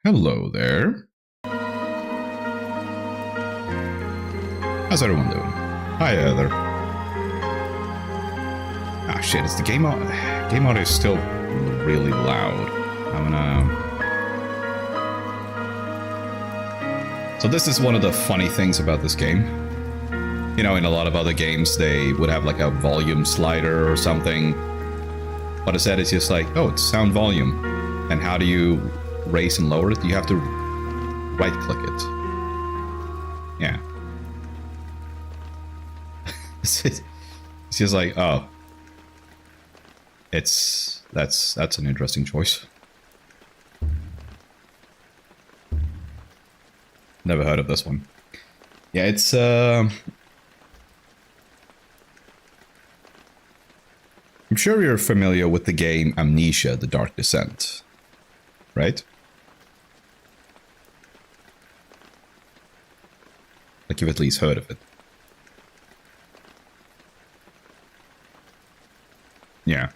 Hello there. How's everyone doing? Hi there. Ah shit, it's the game audio is still really loud. I'm gonna... So this is one of the funny things about this game. You know, in a lot of other games, they would have like a volume slider or something. But instead it's just like, oh, it's sound volume. And how do you raise and lower it? You have to right-click it. Yeah. It's just like, oh. That's an interesting choice. Never heard of this one. Yeah, it's I'm sure you're familiar with the game Amnesia: The Dark Descent, right? Like you've at least heard of it. Yeah.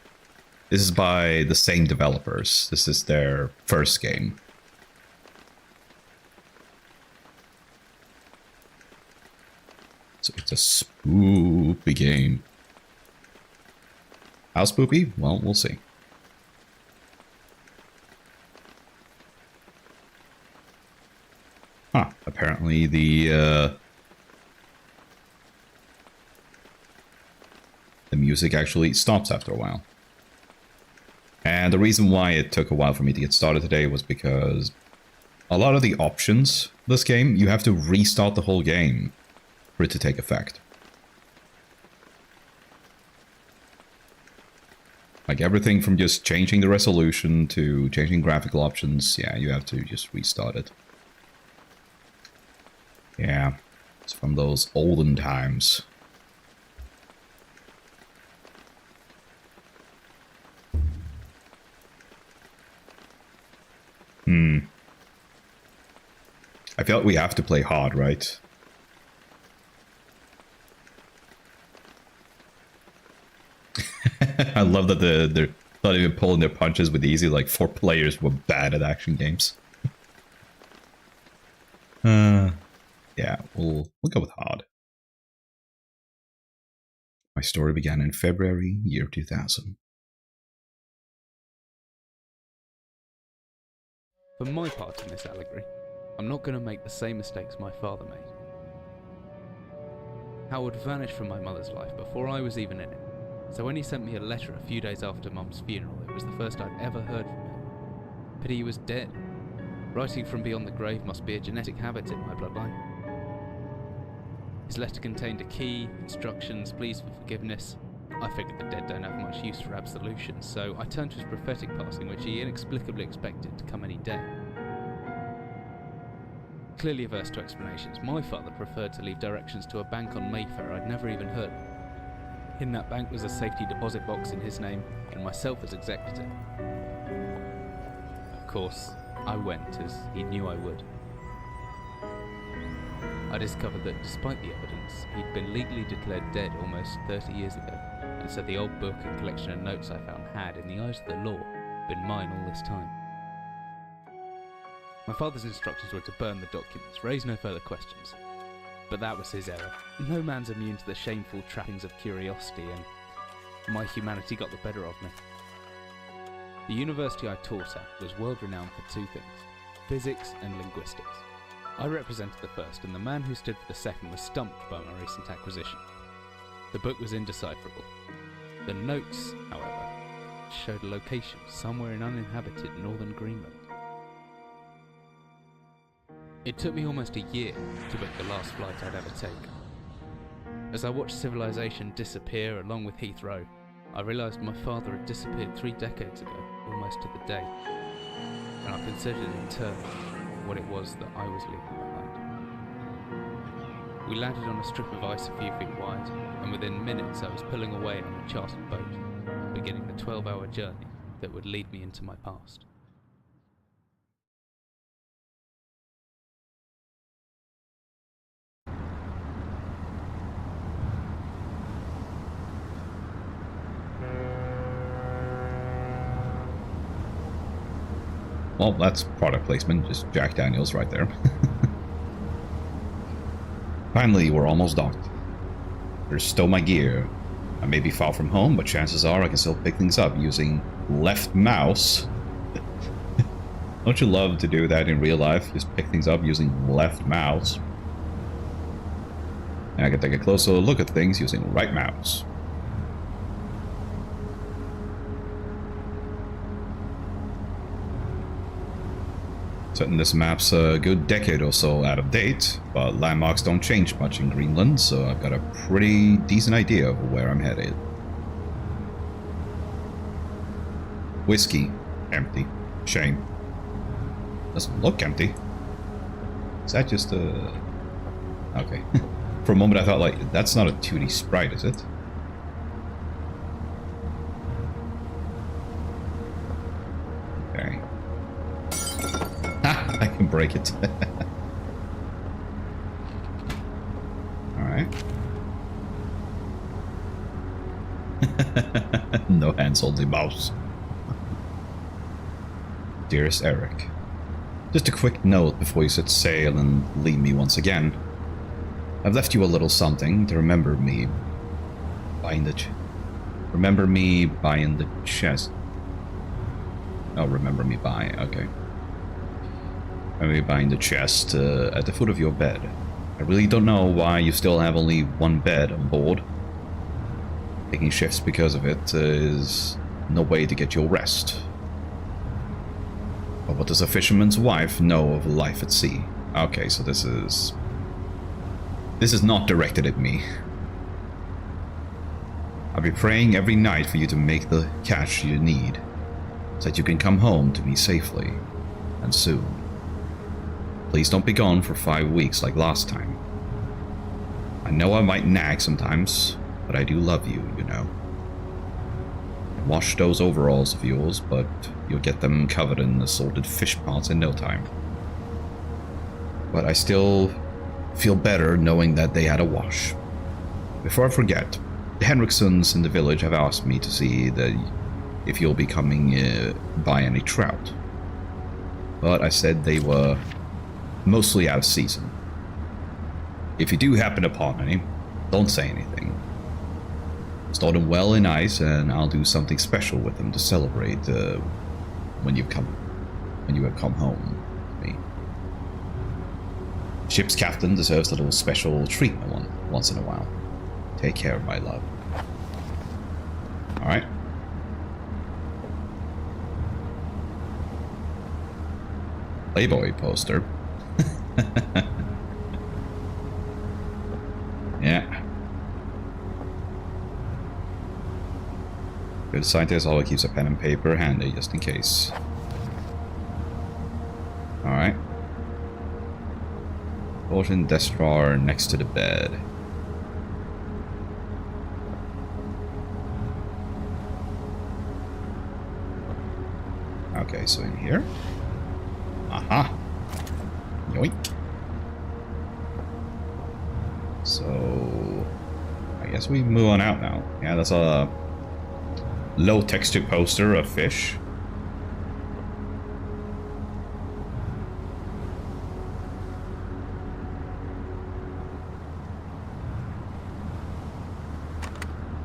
This is by the same developers. This is their first game. So it's a spoopy game. How spoopy? Well, we'll see. Huh. Apparently the music actually stops after a while. And the reason why it took a while for me to get started today was because a lot of the options in this game, you have to restart the whole game for it to take effect. Like everything from just changing the resolution to changing graphical options, yeah, you have to just restart it. Yeah, it's from those olden times. I feel like we have to play hard, right? I love that they're not even pulling their punches with easy, like 4 players were bad at action games. Yeah, we'll go with hard. My story began in February, year 2000. For my part in this allegory, I'm not going to make the same mistakes my father made. Howard vanished from my mother's life before I was even in it, so when he sent me a letter a few days after Mum's funeral, it was the first I'd ever heard from him. Pity he was dead. Writing from beyond the grave must be a genetic habit in my bloodline. His letter contained a key, instructions, pleas for forgiveness. I figured the dead don't have much use for absolutions, so I turned to his prophetic passing, which he inexplicably expected to come any day. Clearly averse to explanations, my father preferred to leave directions to a bank on Mayfair I'd never even heard of. In that bank was a safety deposit box in his name, and myself as executor. Of course, I went, as he knew I would. I discovered that despite the evidence, he'd been legally declared dead almost 30 years ago, and so the old book and collection of notes I found had, in the eyes of the law, been mine all this time. My father's instructions were to burn the documents, raise no further questions. But that was his error. No man's immune to the shameful trappings of curiosity, and my humanity got the better of me. The university I taught at was world renowned for 2 things: physics and linguistics. I represented the first, and the man who stood for the second was stumped by my recent acquisition. The book was indecipherable. The notes, however, showed a location somewhere in uninhabited northern Greenland. It took me almost a year to book the last flight I'd ever take. As I watched civilization disappear along with Heathrow, I realised my father had disappeared 3 decades ago, almost to the day, and I considered in turn what it was that I was leaving behind. We landed on a strip of ice a few feet wide, and within minutes I was pulling away on a chartered boat, beginning the 12-hour journey that would lead me into my past. Well, that's product placement, just Jack Daniels right there. Finally, we're almost docked. There's still my gear. I may be far from home, but chances are I can still pick things up using left mouse. Don't you love to do that in real life? Just pick things up using left mouse. And I can take a closer look at things using right mouse. Certain this map's a good decade or so out of date, but landmarks don't change much in Greenland, so I've got a pretty decent idea of where I'm headed. Whiskey. Empty. Shame. Doesn't look empty. Is that just a... Okay. For a moment I thought, like, that's not a 2D sprite, is it? Okay. Ha! I can break it. Alright. No hands on the mouse. Dearest Eric. Just a quick note before you set sail and leave me once again. I've left you a little something to remember me buying the chest. Oh, remember me buying, okay. Remember me buying the chest at the foot of your bed. I really don't know why you still have only one bed on board. Taking shifts because of it is no way to get your rest. But what does a fisherman's wife know of life at sea? Okay, so this is not directed at me. I'll be praying every night for you to make the catch you need, so that you can come home to me safely, and soon. Please don't be gone for 5 weeks like last time. I know I might nag sometimes, but I do love you, you know. Wash those overalls of yours, but you'll get them covered in assorted fish pots in no time. But I still feel better knowing that they had a wash. Before I forget, the Henriksons in the village have asked me to see that if you'll be coming by any trout. But I said they were mostly out of season. If you do happen upon any, don't say anything. Store them well in ice, and I'll do something special with them to celebrate when you have come home to me. Ship's captain deserves a little special treatment once in a while. Take care, my love. All right. Playboy poster. Yeah. Good scientist always keeps a pen and paper handy just in case. Alright. Ocean desk drawer next to the bed. Okay, so in here. Aha! Yoink! So I guess we move on out now. Yeah, that's a low texture poster of fish.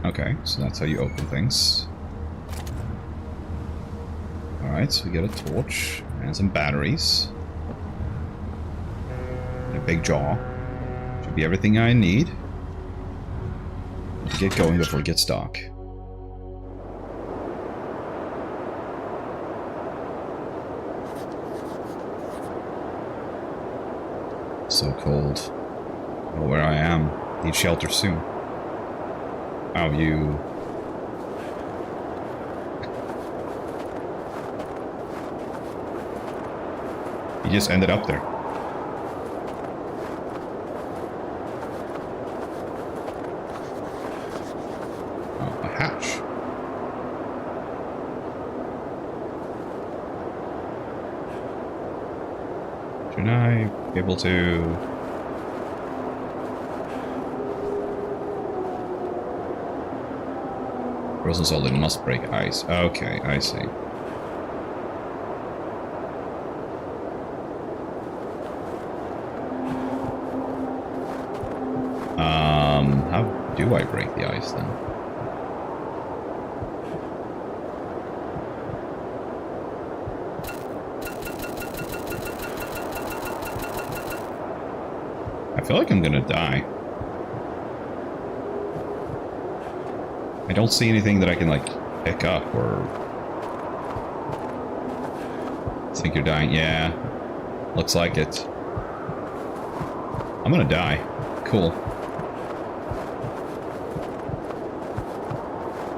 Okay, so that's how you open things. Alright, so we get a torch and some batteries. And a big jaw. Should be everything I need to get going before it gets dark. So cold. Oh, where I am. Need shelter soon. Oh, you... You just ended up there. Oh, a hatch. Should I be able to... Frozen solid must break ice. Okay, I see. do I break the ice then? I feel like I'm gonna die. I don't see anything that I can, like, pick up or... Think you're dying? Yeah. Looks like it. I'm gonna die. Cool.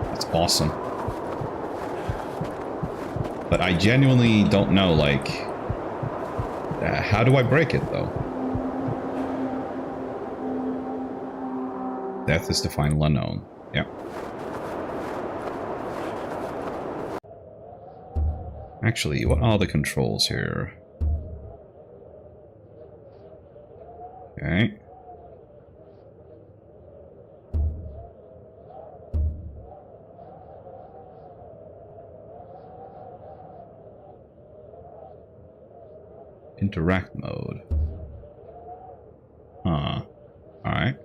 That's awesome. But I genuinely don't know, like... how do I break it, though? Death is the final unknown. Yeah. Actually, what are the controls here? Okay. Interact mode. Huh. Alright.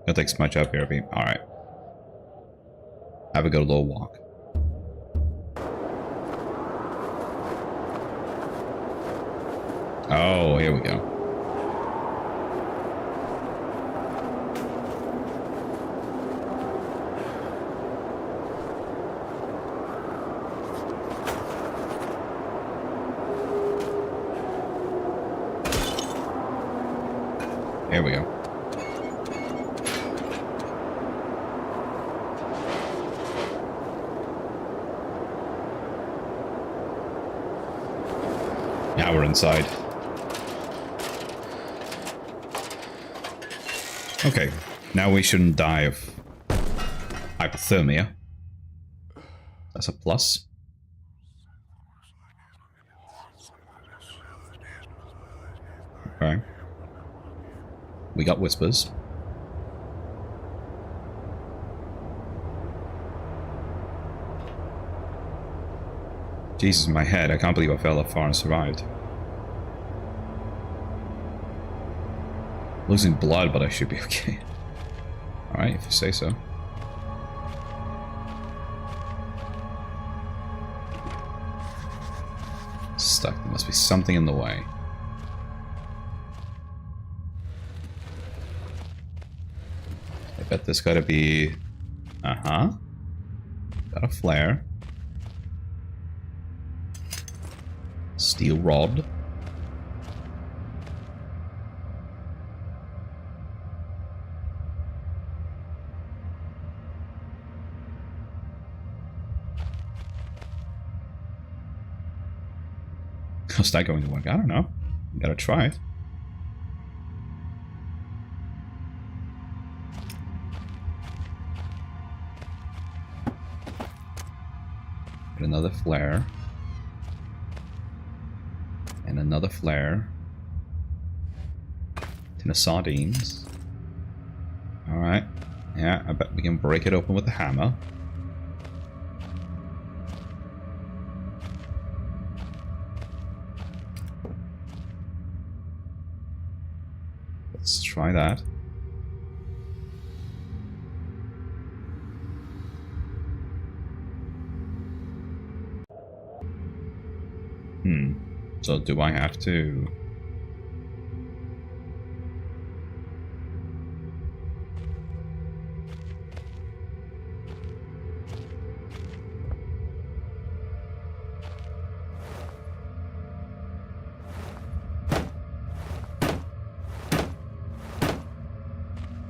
That takes much up here. Alright. Have a go low walk. Oh, here we go. There we go. Now we're inside. Okay, now we shouldn't die of hypothermia. That's a plus. Okay. We got whispers. Jesus, my head. I can't believe I fell that far and survived. Losing blood, but I should be okay. Alright, if you say so. Stuck. There must be something in the way. I bet there's gotta be... Uh-huh. Got a flare. Steel rod. How's that going to work? I don't know. You gotta try it. Get another flare. And another flare. Tin of sardines. Alright. Yeah, I bet we can break it open with a hammer. Let's try that. So do I have to...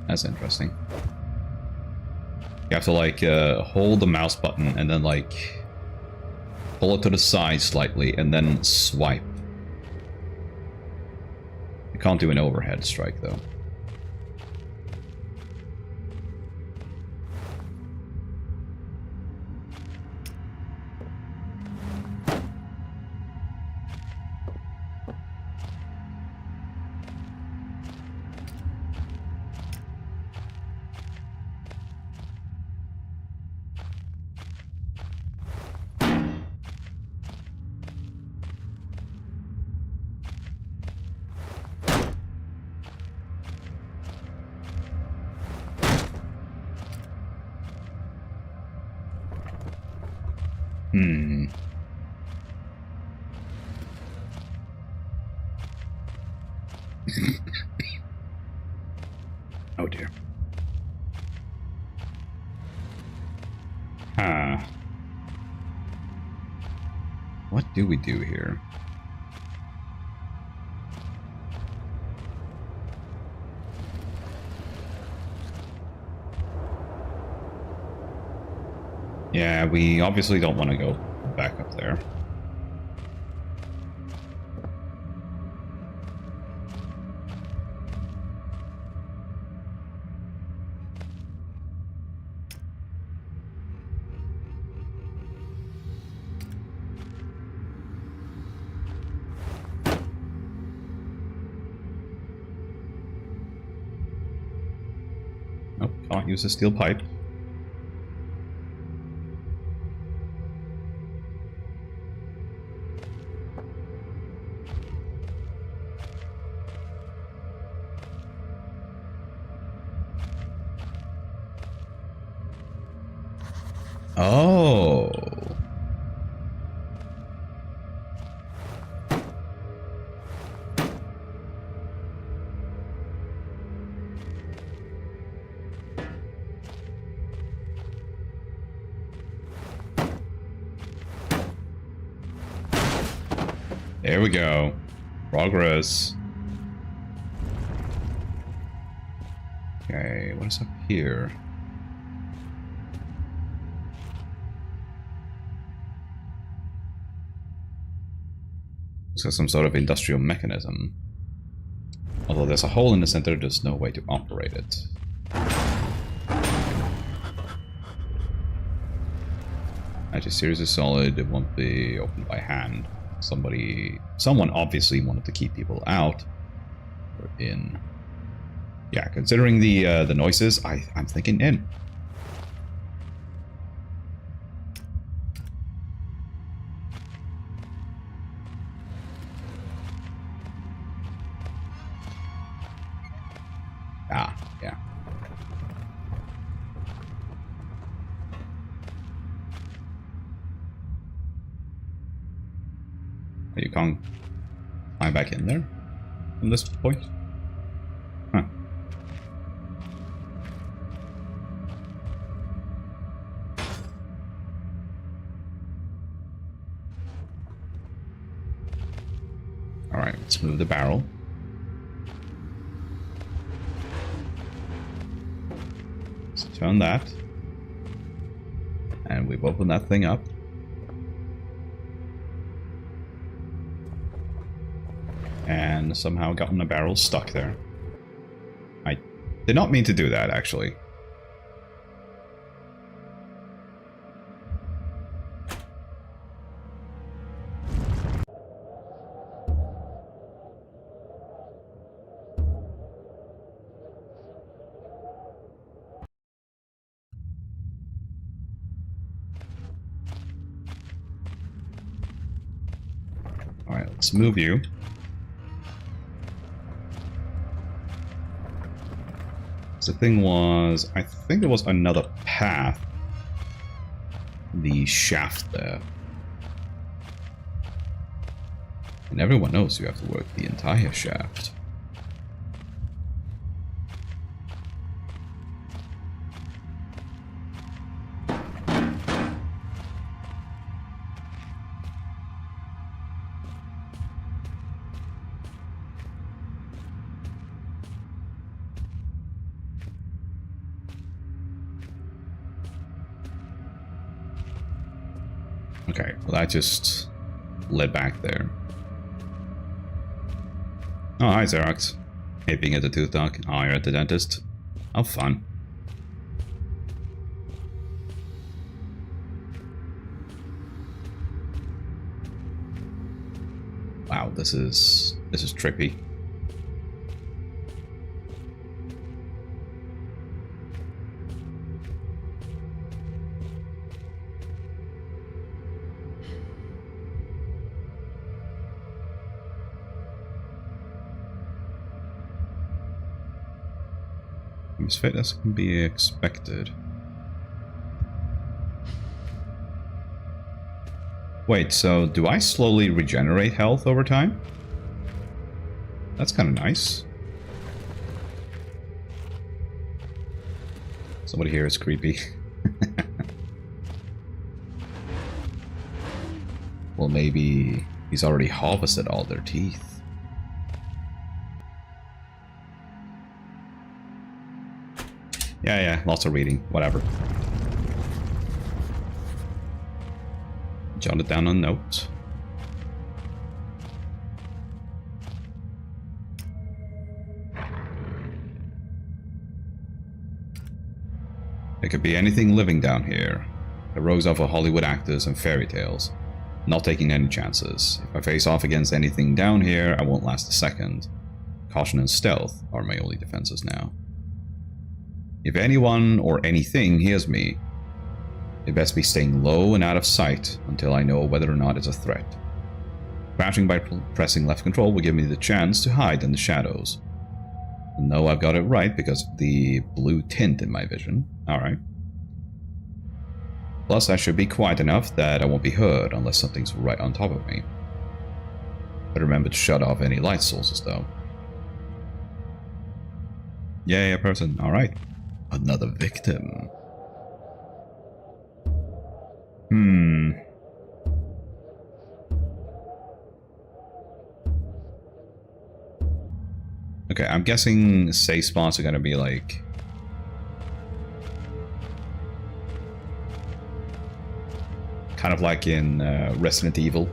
That's interesting. You have to like hold the mouse button and then like pull it to the side slightly and then swipe. You can't do an overhead strike though. Hmm. Oh dear. Huh. What do we do here? Yeah, we obviously don't want to go back up there. Nope, can't use a steel pipe. Oh. There we go. Progress. Okay, what is up here? Looks like some sort of industrial mechanism. Although there's a hole in the center, there's no way to operate it. Actually, seriously solid, it won't be opened by hand. Someone obviously wanted to keep people out. Or in. Yeah, considering the noises, I'm thinking in. Ah, yeah. You can't climb back in there from this point? Huh. Alright, let's move the barrel. Let's turn that. And we've opened that thing up. And somehow gotten a barrel stuck there. I did not mean to do that, actually. Alright, let's move you. The thing was, I think there was another path. The shaft there. And everyone knows you have to work the entire shaft. Okay, well that just led back there. Oh, hi Xerox. Hey, being at the tooth doc. Oh, you're at the dentist. How fun. Wow, this is trippy. As fit as can be expected. Wait, so do I slowly regenerate health over time? That's kind of nice. Somebody here is creepy. Well, maybe he's already harvested all their teeth. Yeah, lots of reading, whatever. Jot it down on notes. There could be anything living down here. The rogues are for Hollywood actors and fairy tales. Not taking any chances. If I face off against anything down here, I won't last a second. Caution and stealth are my only defenses now. If anyone or anything hears me, it best be staying low and out of sight until I know whether or not it's a threat. Crouching by pressing left control will give me the chance to hide in the shadows. And no, I've got it right because of the blue tint in my vision. Alright. Plus, I should be quiet enough that I won't be heard unless something's right on top of me. But remember to shut off any light sources, though. Yeah, person. Alright. Another victim. Okay, I'm guessing safe spots are gonna be like... kind of like in Resident Evil.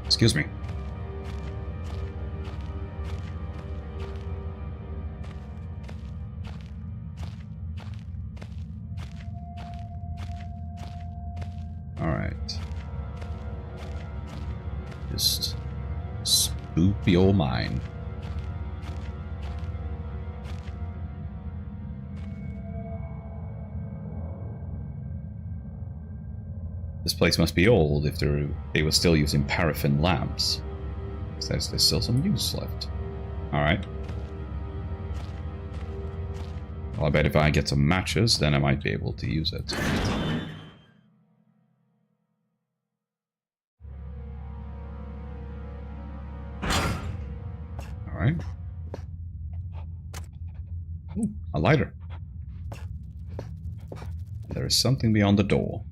Excuse me. All right. Just spoop your mind. This place must be old if they were still using paraffin lamps. Says there's still some use left. Alright. Well, I bet if I get some matches, then I might be able to use it. Alright. Ooh, a lighter. There is something beyond the door.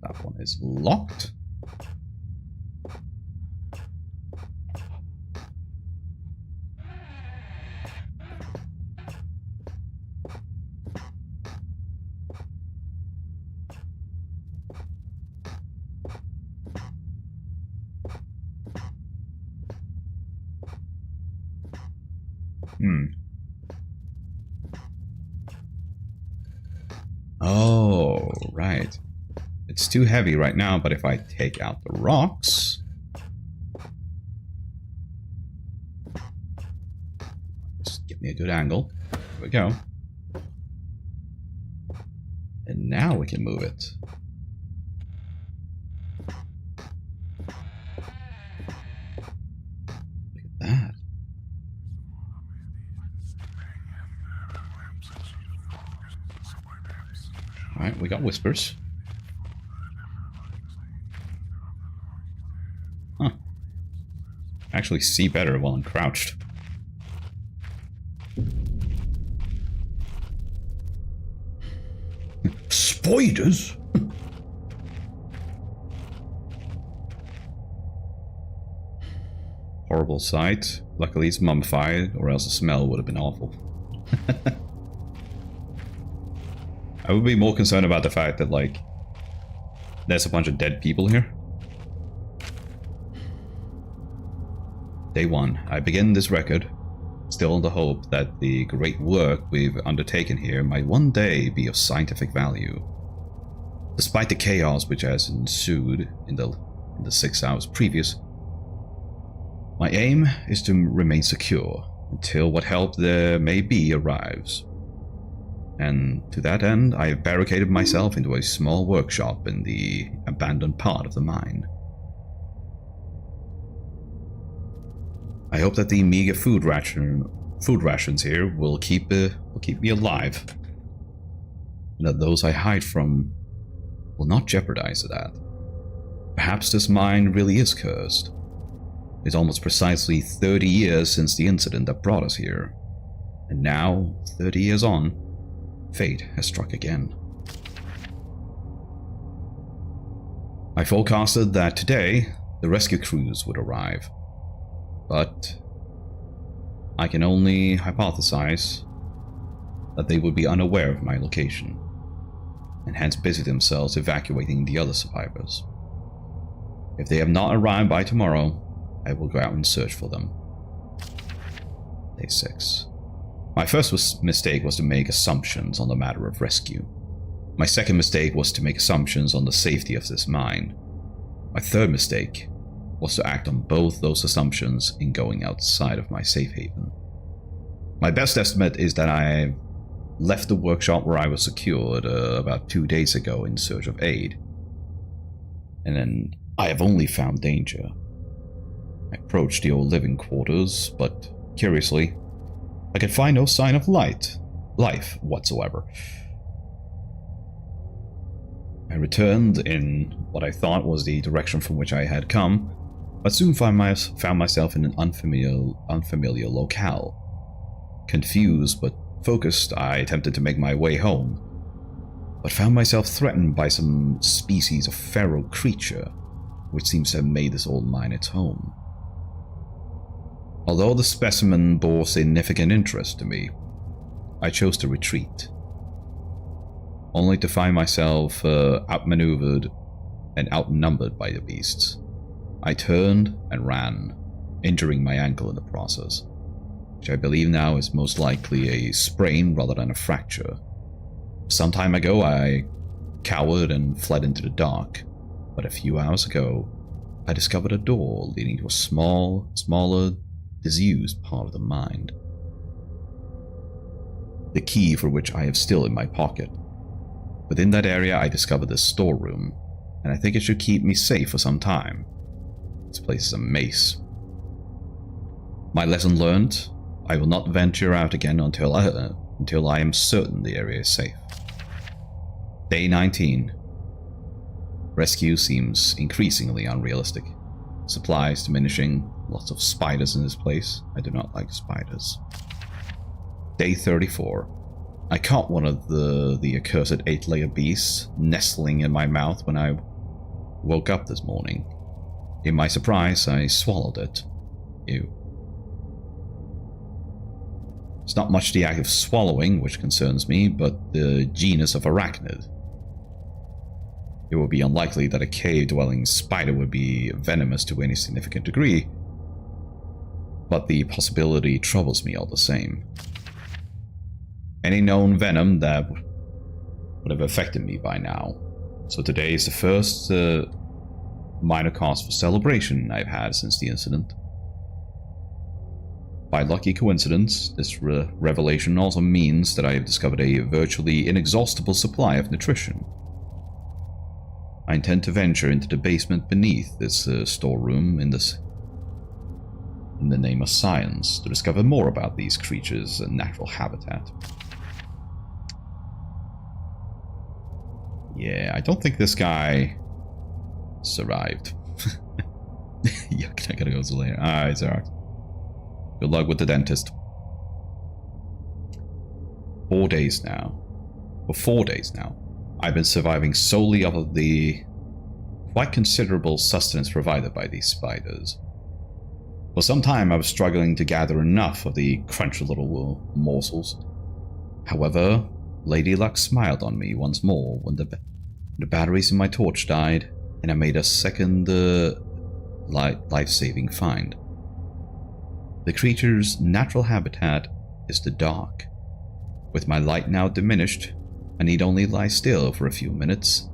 That one is locked. Oh, right. It's too heavy right now, but if I take out the rocks... Just give me a good angle. There we go. And now we can move it. Look at that. Alright, we got whispers. Huh. I actually see better while I'm crouched. Spiders? Horrible sight. Luckily it's mummified, or else the smell would have been awful. I would be more concerned about the fact that, like, there's a bunch of dead people here. Day 1. I begin this record, still in the hope that the great work we've undertaken here might one day be of scientific value. Despite the chaos which has ensued in the 6 hours previous, my aim is to remain secure until what help there may be arrives. and to that end, I have barricaded myself into a small workshop in the abandoned part of the mine. I hope that the meager food rations here will keep me alive, and that those I hide from will not jeopardize that. Perhaps this mine really is cursed. It's almost precisely 30 years since the incident that brought us here, and now, 30 years on, fate has struck again. I forecasted that today the rescue crews would arrive, but I can only hypothesize that they would be unaware of my location, and hence busy themselves evacuating the other survivors. If they have not arrived by tomorrow, I will go out and search for them. Day 6. My first mistake was to make assumptions on the matter of rescue. My second mistake was to make assumptions on the safety of this mine. My third mistake was to act on both those assumptions in going outside of my safe haven. My best estimate is that I left the workshop where I was secured about 2 days ago in search of aid. And then I have only found danger. I approached the old living quarters, but curiously, I could find no sign of life whatsoever. I returned in what I thought was the direction from which I had come, but soon found myself in an unfamiliar locale. Confused but focused, I attempted to make my way home, but found myself threatened by some species of feral creature, which seems to have made this old mine its home. Although the specimen bore significant interest to me, I chose to retreat, only to find myself outmaneuvered and outnumbered by the beasts. I turned and ran, injuring my ankle in the process, which I believe now is most likely a sprain rather than a fracture. Some time ago I cowered and fled into the dark, but a few hours ago I discovered a door leading to a smaller, disused part of the mine. The key for which I have still in my pocket. Within that area I discovered this storeroom, and I think it should keep me safe for some time. This place is a maze. My lesson learned, I will not venture out again until I am certain the area is safe. Day 19. Rescue seems increasingly unrealistic. Supplies diminishing, lots of spiders in this place. I do not like spiders. Day 34. I caught one of the accursed 8-layer beasts nestling in my mouth when I woke up this morning. In my surprise, I swallowed it. Ew. It's not much the act of swallowing which concerns me, but the genus of arachnid. It would be unlikely that a cave-dwelling spider would be venomous to any significant degree, but the possibility troubles me all the same. Any known venom that would have affected me by now. So today is the first minor cause for celebration I've had since the incident. By lucky coincidence, this revelation also means that I have discovered a virtually inexhaustible supply of nutrition. I intend to venture into the basement beneath this storeroom in the name of science to discover more about these creatures' natural habitat. Yeah, I don't think this guy survived. Yuck, I gotta go to later. Alright, Zarok. Good luck with the dentist. 4 days now. For 4 days now, I've been surviving solely off of the quite considerable sustenance provided by these spiders. For some time I was struggling to gather enough of the crunchy little morsels. However, Lady Luck smiled on me once more when the batteries in my torch died, and I made a second life-saving find. The creature's natural habitat is the dark. With my light now diminished, I need only lie still for a few minutes,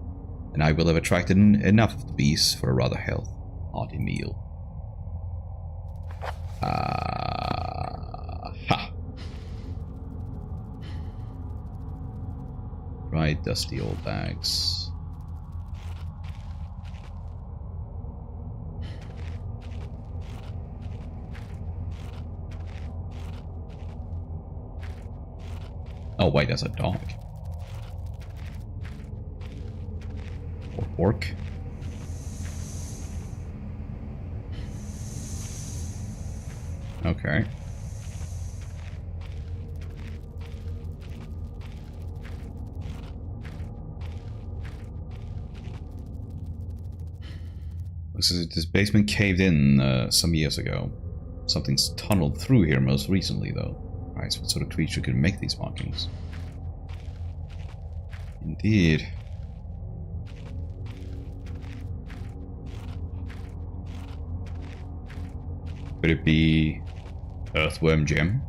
and I will have attracted enough of the beasts for a rather hearty meal. Ha! right, dusty old bags. Oh wait, that's a dog. Or orc. Okay. Looks as if this basement caved in some years ago. Something's tunneled through here most recently, though. Right, so what sort of creature could make these markings? Indeed. Could it be Earthworm Jim?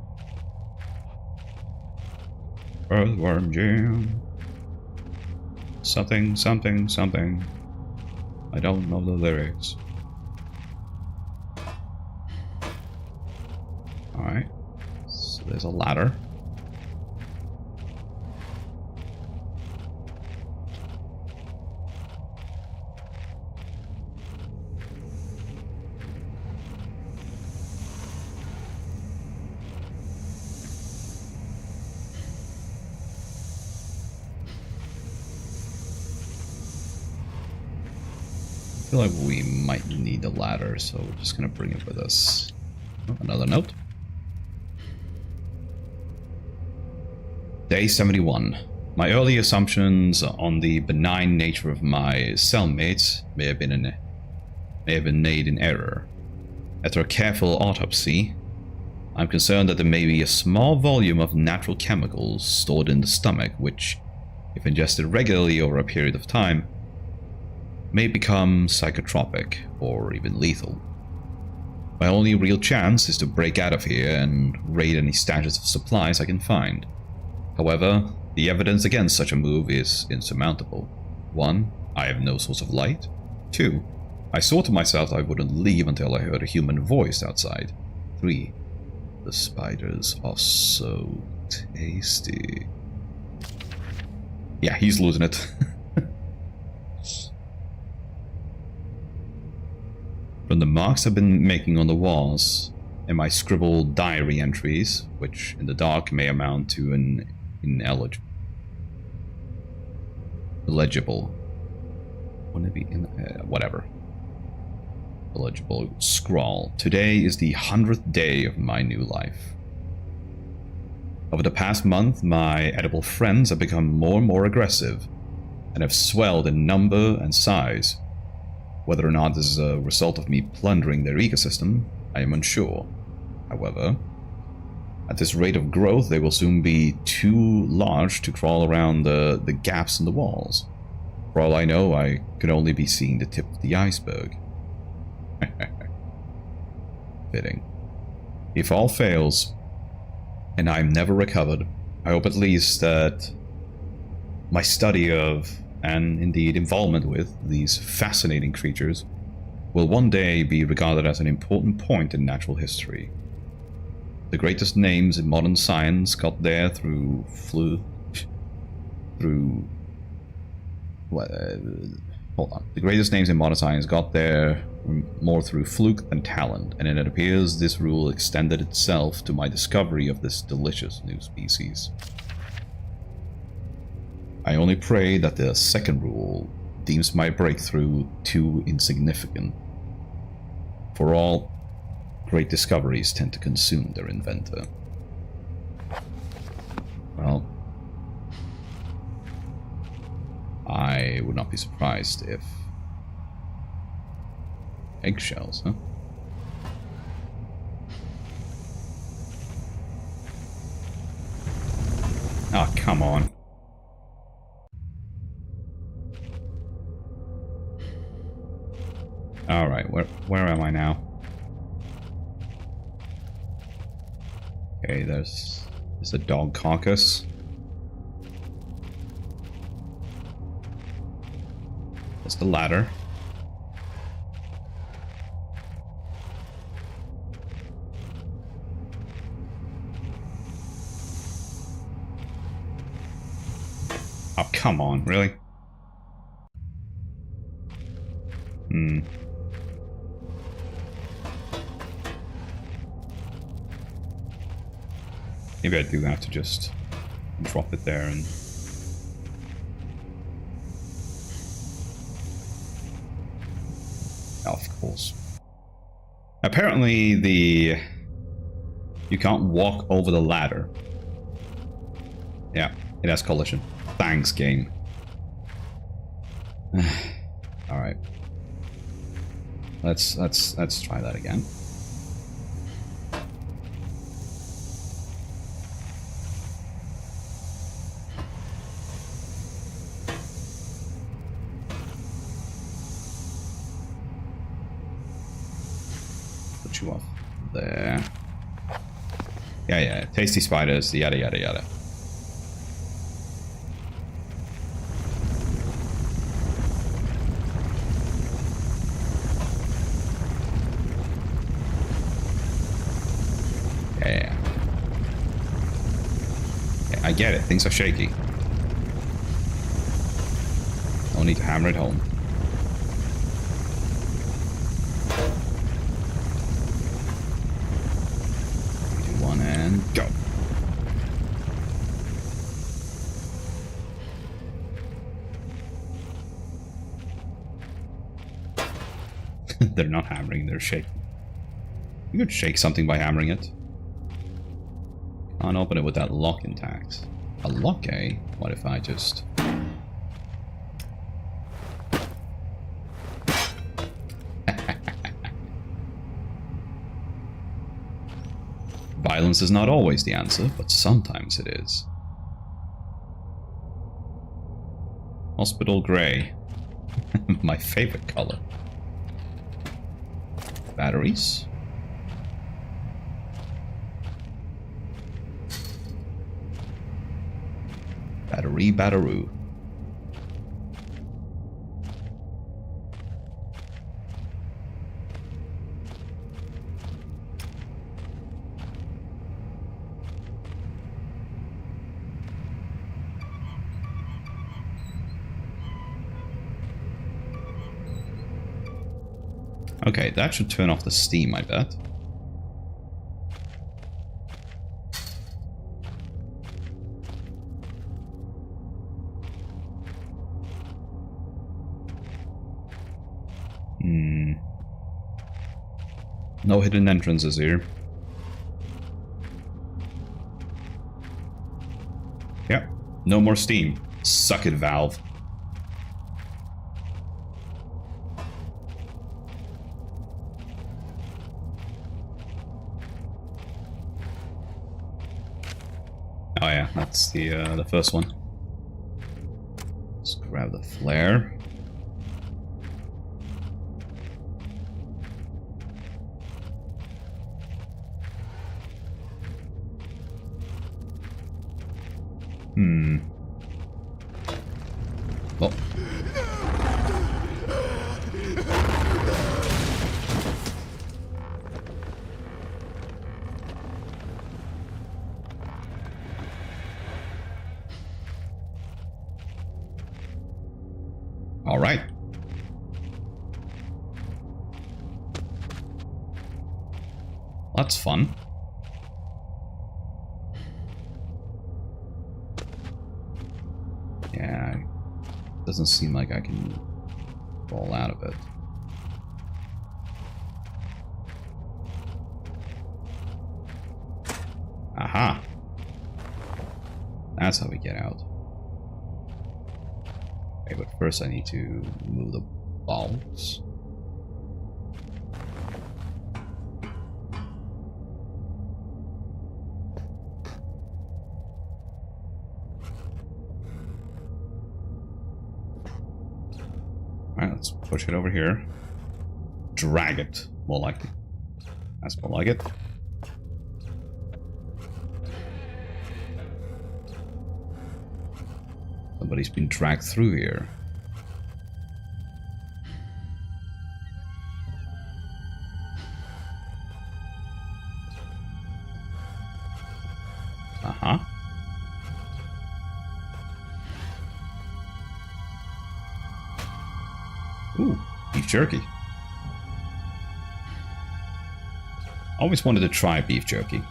Earthworm Jim. Something, something, something. I don't know the lyrics. Alright. So there's a ladder. I feel like we might need a ladder, so we're just gonna bring it with us. Oh, another note. Day 71. My early assumptions on the benign nature of my cellmates may have been made in error. After a careful autopsy, I'm concerned that there may be a small volume of natural chemicals stored in the stomach, which, if ingested regularly over a period of time, may become psychotropic or even lethal. My only real chance is to break out of here and raid any stashes of supplies I can find. However, the evidence against such a move is insurmountable. 1. I have no source of light. 2. I swore to myself I wouldn't leave until I heard a human voice outside. 3. The spiders are so tasty. Yeah, he's losing it. From the marks I've been making on the walls and my scribbled diary entries, which in the dark may amount to an illegible, wouldn't it be whatever, illegible scrawl. Today is the 100th day of my new life. Over the past month, my edible friends have become more and more aggressive and have swelled in number and size. Whether or not this is a result of me plundering their ecosystem, I am unsure. However, at this rate of growth, they will soon be too large to crawl around the gaps in the walls. For all I know, I could only be seeing the tip of the iceberg. Fitting. If all fails, and I'm never recovered, I hope at least that my study of, and indeed involvement with, these fascinating creatures will one day be regarded as an important point in natural history. The greatest names in modern science got there through The greatest names in modern science got there more through fluke than talent, and it appears this rule extended itself to my discovery of this delicious new species. I only pray that the second rule deems my breakthrough too insignificant. For all great discoveries tend to consume their inventor. Well, I would not be surprised if... Eggshells, huh? Oh, come on. Alright, where am I now? Okay, there's a dog carcass. There's the ladder. Oh, come on, really? Hmm. Maybe I do have to just drop it there and... Of course. Apparently you can't walk over the ladder. Yeah, it has collision. Thanks, game. Alright. Let's try that again. Put you off there. Yeah, tasty spiders, yada yada yada. Yeah. I get it, things are shaky. No need to hammer it home. 3, 2, 1, and go. They're not hammering, they're shaking. You could shake something by hammering it. Can't open it with that lock intact. A lock, eh? What if I just... Violence is not always the answer, but sometimes it is. Hospital Grey. My favorite color. Batteries. Batteroo. Okay, that should turn off the steam, I bet. No hidden entrances here. Yep, no more steam. Suck it, Valve. Oh yeah, that's the first one. Let's grab the flare. Oh. All right. That's fun. Yeah, doesn't seem like I can fall out of it. Aha! That's how we get out. Okay, but first I need to move the balls. Alright, let's push it over here. Drag it, more likely. That's more like it. Somebody's been dragged through here. Uh-huh. Ooh, beef jerky. Always wanted to try beef jerky.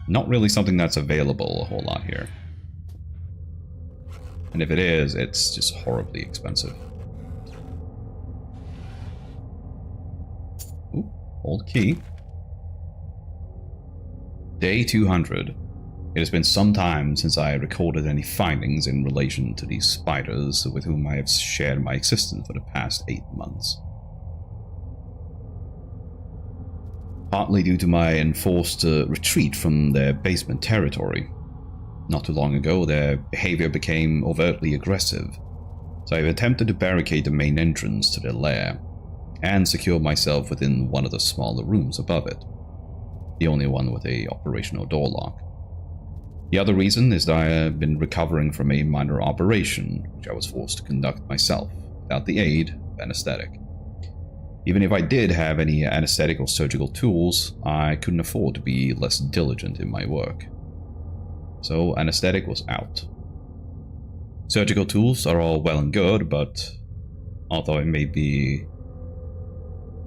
Not really something that's available a whole lot here. And if it is, it's just horribly expensive. Ooh, old key. Day 200. It has been some time since I recorded any findings in relation to these spiders with whom I have shared my existence for the past 8 months. Partly due to my enforced retreat from their basement territory. Not too long ago, their behavior became overtly aggressive, so I've attempted to barricade the main entrance to their lair, and secure myself within one of the smaller rooms above it, the only one with a operational door lock. The other reason is that I have been recovering from a minor operation, which I was forced to conduct myself, without the aid of anesthetic. Even if I did have any anesthetic or surgical tools, I couldn't afford to be less diligent in my work. So anesthetic was out. Surgical tools are all well and good, but although I may be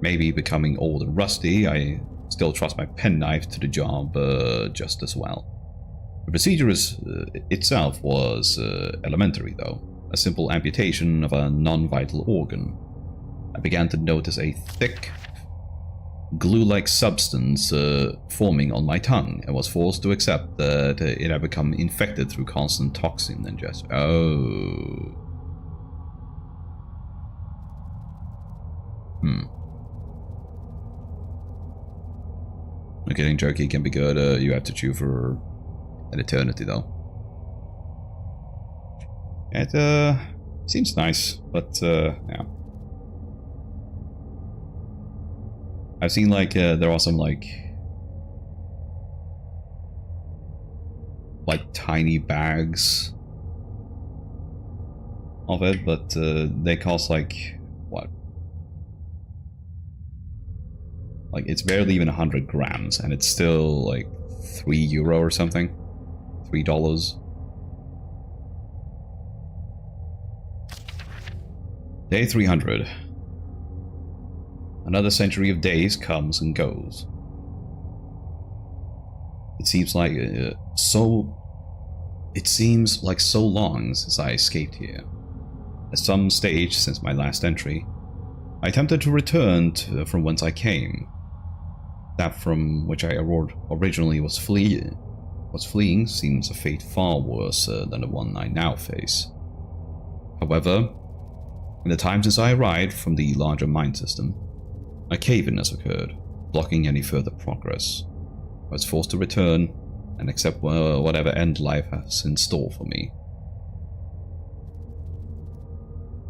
becoming old and rusty, I still trust my penknife to the job just as well. The procedure itself was elementary, though. A simple amputation of a non-vital organ. I began to notice a thick, glue-like substance forming on my tongue, and was forced to accept that it had become infected through constant toxin ingestion. Oh. Getting jerky can be good. You have to chew for an eternity, though. It seems nice, but yeah. I've seen like there are some like tiny bags of it, but they cost like what? Like it's barely even 100 grams, and it's still like €3 or something, $3. Day 300. Another century of days comes and goes. It seems like so long since I escaped here. At some stage since my last entry, I attempted to return from whence I came. That from which I originally was fleeing seems a fate far worse than the one I now face. However, in the time since I arrived from the larger mine system, a cave-in has occurred, blocking any further progress. I was forced to return and accept whatever end life has in store for me.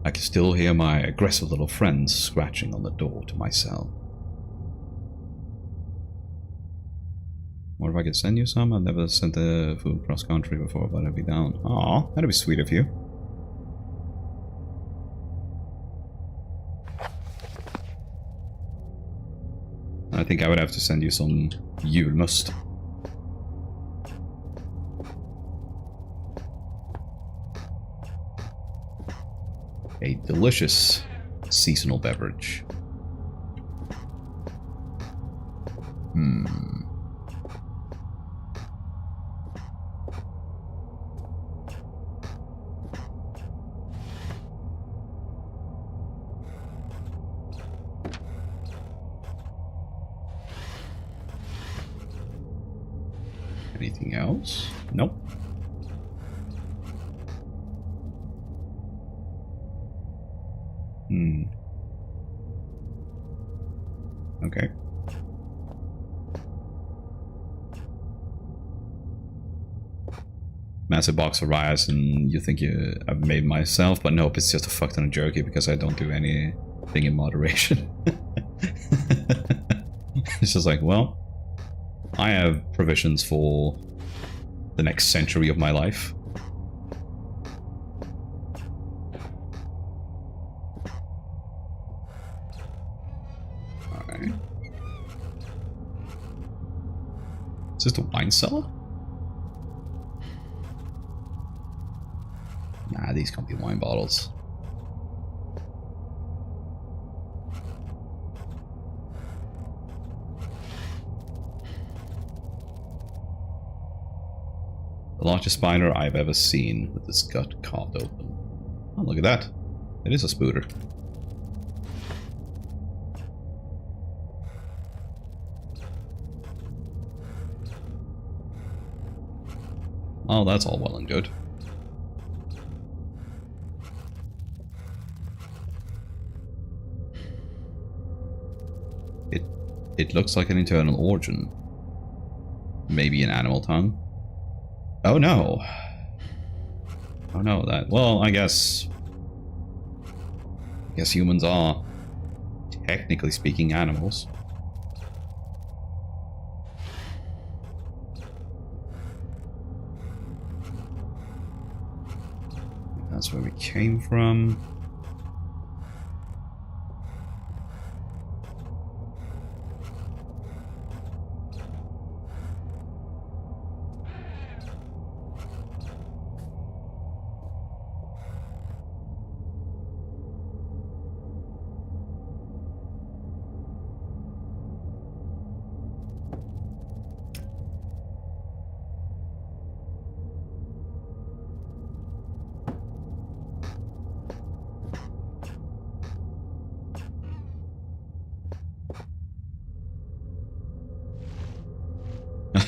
I can still hear my aggressive little friends scratching on the door to my cell. What if I could send you some? I've never sent a food cross-country before, but I'd be down. Aw, that'd be sweet of you. I think I would have to send you some julmust. A delicious seasonal beverage. Anything else? Nope. Okay. Massive box of rice, and you think I've made myself, but nope, it's just a fuck ton of jerky because I don't do anything in moderation. It's just like, well, I have provisions for the next century of my life. Alright. Is this the wine cellar? Nah, these can't be wine bottles. largest spider I've ever seen with its gut carved open. Oh, look at that. It is a spooter. Oh, that's all well and good. It looks like an internal organ. Maybe an animal tongue. Oh no. Oh no, that... Well, I guess humans are, technically speaking, animals. That's where we came from.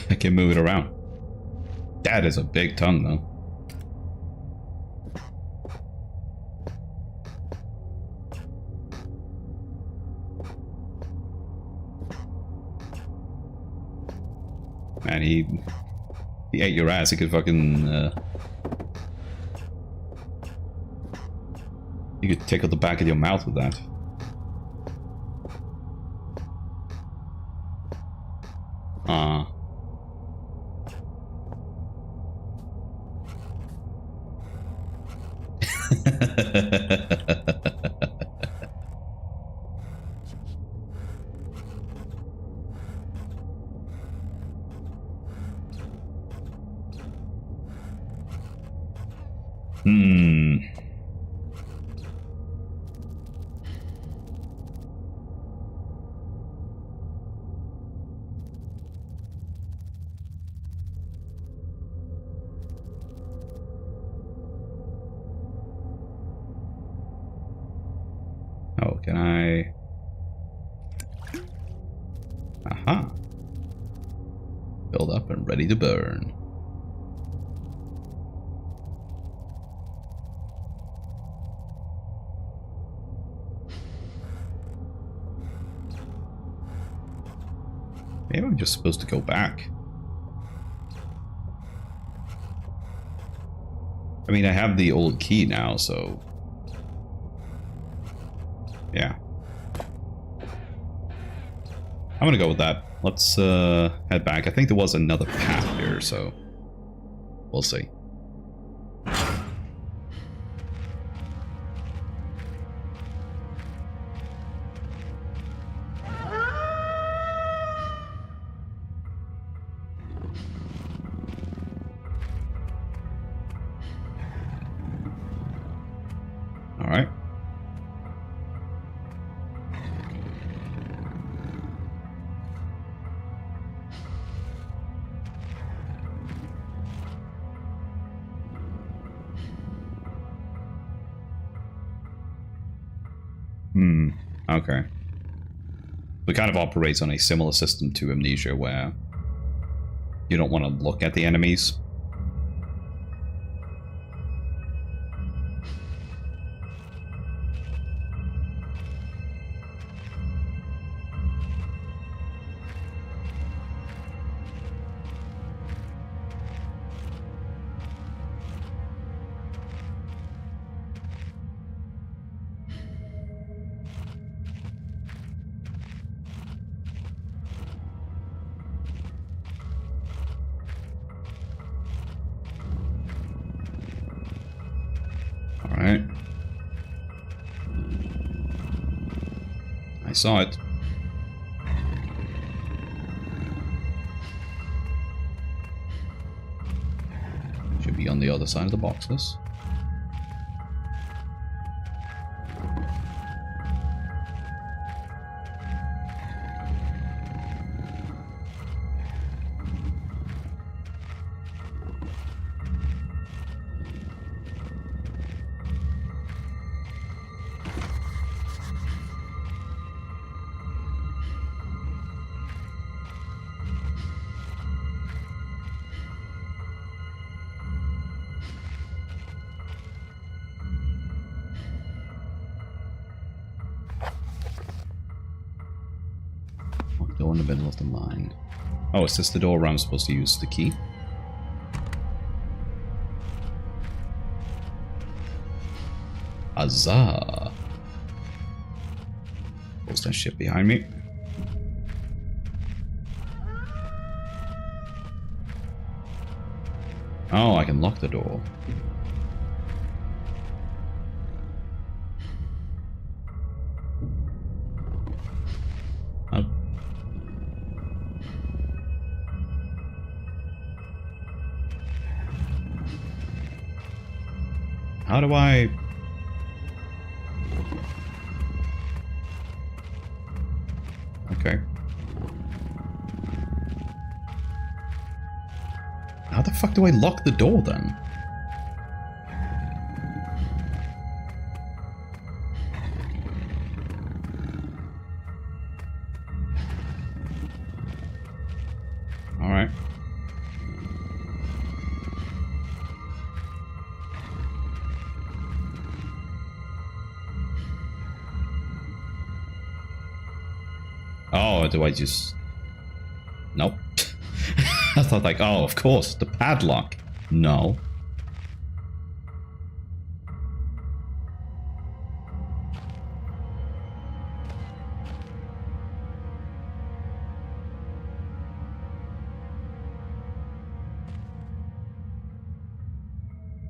I can move it around. That is a big tongue, though. Man, he ate your ass. He could fucking... you could tickle the back of your mouth with that. Oh, can I... Aha. Build up and ready to burn. Maybe I'm just supposed to go back. I mean, I have the old key now, so... yeah. I'm gonna go with that. Let's head back. I think there was another path here, so... we'll see. Alright. Okay. It kind of operates on a similar system to Amnesia, where you don't want to look at the enemies. Alright. I saw it. Should be on the other side of the boxes. in the middle of the mine. Oh, is this the door where I'm supposed to use the key? Huzzah! Post that shit behind me. Oh, I can lock the door. How do I... Okay. How the fuck do I lock the door then? Alright. Oh, do I just... Nope. I thought like, oh, of course, the padlock. No.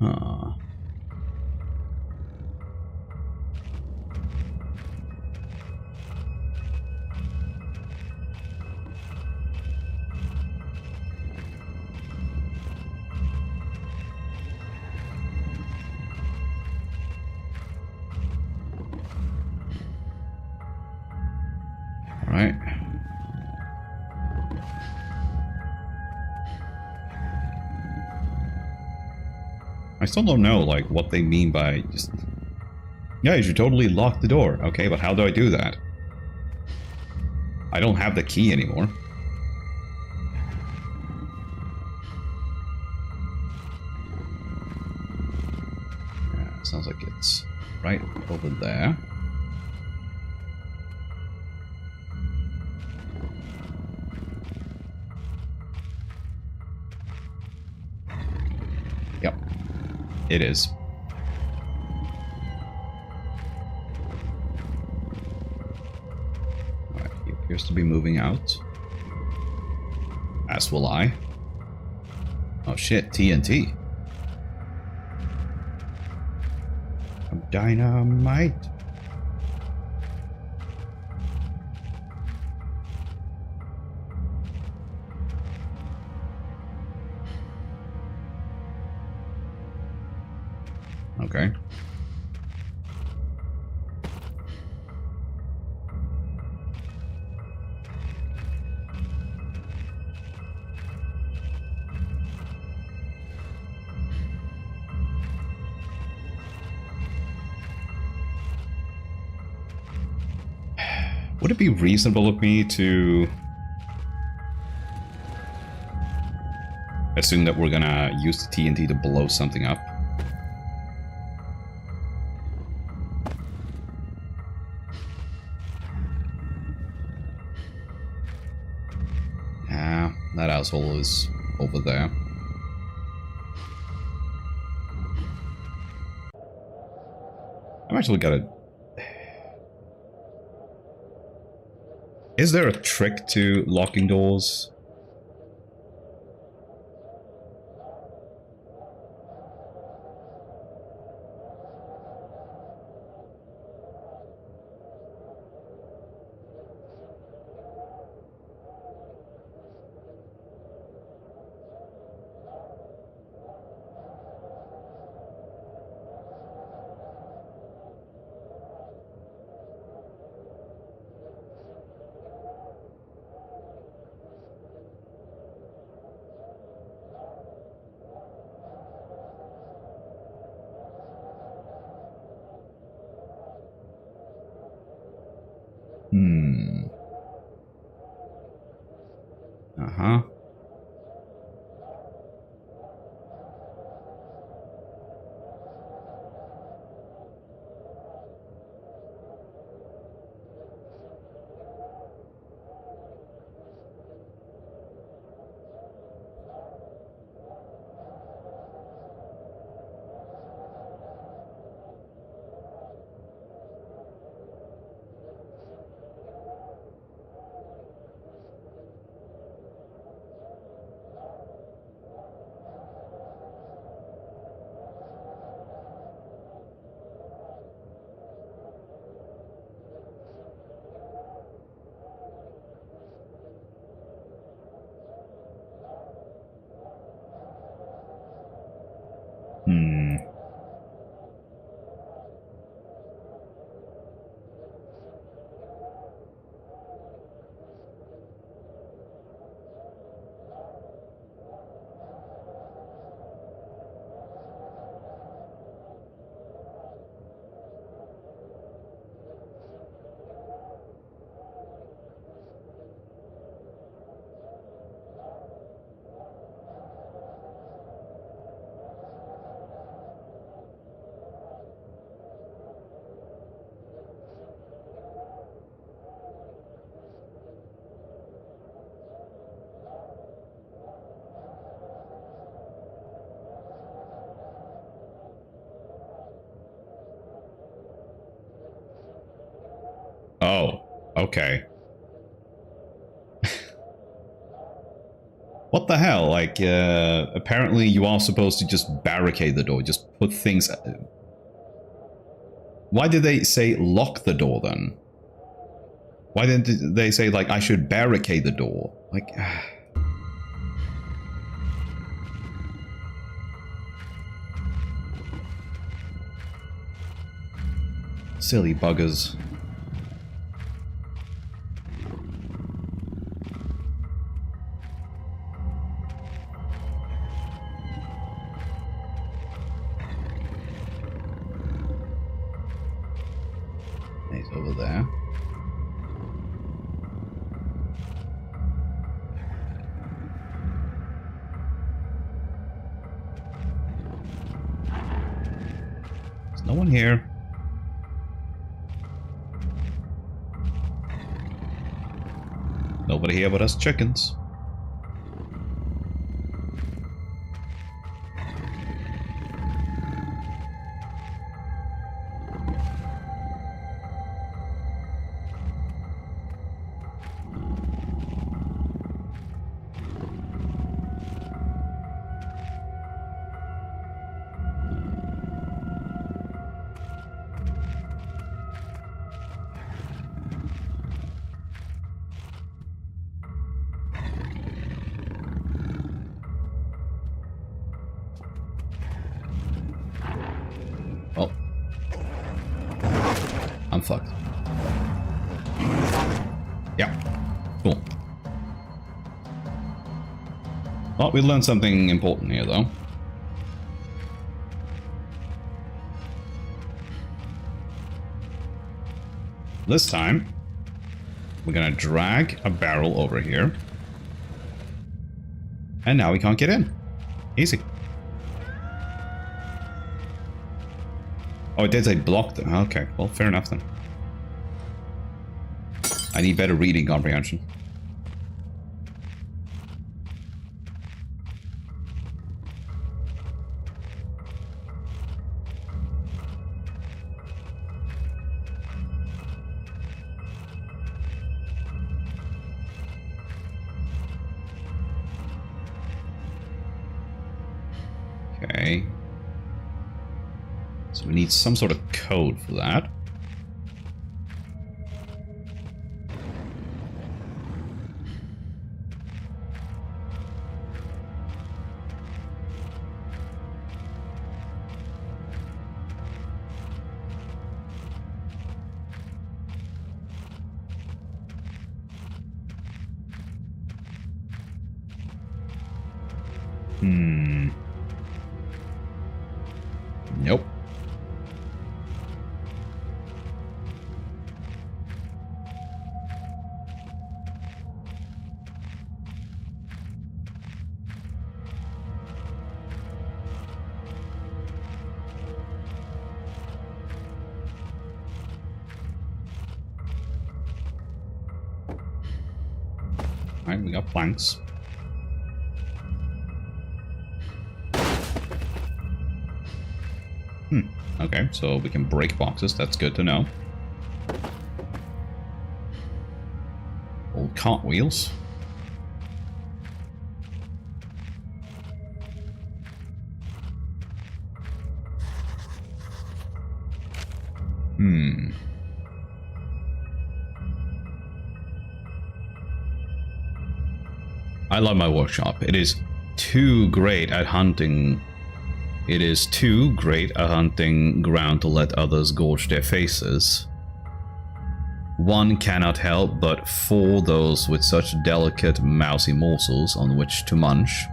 Huh. Right. I still don't know, like, what they mean by just... Yeah, you should totally lock the door. Okay, but how do I do that? I don't have the key anymore. Yeah, sounds like it's right over there. Yep, it is. Alright, he appears to be moving out. As will I. Oh shit, TNT. Dynamite. Okay. Would it be reasonable of me to assume that we're gonna use the TNT to blow something up? Ah, that asshole is over there. I'm actually gonna... Is there a trick to locking doors? Uh-huh. Okay. What the hell? Like, apparently you are supposed to just barricade the door, just put things... Why did they say lock the door then? Why didn't they say, like, I should barricade the door? Like... Silly buggers. He's over there. There's no one here. Nobody here but us chickens. Well, I'm fucked. Yeah, cool. Well, we learned something important here, though. This time, we're gonna drag a barrel over here. And now we can't get in. Easy. Oh, it did say blocked. Okay, well, fair enough then. I need better reading comprehension. Okay. So we need some sort of code for that. Nope. Alright, we got planks. Okay, so we can break boxes. That's good to know. Old cartwheels. I love my workshop. It is too great at hunting. It is too great a hunting ground to let others gorge their faces. One cannot help but for those with such delicate mousy morsels on which to munch.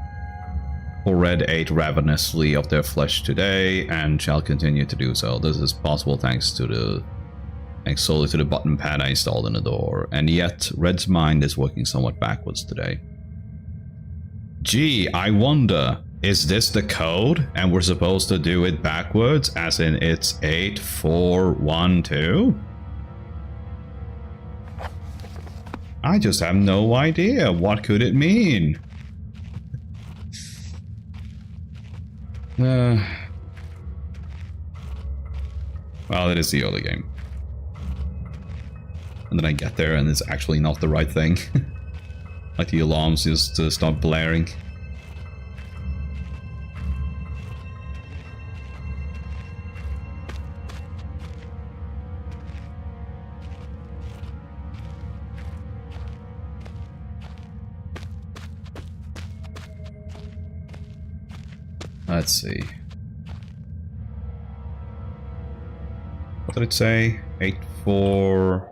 For Red ate ravenously of their flesh today, and shall continue to do so. This is possible thanks solely to the button pad I installed in the door, and yet Red's mind is working somewhat backwards today. Gee, I wonder, is this the code, and we're supposed to do it backwards, as in it's 8412? I just have no idea. What could it mean? Well, it is the early game. And then I get there and it's actually not the right thing. Like the alarms just start blaring. Let's see. What did it say? 84...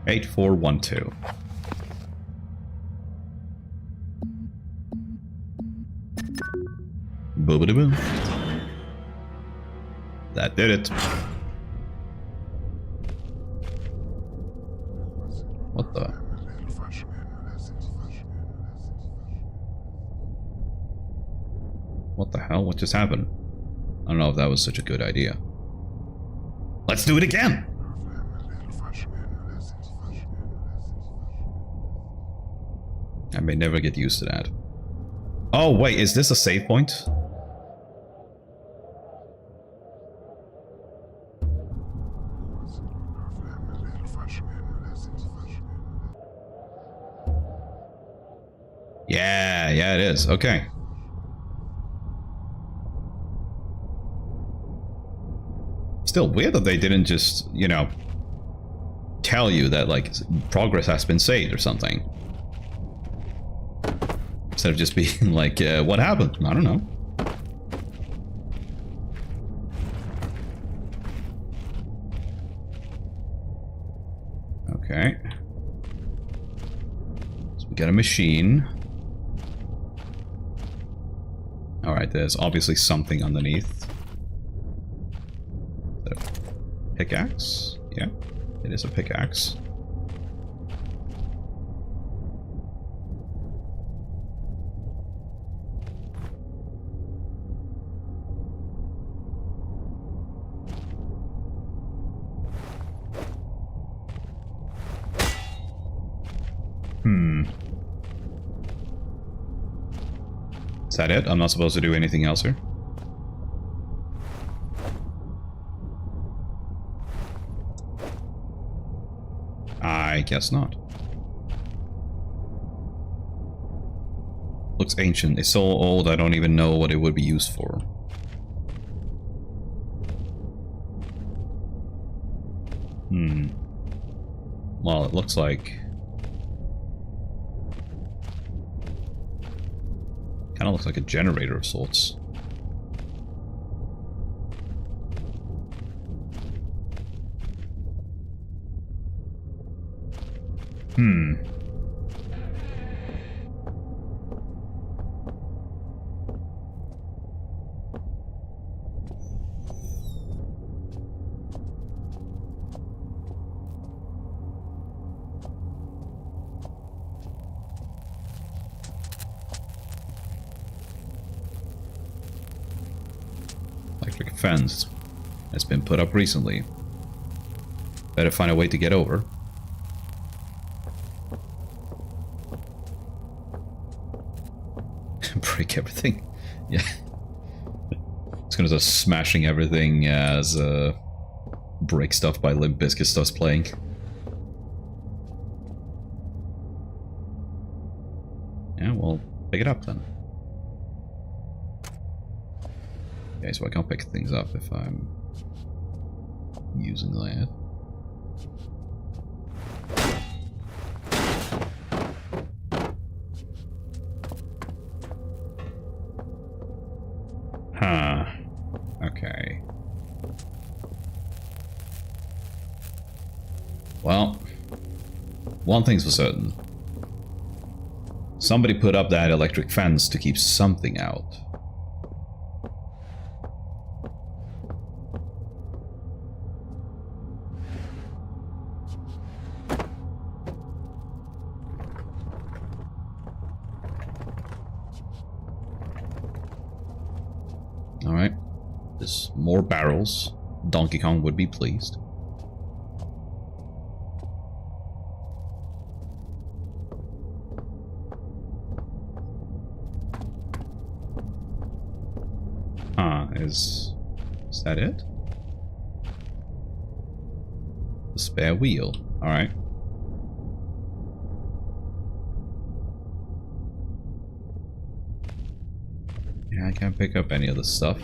8412. Boobity boom. That did it. What the? What the hell? What just happened? I don't know if that was such a good idea. Let's do it again! I may never get used to that. Oh, wait, is this a save point? Yeah, it is. Okay. Still weird that they didn't just, you know, tell you that, like, progress has been saved or something. Instead of just being like, what happened? I don't know. Okay. So we got a machine. Alright, there's obviously something underneath. Is that a pickaxe? Yeah, it is a pickaxe. Is that it? I'm not supposed to do anything else here? I guess not. Looks ancient. It's so old I don't even know what it would be used for. Well, it looks like... Kind of looks like a generator of sorts. Electric fence has been put up recently. Better find a way to get over. Break everything. Yeah. It's gonna start smashing everything as Break Stuff by Limp Bizkit starts playing. Yeah, well, pick it up then. Okay, so I can't pick things up if I'm using that. Huh. Okay. Well, one thing's for certain. Somebody put up that electric fence to keep something out. Alright. There's more barrels. Donkey Kong would be pleased. Huh, is that it? The spare wheel. Alright. Yeah, I can't pick up any of this stuff.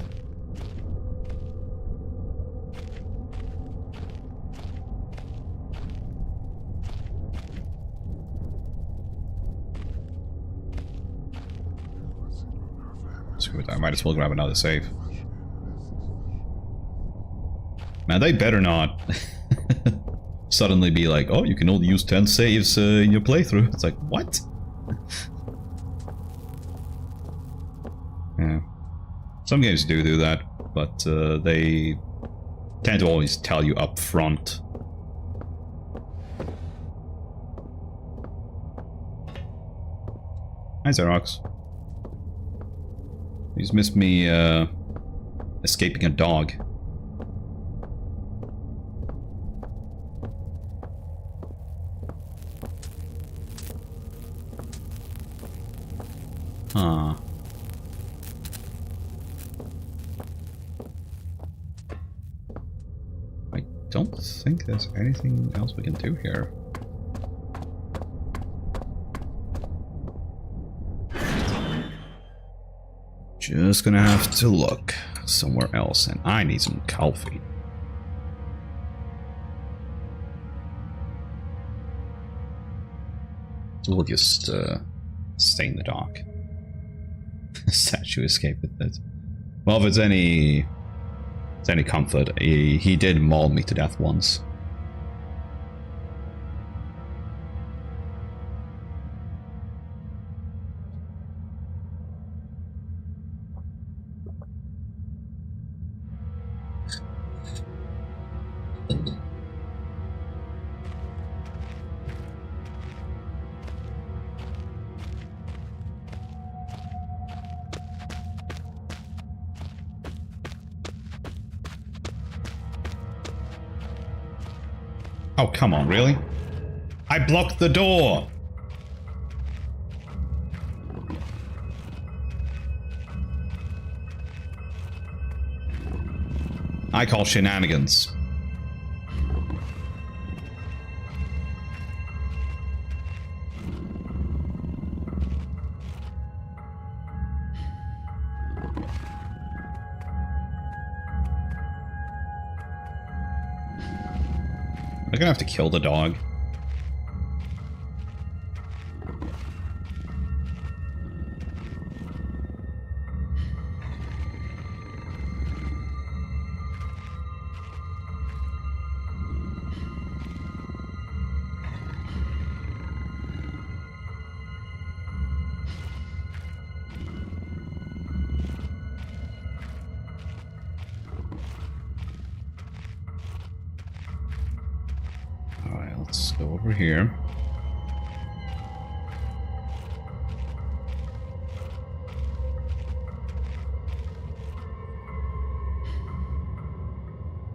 Screw it, I might as well grab another save. Man, they better not suddenly be like, oh, you can only use 10 saves in your playthrough. It's like, what? Yeah. Some games do that, but they tend to always tell you up front. Hi, Xerox. You just missed me escaping a dog. Huh. I don't think there's anything else we can do here. Just gonna have to look somewhere else, and I need some coffee. So we'll just stay in the dark. Statue escaped with it. Well, if it's any comfort, he did maul me to death once. Oh, come on, really? I blocked the door! I call shenanigans. I'm gonna have to kill the dog. Let's go over here.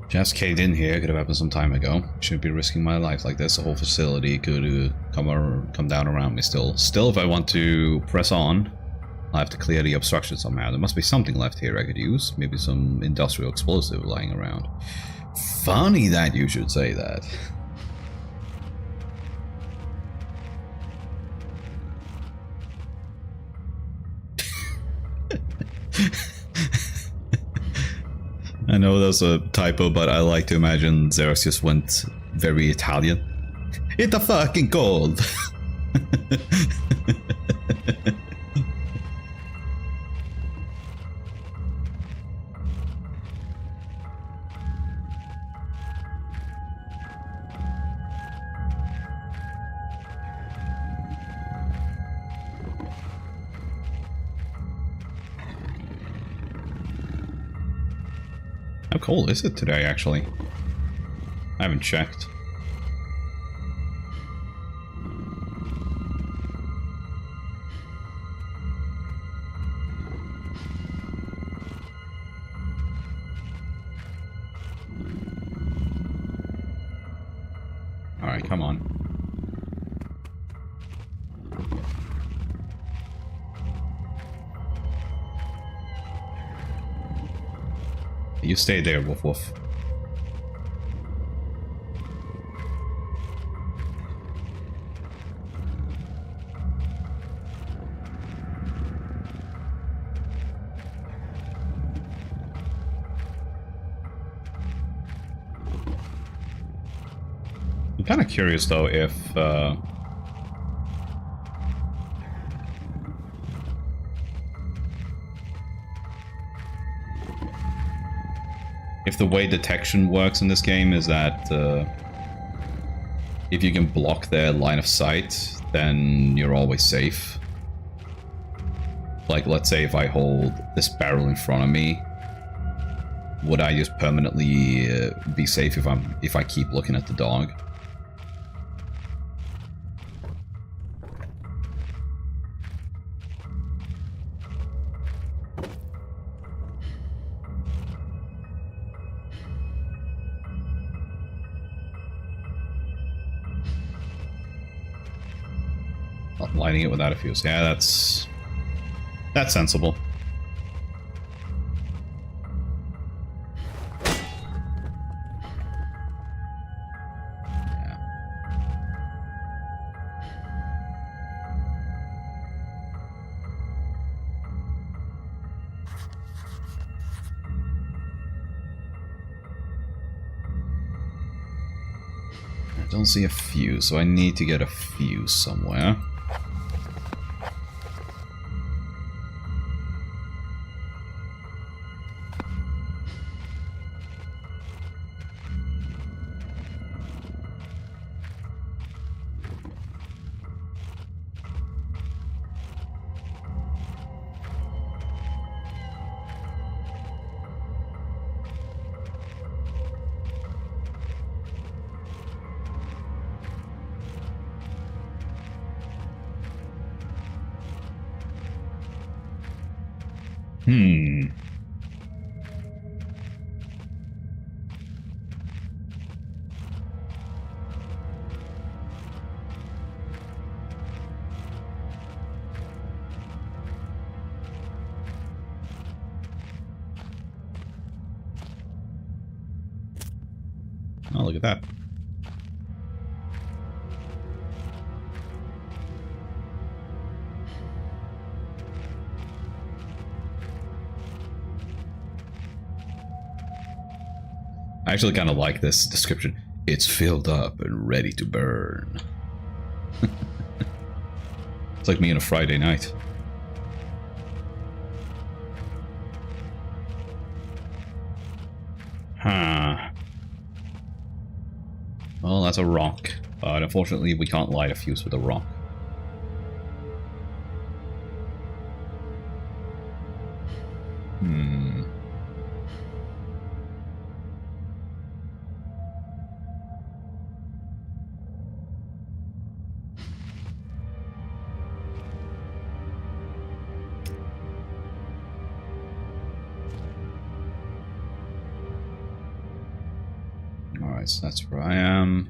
Just caved in here, could have happened some time ago. Shouldn't be risking my life like this. The whole facility could come down around me still. Still, if I want to press on, I have to clear the obstruction somehow. There must be something left here I could use. Maybe some industrial explosive lying around. Funny that you should say that. I know that's a typo, but I like to imagine Xerox just went very Italian. It's a fucking cold! How cold is it today, actually? I haven't checked. Alright, come on. You stay there, woof woof. kind of curious though if the way detection works in this game is that if you can block their line of sight, then you're always safe. Like, let's say if I hold this barrel in front of me, would I just permanently be safe if I keep looking at the dog? Not lighting it without a fuse. Yeah, that's sensible. I don't see a fuse, so I need to get a fuse somewhere. Oh, look at that. I actually kind of like this description. It's filled up and ready to burn. It's like me on a Friday night. Huh. Well, that's a rock, but unfortunately we can't light a fuse with a rock. Alright, so that's where I am.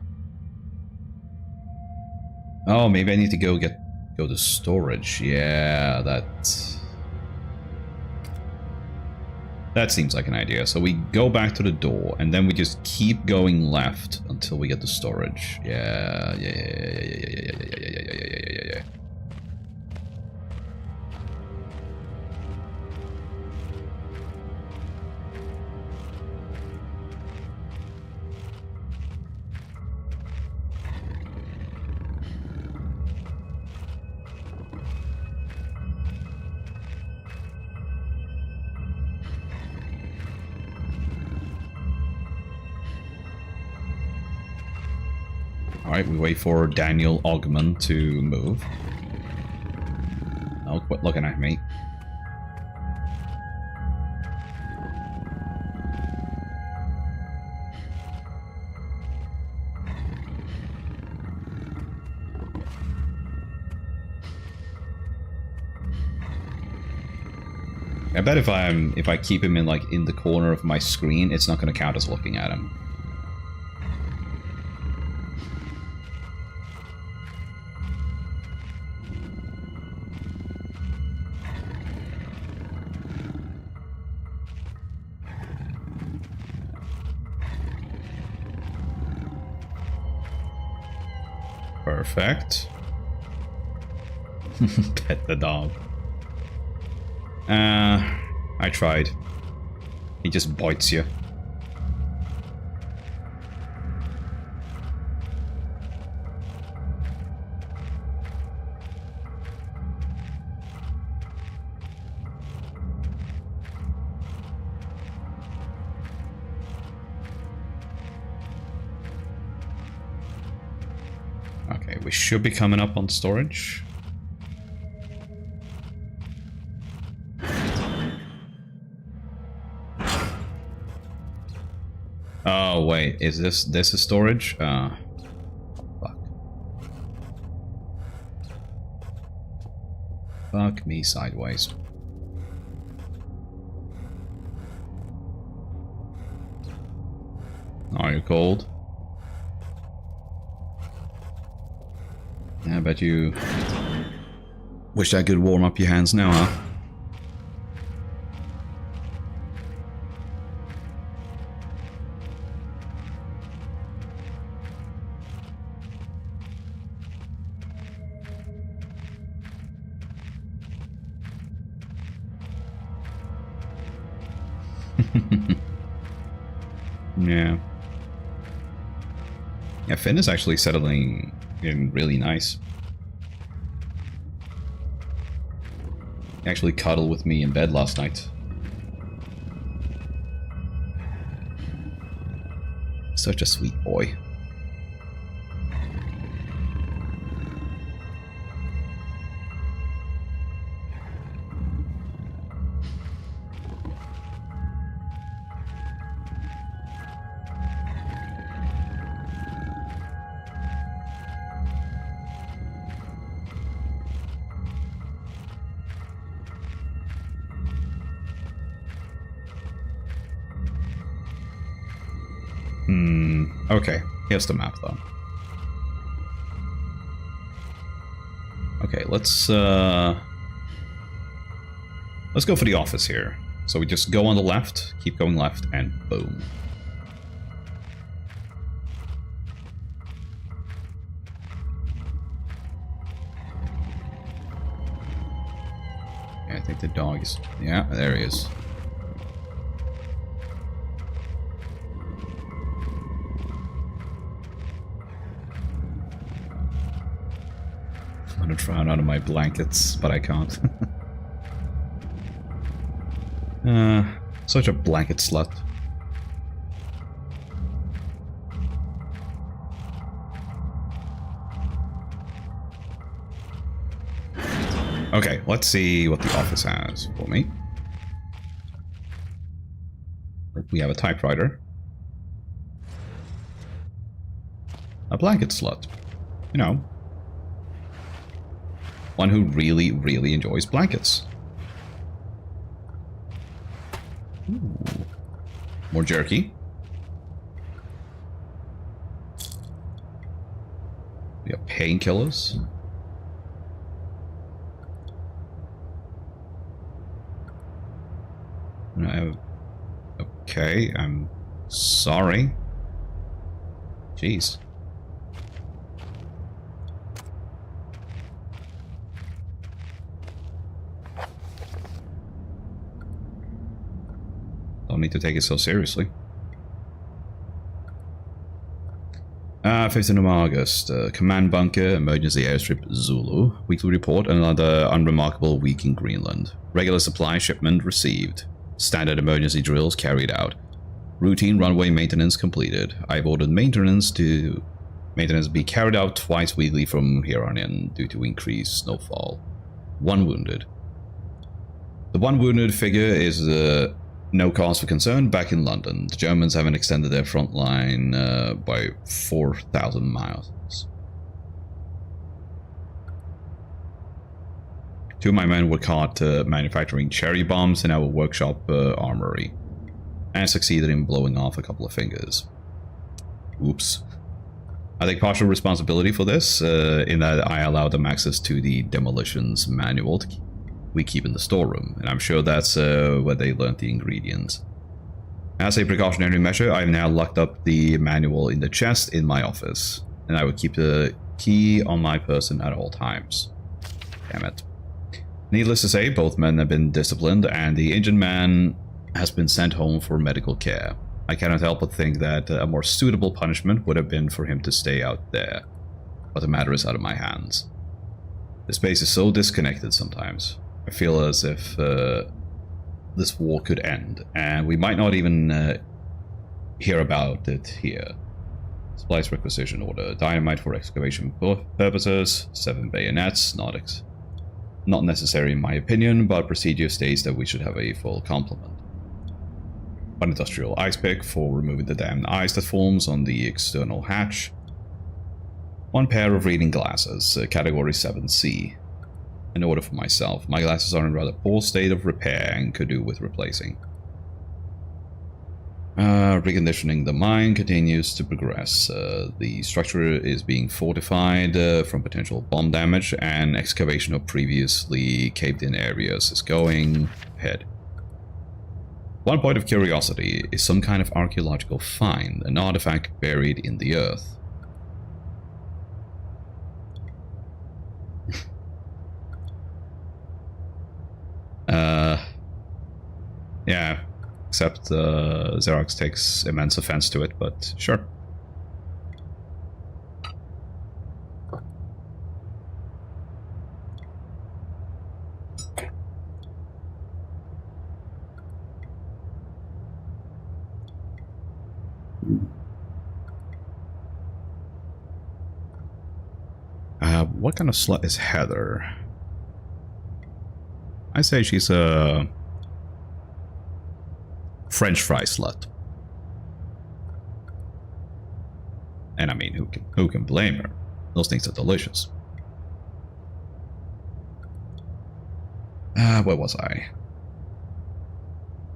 Oh, maybe I need to go to storage. Yeah, that seems like an idea. So we go back to the door, and then we just keep going left until we get to storage. Yeah. Alright, we wait for Daniel Ogman to move. Oh, quit looking at me. I bet if I keep him in the corner of my screen, it's not going to count as looking at him. Perfect. Pet the dog. I tried. He just bites you. we should be coming up on storage. Oh wait, is this is storage? Fuck. Fuck me sideways. Are you cold? I bet you wish I could warm up your hands now, huh? Yeah. Yeah, Finn is actually settling in really nice. He actually cuddled with me in bed last night. Such a sweet boy. Okay, here's the map though. Okay, let's go for the office here. So we just go on the left, keep going left, and boom. Yeah, I think the dog is... Yeah, there he is. I'm gonna drown out of my blankets, but I can't. Such a blanket slut. Okay, let's see what the office has for me. We have a typewriter. A blanket slut. You know. One who really, really enjoys blankets. Ooh. More jerky. We have painkillers. Okay, I'm sorry. Jeez. Don't need to take it so seriously. 15th of August, Command Bunker, Emergency Airstrip Zulu. Weekly report, another unremarkable week in Greenland. Regular supply shipment received. Standard emergency drills carried out. Routine runway maintenance completed. I've ordered maintenance be carried out twice weekly from here on in due to increased snowfall. 1 wounded. The 1 wounded figure is no cause for concern back in London. The Germans haven't extended their front line by 4,000 miles. 2 of my men were caught manufacturing cherry bombs in our workshop armory, and succeeded in blowing off a couple of fingers. Oops. I take partial responsibility for this, in that I allowed them access to the demolitions manual we keep in the storeroom, and I'm sure that's where they learned the ingredients. As a precautionary measure, I've now locked up the manual in the chest in my office, and I will keep the key on my person at all times. Damn it. Needless to say, both men have been disciplined, and the injured man has been sent home for medical care. I cannot help but think that a more suitable punishment would have been for him to stay out there, but the matter is out of my hands. The space is so disconnected sometimes. I feel as if this war could end, and we might not even hear about it here. Splice requisition order. Dynamite for excavation purposes. 7 bayonets. Not necessary in my opinion, but procedure states that we should have a full complement. 1 industrial ice pick for removing the damned ice that forms on the external hatch. 1 pair of reading glasses, category 7C. An order for myself. My glasses are in rather poor state of repair and could do with replacing. Reconditioning the mine continues to progress. The structure is being fortified from potential bomb damage, and excavation of previously caved-in areas is going ahead. 1 point of curiosity is some kind of archaeological find, an artifact buried in the earth. Yeah, except Xerox takes immense offense to it, but sure. What kind of slut is Heather? I say she's a French fry slut. And I mean, who can blame her? Those things are delicious. Where was I?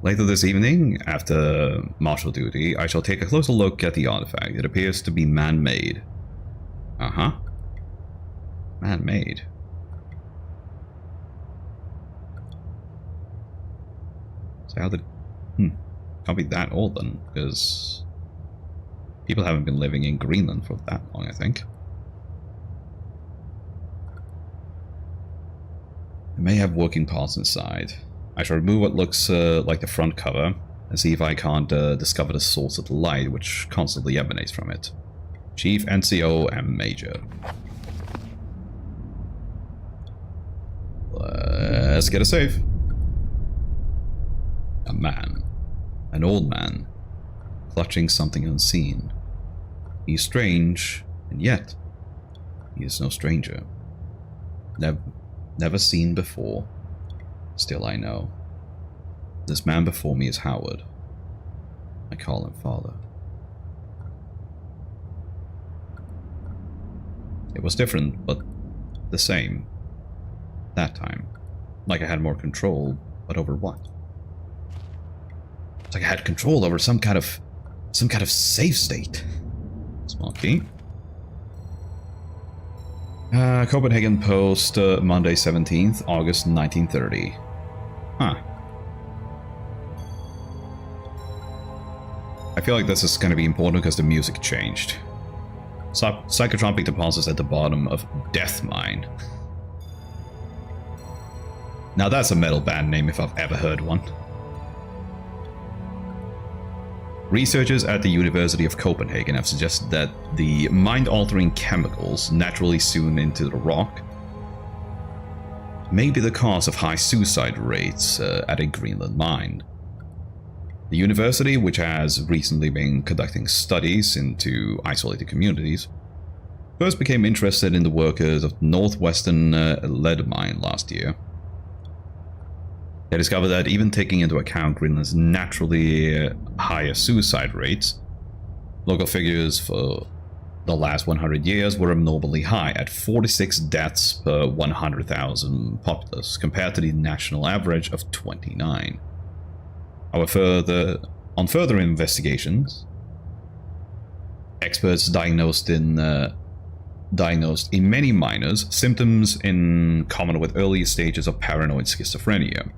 Later this evening, after martial duty, I shall take a closer look at the artifact. It appears to be man-made. Uh-huh. Man-made. So how did... Can't be that old then, because people haven't been living in Greenland for that long, I think. It may have working parts inside. I shall remove what looks like the front cover and see if I can't discover the source of the light which constantly emanates from it. Chief, NCO, and Major. Let's get a save. A man. An old man. Clutching something unseen. He's strange, and yet he is no stranger. Never seen before. Still I know. This man before me is Howard. I call him father. It was different, but the same. That time. Like I had more control, but over what? It's like I had control over some kind of safe state. Small key. Copenhagen Post, Monday 17th, August 1930. Huh. I feel like this is going to be important because the music changed. Psychotropic deposits at the bottom of Death Mine. Now that's a metal band name if I've ever heard one. Researchers at the University of Copenhagen have suggested that the mind-altering chemicals naturally sewn into the rock may be the cause of high suicide rates at a Greenland mine. The university, which has recently been conducting studies into isolated communities, first became interested in the workers of the northwestern lead mine last year. They discovered that even taking into account Greenland's naturally higher suicide rates, local figures for the last 100 years were abnormally high at 46 deaths per 100,000 populace, compared to the national average of 29. However, on further investigations, experts diagnosed in many miners symptoms in common with early stages of paranoid schizophrenia.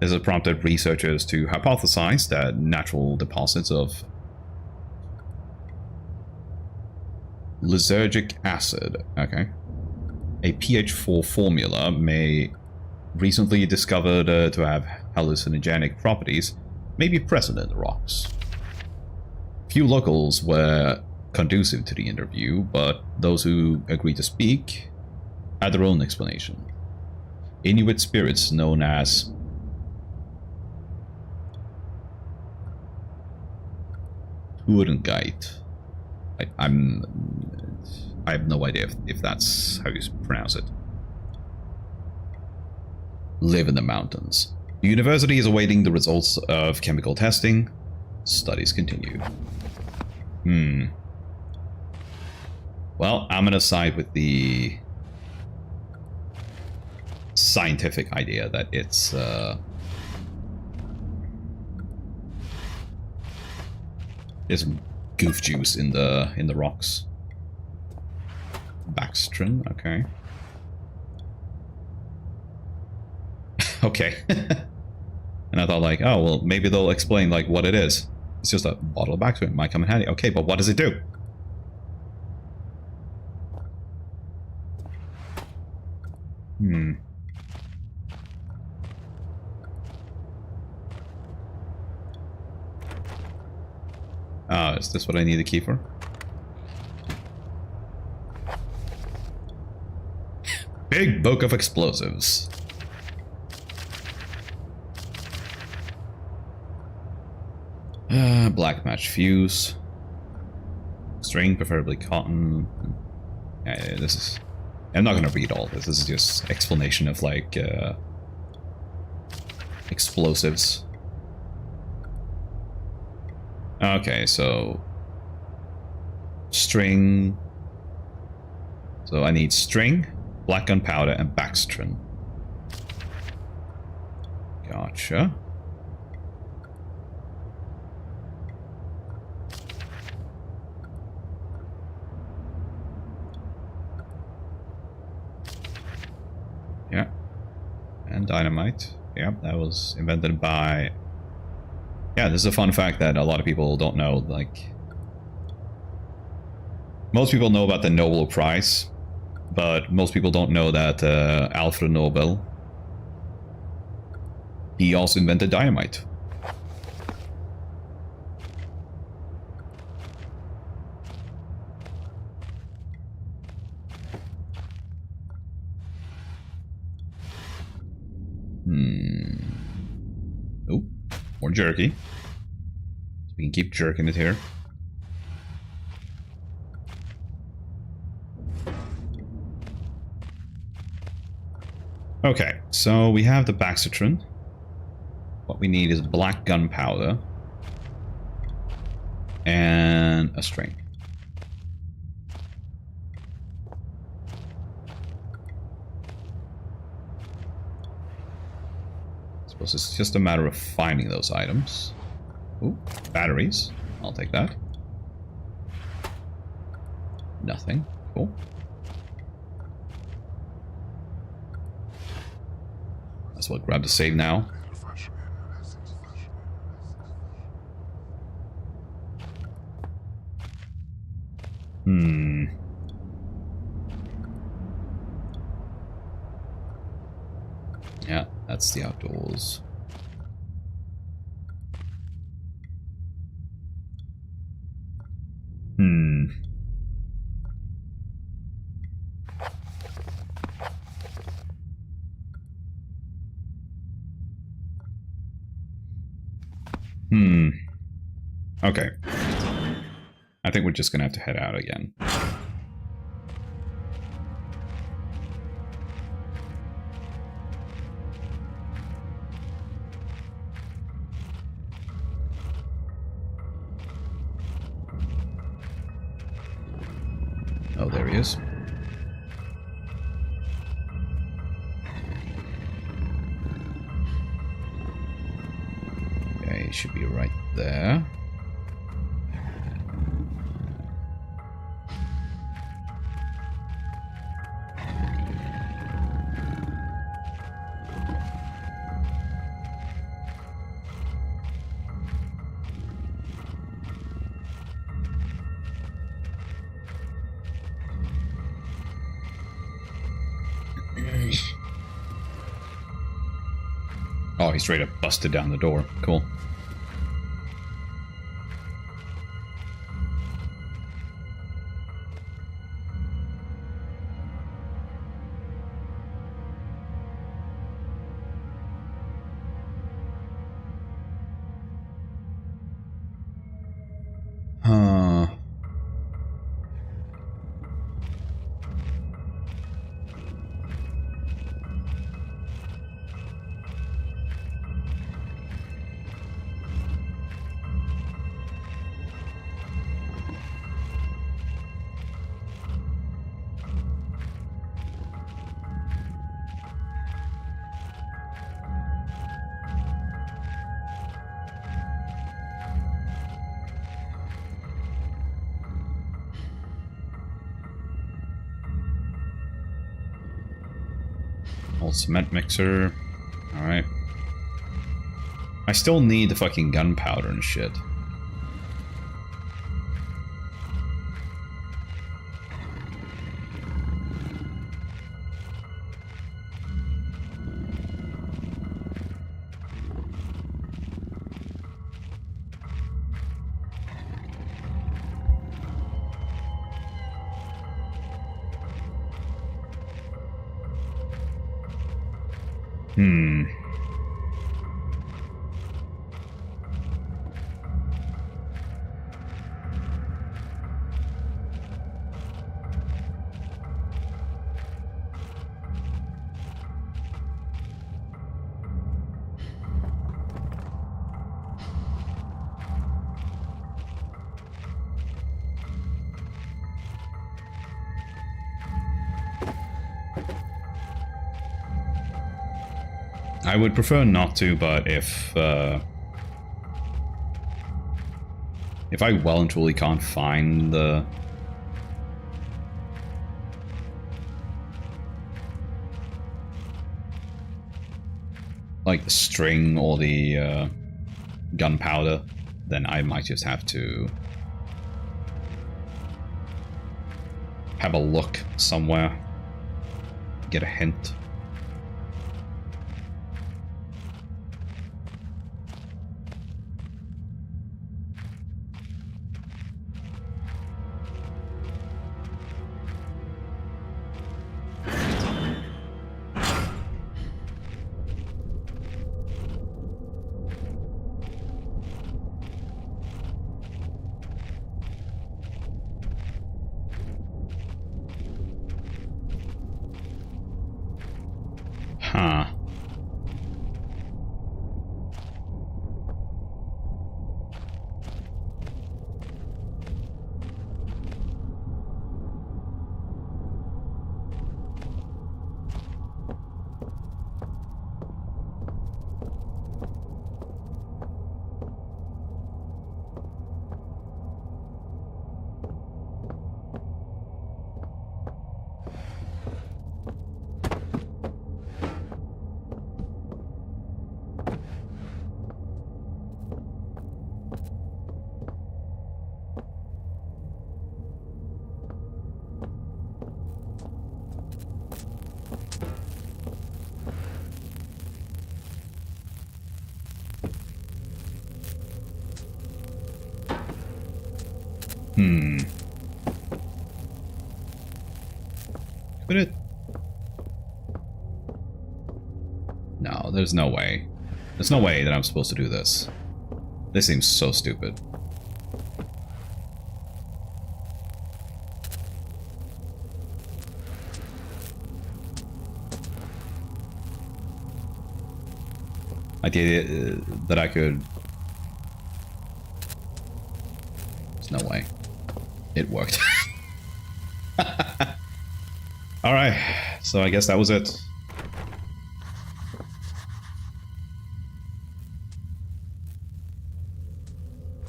This has prompted researchers to hypothesize that natural deposits of lysergic acid, a pH 4 formula may recently discovered to have hallucinogenic properties, may be present in the rocks. Few locals were conducive to the interview, but those who agreed to speak had their own explanation. Inuit spirits known as Turngeit I have no idea if that's how you pronounce it. Live in the mountains. The university is awaiting the results of chemical testing. Studies continue. Well, I'm gonna side with the scientific idea that it's there's goof juice in the rocks. Baxtron, okay. Okay. And I thought like, oh well, maybe they'll explain like what it is. It's just a bottle of Baxtron. It might come in handy. Okay, but what does it do? Is this what I need the key for? Big book of explosives. Black match fuse. String, preferably cotton. Yeah, this is... I'm not gonna read all this. This is just explanation of like explosives. Okay, so string. So I need string, black gunpowder, and Baxtron. Gotcha. Yeah. And dynamite. Yeah, that was invented by... Yeah, this is a fun fact that a lot of people don't know. Like, most people know about the Nobel Prize, but most people don't know that Alfred Nobel, he also invented dynamite. Oh, more jerky. So we can keep jerking it here. Okay, so we have the Baxtron. What we need is black gunpowder and a string. I suppose it's just a matter of finding those items. Ooh, batteries. I'll take that. Nothing. Cool. That's what. Grab the save now. Yeah, that's the outdoors. Okay. I think we're just gonna have to head out again. Oh, there he is. Okay, he should be right there. Oh, he straight up busted down the door. Cool. Old cement mixer. Alright. I still need the fucking gunpowder and shit. I would prefer not to, but if I well and truly can't find the like the string or the gunpowder, then I might just have to have a look somewhere, get a hint. Huh. Could it? No, there's no way. There's no way that I'm supposed to do this. This seems so stupid. Idea that I could... There's no way. It worked. Alright, so I guess that was it.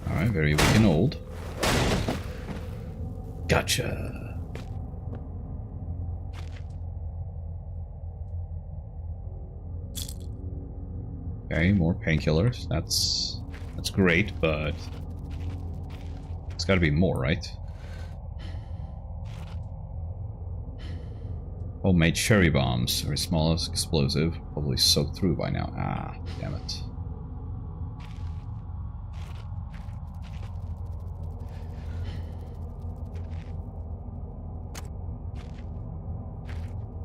Alright, very weak and old. Gotcha. Okay, more painkillers. That's great, but it's gotta be more, right? Homemade cherry bombs, very small explosive, probably soaked through by now. Ah, damn it.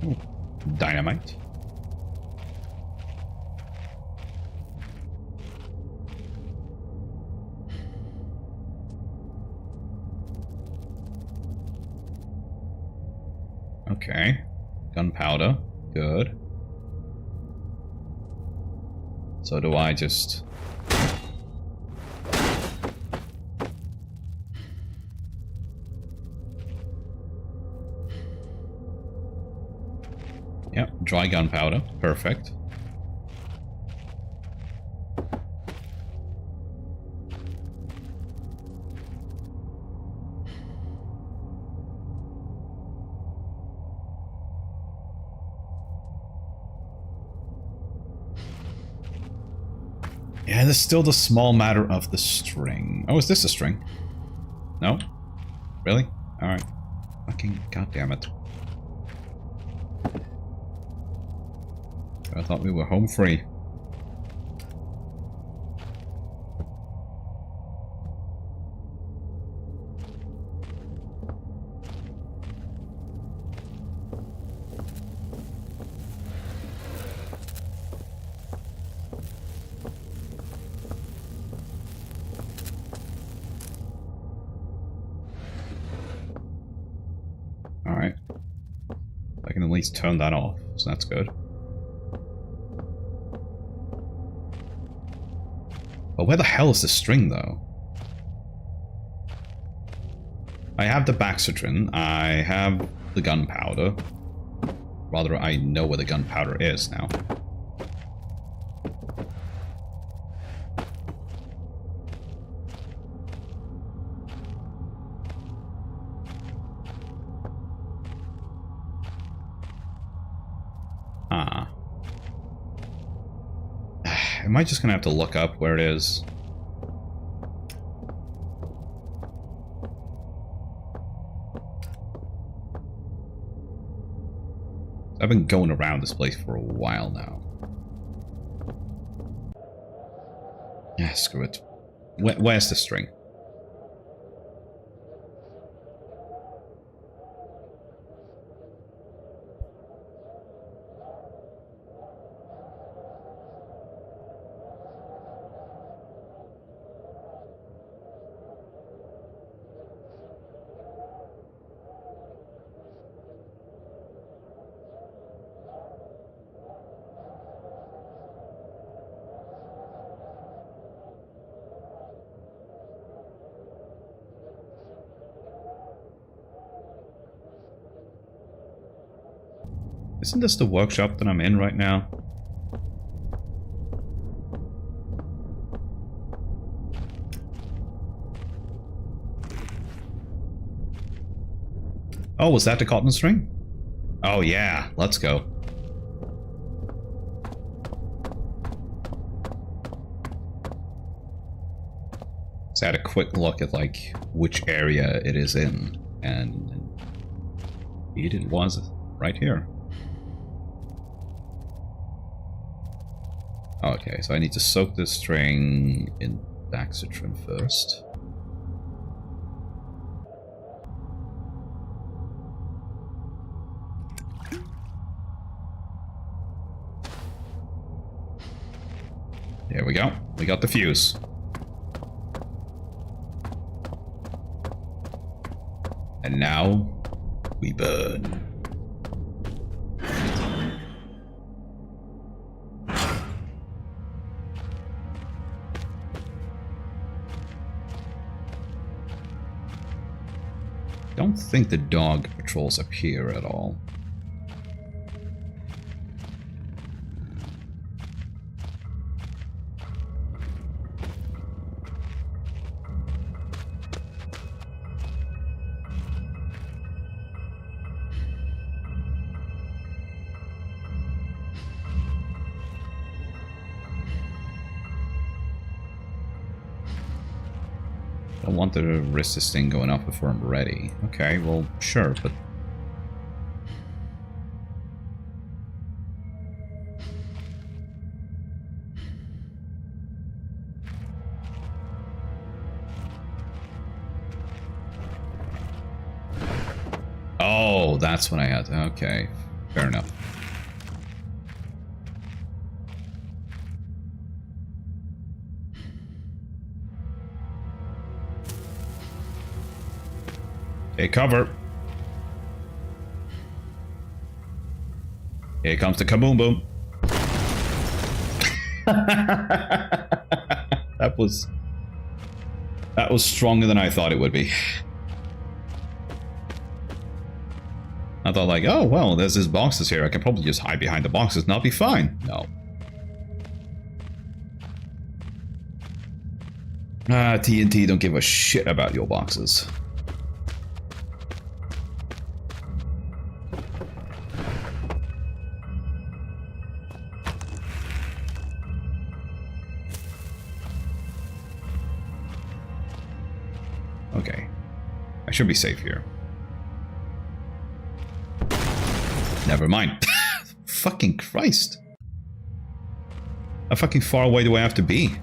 Ooh, dynamite. Okay. Gunpowder. Good. So do I just... Yep, dry gunpowder. Perfect. Yeah, there's still the small matter of the string. Oh, is this a string? No? Really? Alright. Fucking goddamn it. I thought we were home free. Alright. I can at least turn that off, so that's good. But where the hell is the string, though? I have the Baxitrin, I have the gunpowder. Rather, I know where the gunpowder is now. Am I just gonna have to look up where it is? I've been going around this place for a while now. Yeah, screw it. Where's the string? Isn't this the workshop that I'm in right now? Oh, was that the cotton string? Oh yeah, let's go. So I had a quick look at like which area it is in, and it was right here. Okay, so I need to soak this string in Baxitrin first. There we go. We got the fuse. And now we burn. Don't think the dog patrols up here at all. I want to risk this thing going up before I'm ready. Okay, well, sure, but... Oh, that's what I had. Okay, fair enough. Take cover. Here comes the kaboom boom. That was stronger than I thought it would be. I thought like, oh well, there's these boxes here. I can probably just hide behind the boxes and I'll be fine. No. TNT don't give a shit about your boxes. Okay. I should be safe here. Never mind. Fucking Christ. How fucking far away do I have to be?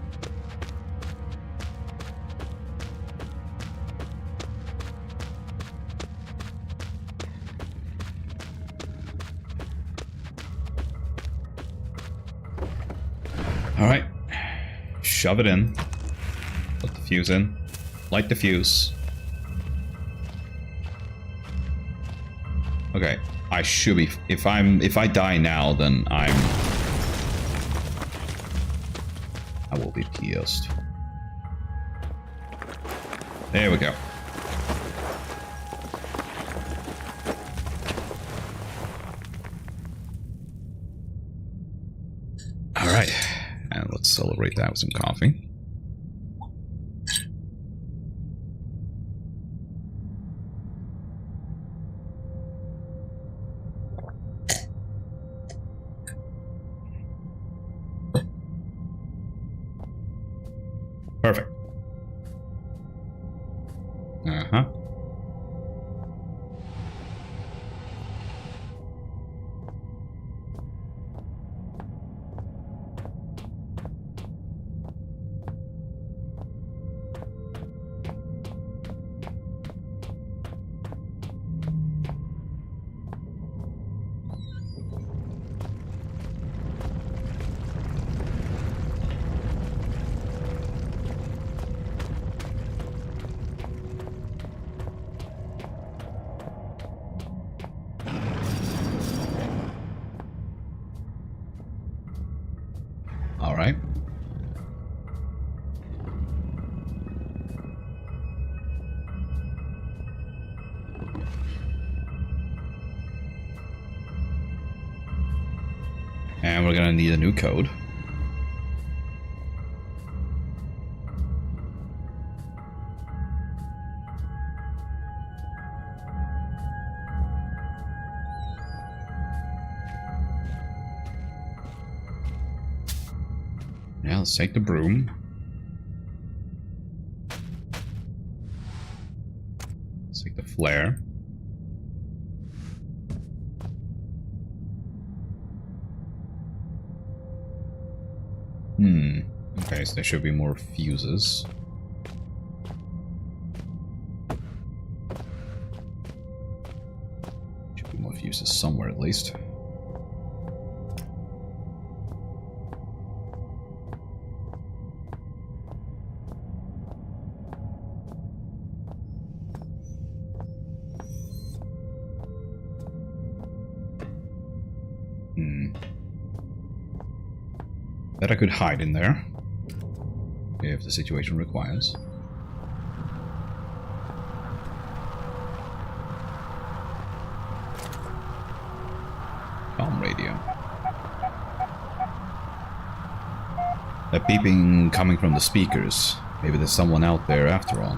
Alright. Shove it in. Put the fuse in. Light the fuse. Okay. I should be... If I die now, then I will be pierced. There we go. Alright. And let's celebrate that with some coffee. Perfect. Uh-huh. All right. And we're gonna need a new code. Yeah, let's take the broom. Let's take the flare. Okay, so there should be more fuses. Should be more fuses somewhere at least. That I could hide in there, if the situation requires. Calm radio. That beeping coming from the speakers. Maybe there's someone out there after all.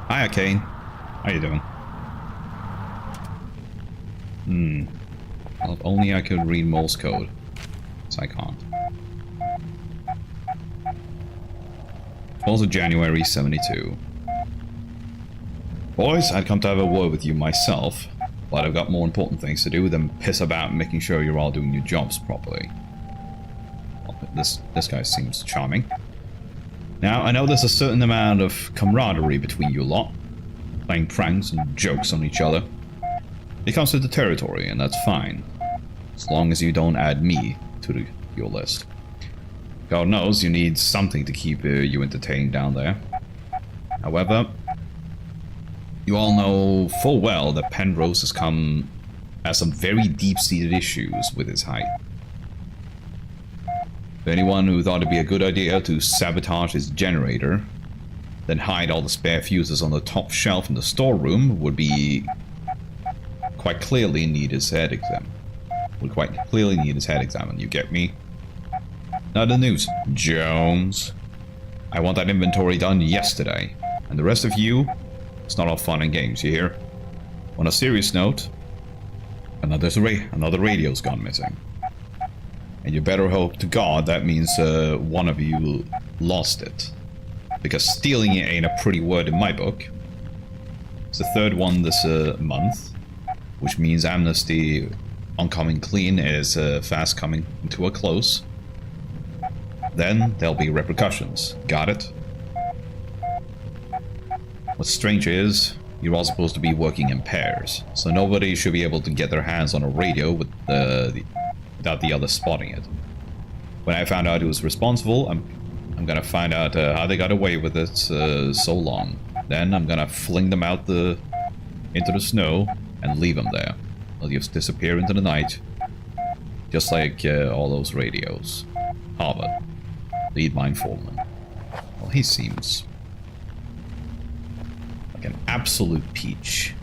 Hiya, Kane. How you doing? Well, if only I could read Morse code. So I can't. 12th of January, 72. Boys, I'd come to have a word with you myself, but I've got more important things to do than piss about making sure you're all doing your jobs properly. Well, this guy seems charming. Now, I know there's a certain amount of camaraderie between you lot, playing pranks and jokes on each other. It comes with the territory, and that's fine. As long as you don't add me to your list. God knows you need something to keep you entertained down there. However, you all know full well that Penrose has some very deep-seated issues with his height. For anyone who thought it'd be a good idea to sabotage his generator, then hide all the spare fuses on the top shelf in the storeroom would be... quite clearly need his head examined. You get me? Now the news, Jones. I want that inventory done yesterday. And the rest of you, it's not all fun and games, you hear? On a serious note, another radio's gone missing. And you better hope to God that means one of you lost it. Because stealing it ain't a pretty word in my book. It's the third one this month, which means Amnesty on Coming Clean is fast coming to a close. Then there'll be repercussions. Got it? What's strange is, you're all supposed to be working in pairs, so nobody should be able to get their hands on a radio without the other spotting it. When I found out who was responsible, I'm gonna find out how they got away with it so long. Then I'm gonna fling them out into the snow and leave them there. They'll just disappear into the night, just like all those radios. Harvard, lead mine foreman. Well, he seems like an absolute peach.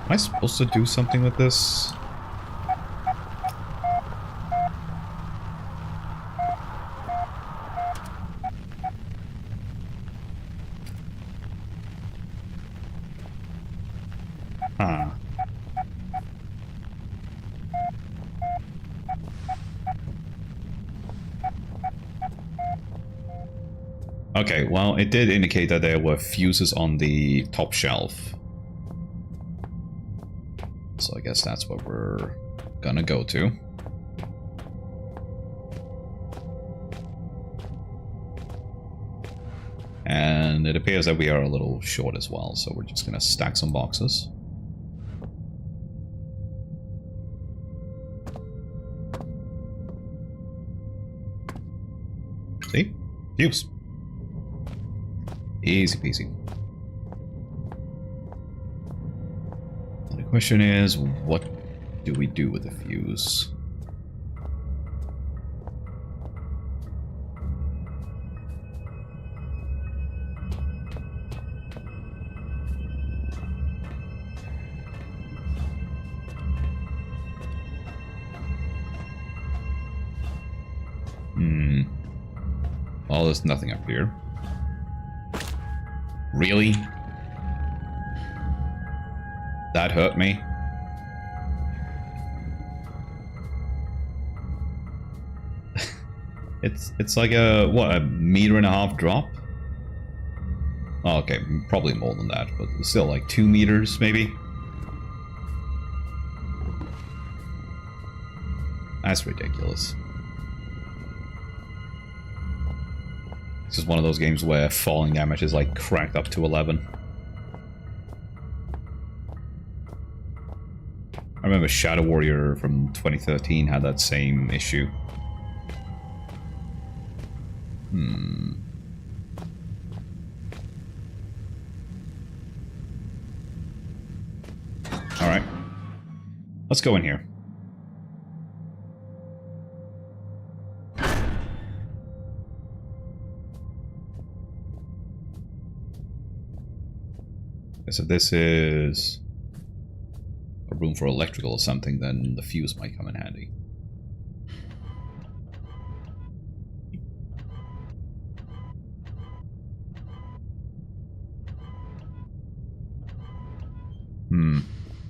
Am I supposed to do something with this? Huh. Okay, well, it did indicate that there were fuses on the top shelf. So I guess that's what we're gonna go to. And it appears that we are a little short as well, so we're just gonna stack some boxes. See? Fuse. Easy peasy. The question is, what do we do with the fuse? Well, there's nothing up here. Really? That hurt me. It's like a, what, a meter and a half drop? Oh, okay, probably more than that, but still like 2 meters maybe? That's ridiculous. This is one of those games where falling damage is like cracked up to 11. I remember Shadow Warrior from 2013 had that same issue. Alright. Let's go in here. So this is a room for electrical or something, then the fuse might come in handy.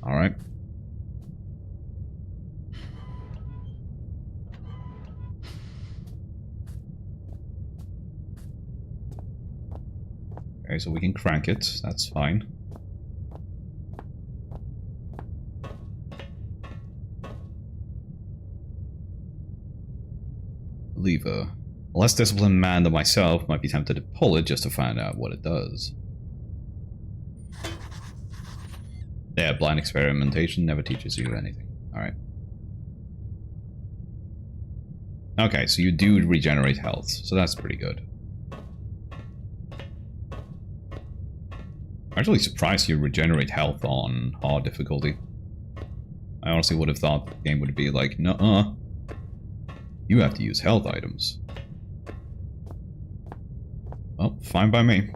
Alright. Okay, so we can crank it, that's fine. Lever. A less disciplined man than myself might be tempted to pull it just to find out what it does. Yeah, blind experimentation never teaches you anything. Alright. Okay, so you do regenerate health, so that's pretty good. I'm actually surprised you regenerate health on hard difficulty. I honestly would have thought the game would be like, nuh-uh. You have to use health items. Well, fine by me.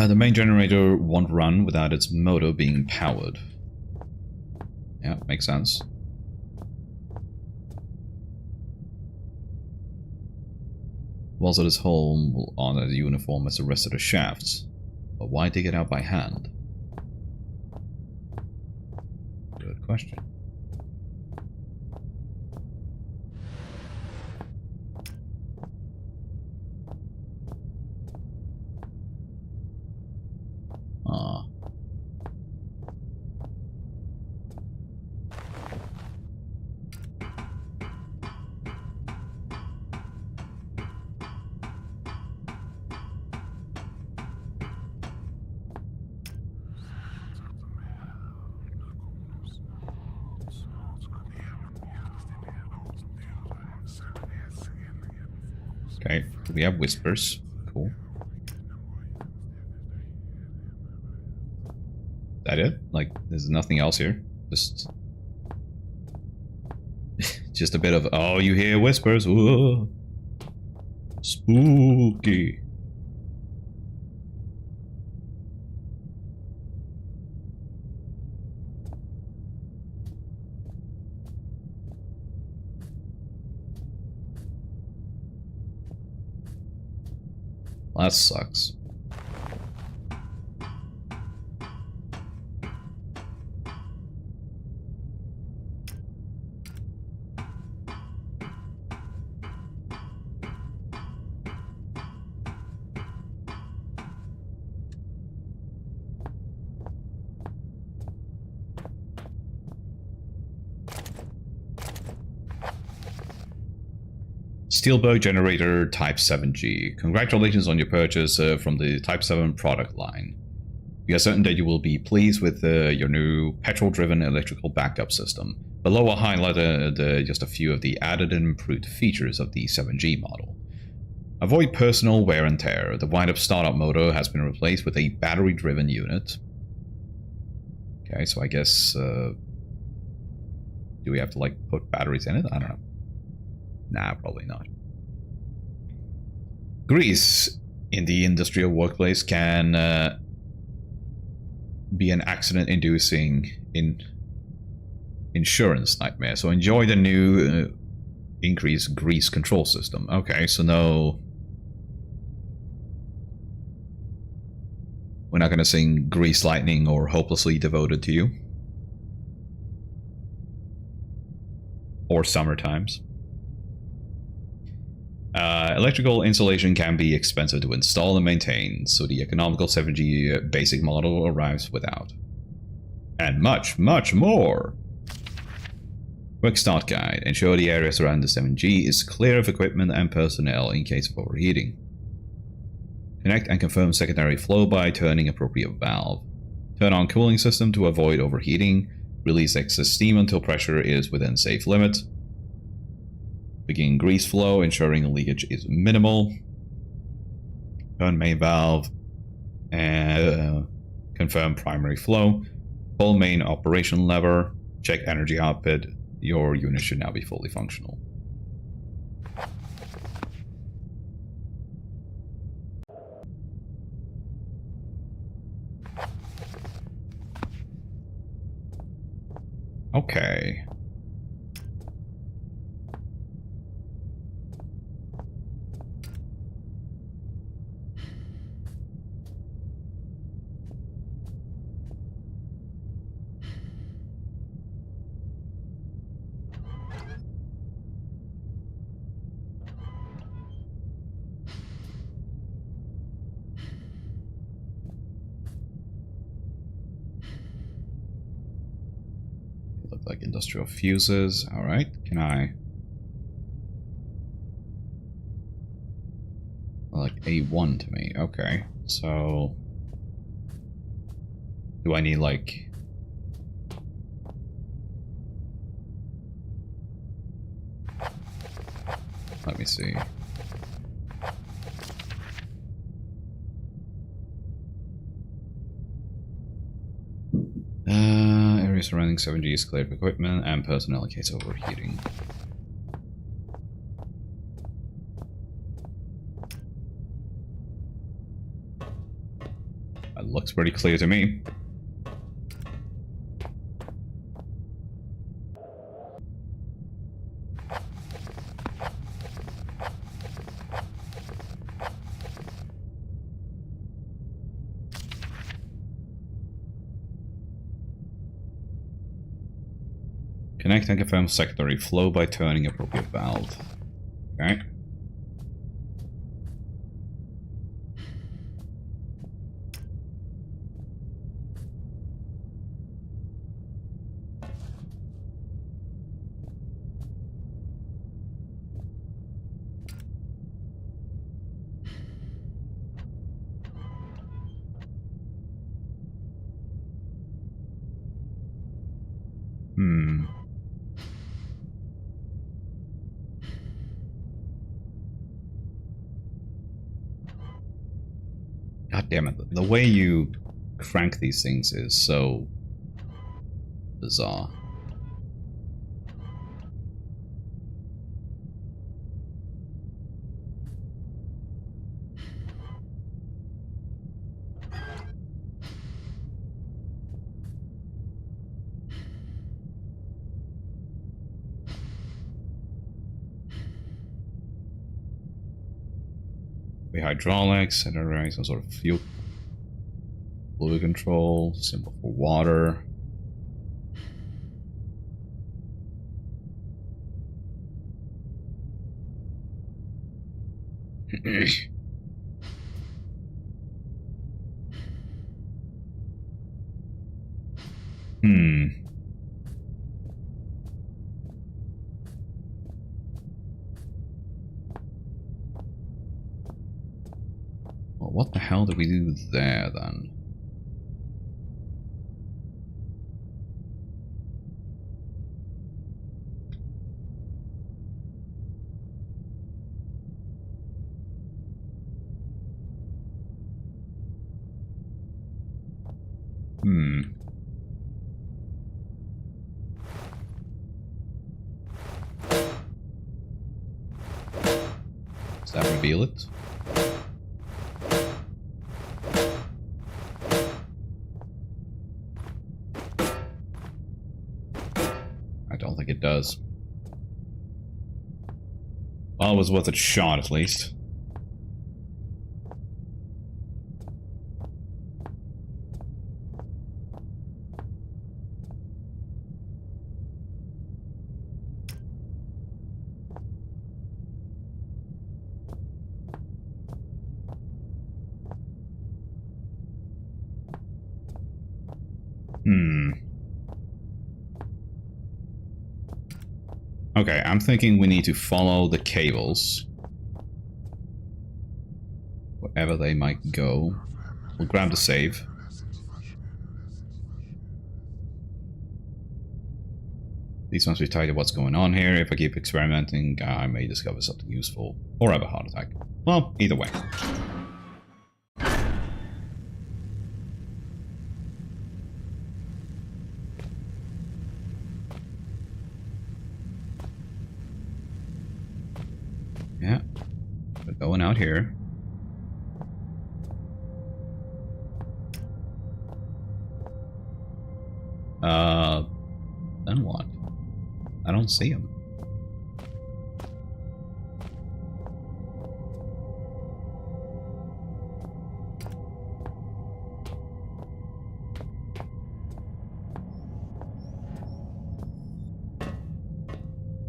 The main generator won't run without its motor being powered. Yeah, makes sense. Walls at his home will honor the uniform as the rest of the shafts. But why dig it out by hand? Good question. Ah. Okay, we have whispers. Cool. That it? Like, there's nothing else here? Just... just a bit of, oh, you hear whispers. Whoa. Spooky. That sucks. Steelbow Generator Type 7G. Congratulations on your purchase from the Type 7 product line. We are certain that you will be pleased with your new petrol-driven electrical backup system. Below I'll highlight just a few of the added and improved features of the 7G model. Avoid personal wear and tear. The wind-up startup motor has been replaced with a battery-driven unit. Okay, so I guess... do we have to, like, put batteries in it? I don't know. Nah, probably not. Grease in the industrial workplace can be an accident-inducing insurance nightmare. So enjoy the new increased grease control system. Okay, so no... we're not going to sing Grease Lightning or Hopelessly Devoted to You. Or Summer Times. Electrical insulation can be expensive to install and maintain, so the economical 7G basic model arrives without. And much, much more! Quick start guide. Ensure the areas around the 7G is clear of equipment and personnel in case of overheating. Connect and confirm secondary flow by turning appropriate valve. Turn on cooling system to avoid overheating. Release excess steam until pressure is within safe limit. Begin grease flow, ensuring leakage is minimal. Turn main valve and confirm primary flow. Pull main operation lever. Check energy output. Your unit should now be fully functional. Okay. Like industrial fuses. All right, can I like A1 to me? Okay, so do I need like let me see. Area surrounding 7G is cleared of equipment and personnel in case of overheating. looks pretty clear to me. Connect and confirm secondary flow by turning appropriate valve. Okay. God damn it. The way you crank these things is so bizarre. Hydraulics, and some sort of fuel fluid control, symbol for water. Well, what the hell did we do there then? Does that reveal it? I don't think it does. Well, it was worth a shot at least. Okay, I'm thinking we need to follow the cables. Wherever they might go. We'll grab the save. These must be tied to what's going on here. If I keep experimenting, I may discover something useful. Or have a heart attack. Well, either way. Yeah, we're going out here. Then what? I don't see him.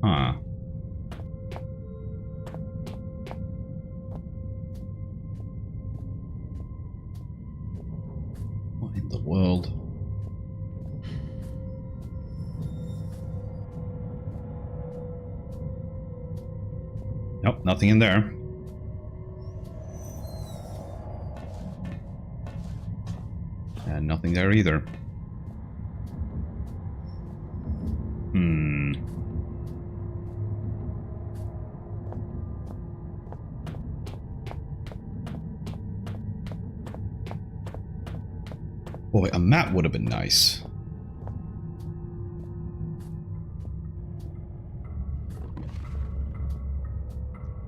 Huh. What in the world? Nope, nothing in there. And nothing there either. Boy, a map would have been nice.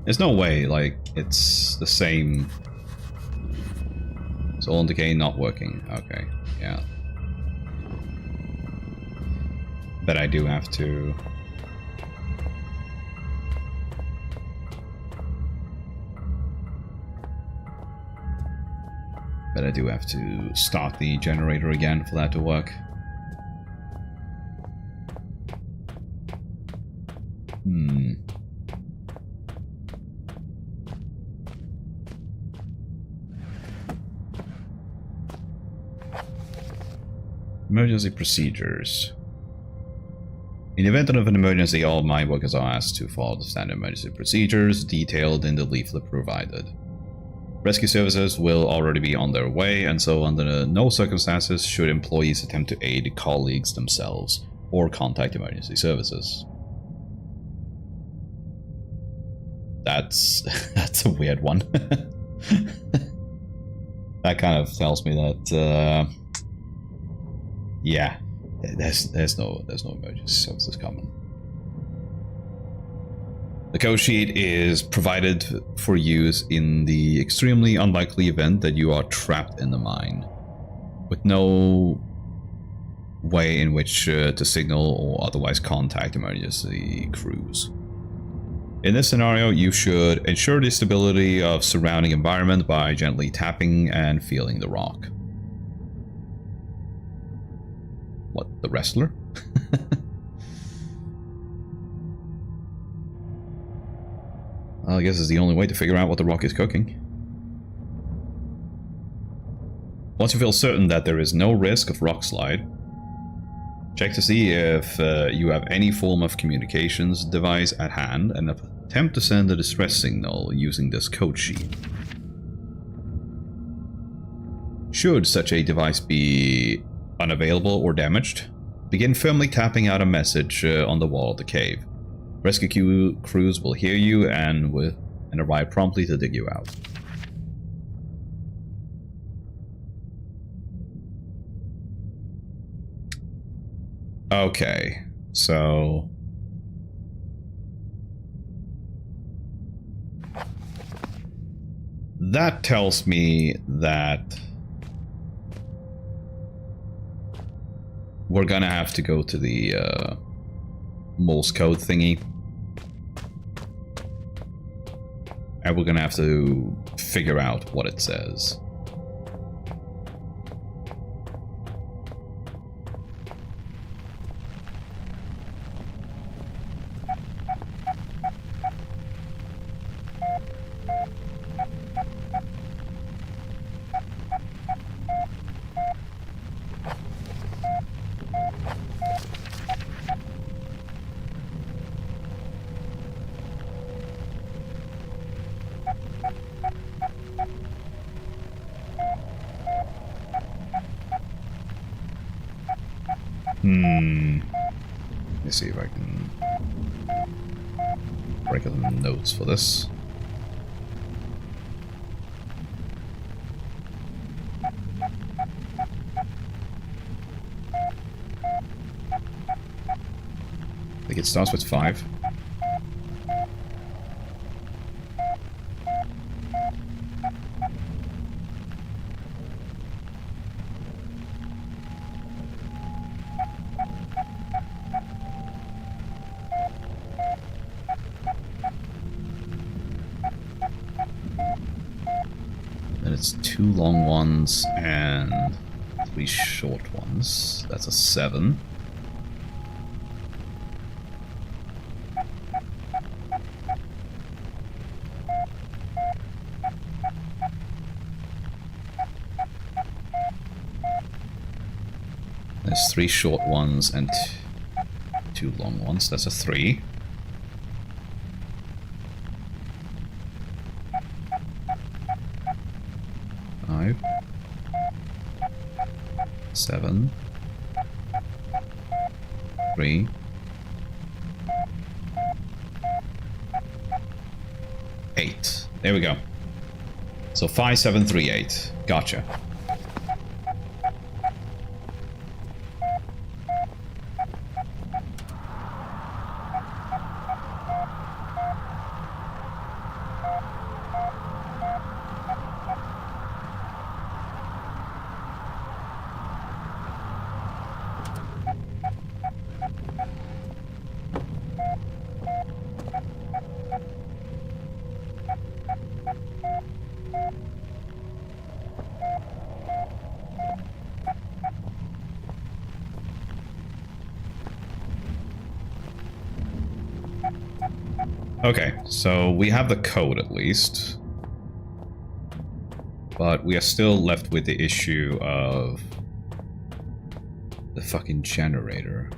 There's no way, like, it's the same Soul and Decay not working. Okay, yeah. But I do have to... But I do have to start the generator again for that to work. Emergency procedures. In the event of an emergency, all mine workers are asked to follow the standard emergency procedures detailed in the leaflet provided. Rescue services will already be on their way, and so under no circumstances should employees attempt to aid colleagues themselves or contact emergency services. That's a weird one. That kind of tells me that yeah, there's no emergency services coming. The code sheet is provided for use in the extremely unlikely event that you are trapped in the mine, with no way in which to signal or otherwise contact emergency crews. In this scenario, you should ensure the stability of surrounding environment by gently tapping and feeling the rock. What, the wrestler? Well, I guess it's the only way to figure out what the rock is cooking. Once you feel certain that there is no risk of rock slide, check to see if you have any form of communications device at hand and attempt to send a distress signal using this code sheet. Should such a device be unavailable or damaged, begin firmly tapping out a message on the wall of the cave. Rescue crews will hear you and arrive promptly to dig you out. Okay, so... that tells me that we're gonna have to go to the Morse code thingy. And we're gonna have to figure out what it says. Let's see if I can break some notes for this. I think it starts with 5. It's 2 long ones and 3 short ones. That's a 7. There's 3 short ones and 2 long ones. That's a 3. 5, 7, 3, 8. There we go. So 5, 7, 3, 8. Gotcha. Okay, so we have the code at least. But we are still left with the issue of the fucking generator.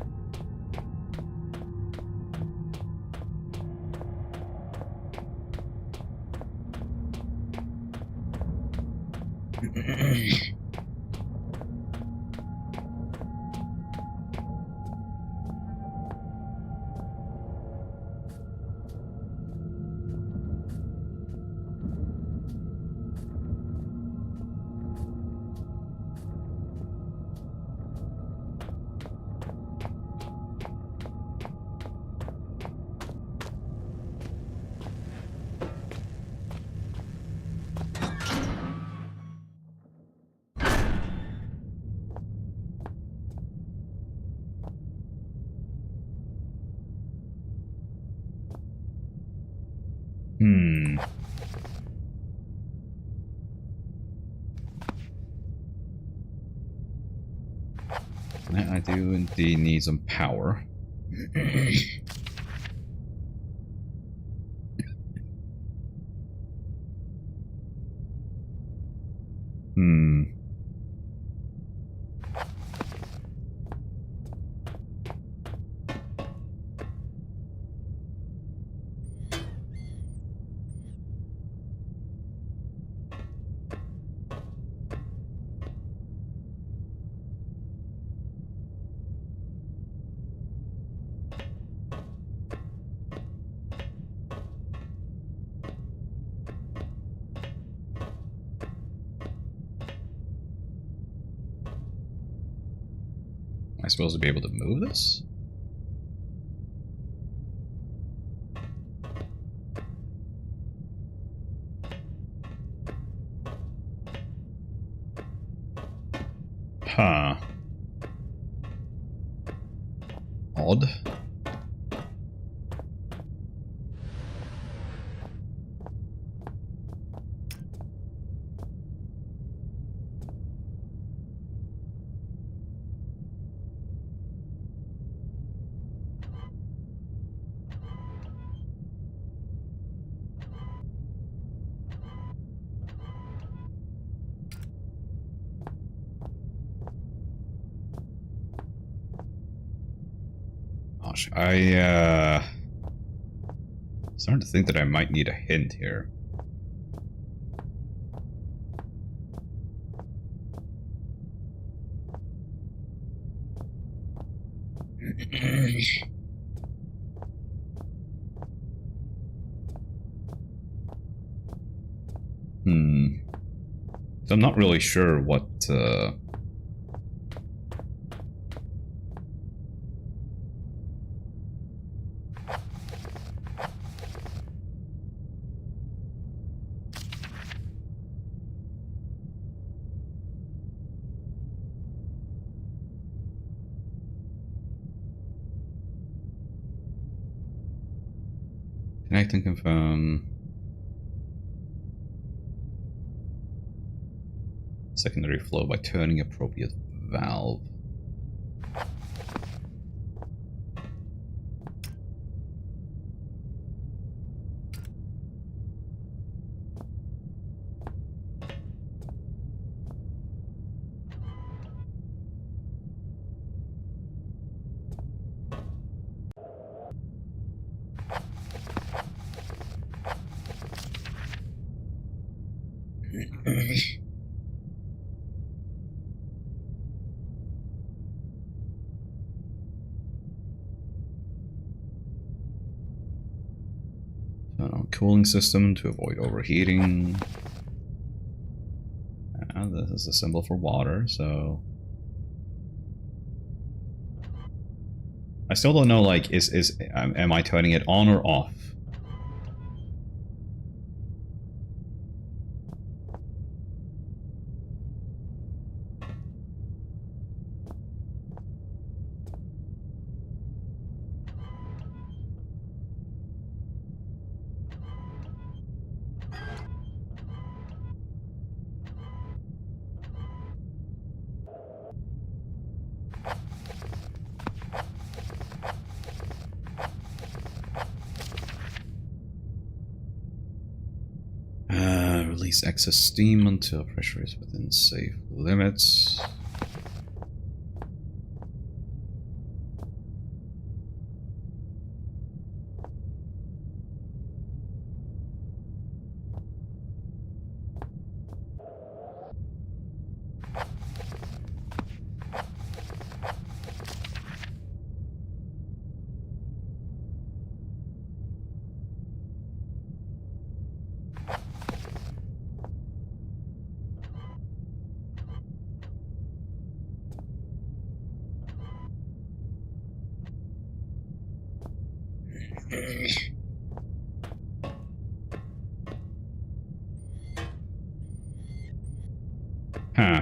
I do indeed need some power. Am I supposed to be able to move this? Huh. Odd. Gosh, starting to think that I might need a hint here. So I'm not really sure what, connect and confirm. Secondary flow by turning appropriate valve. Turn on cooling system to avoid overheating. This is a symbol for water, so I still don't know, like, am I turning it on or off? Release excess steam until pressure is within safe limits. Huh.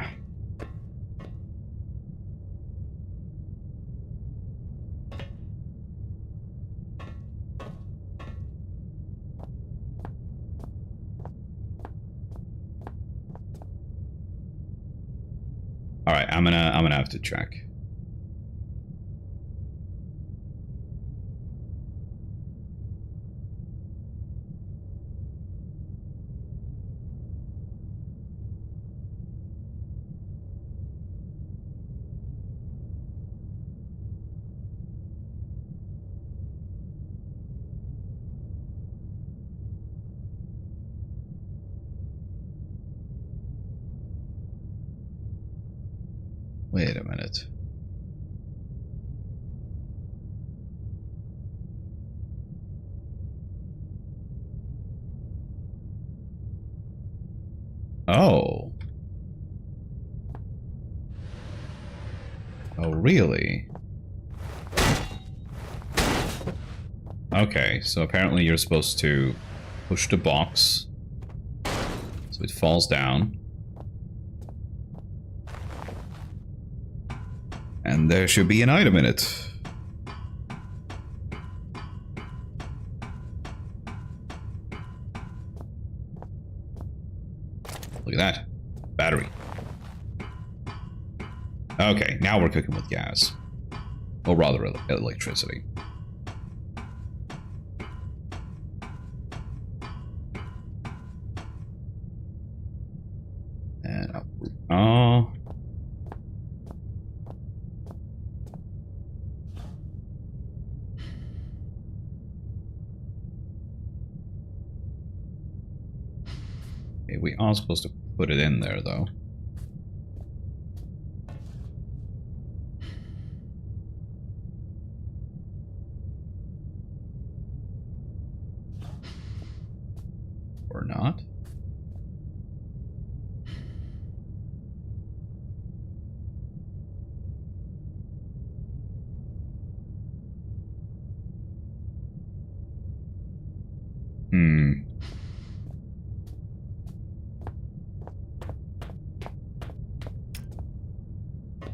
All right, I'm gonna have to check. Wait a minute. Oh. Oh, really? Okay, so apparently you're supposed to push the box so it falls down. And there should be an item in it. Look at that. Battery. Okay, now we're cooking with gas. Or rather, electricity. And up. Oh. Okay, we are supposed to put it in there, though. Or not.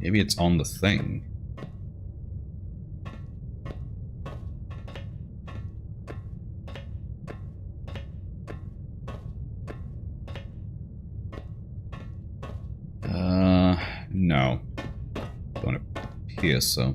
Maybe it's on the thing. No. Don't appear so.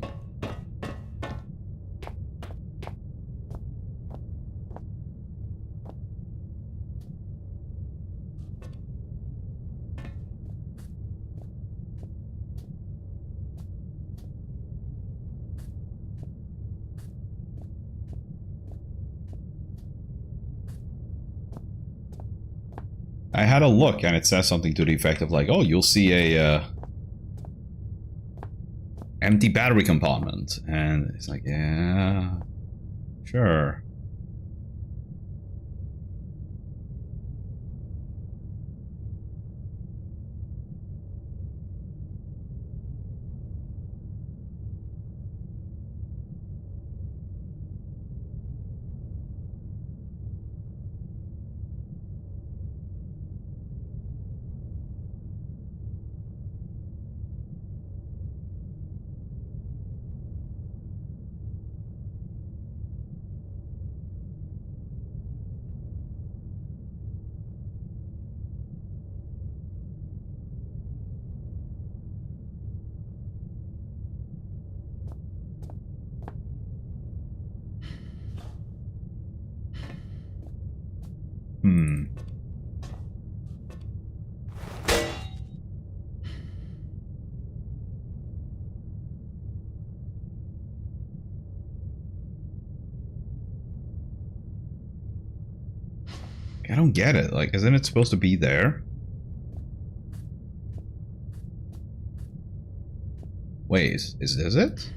I had a look and it says something to the effect of like, oh, you'll see a empty battery compartment. And it's like, yeah, sure. I don't get it. Like, isn't it supposed to be there? Wait, is this it?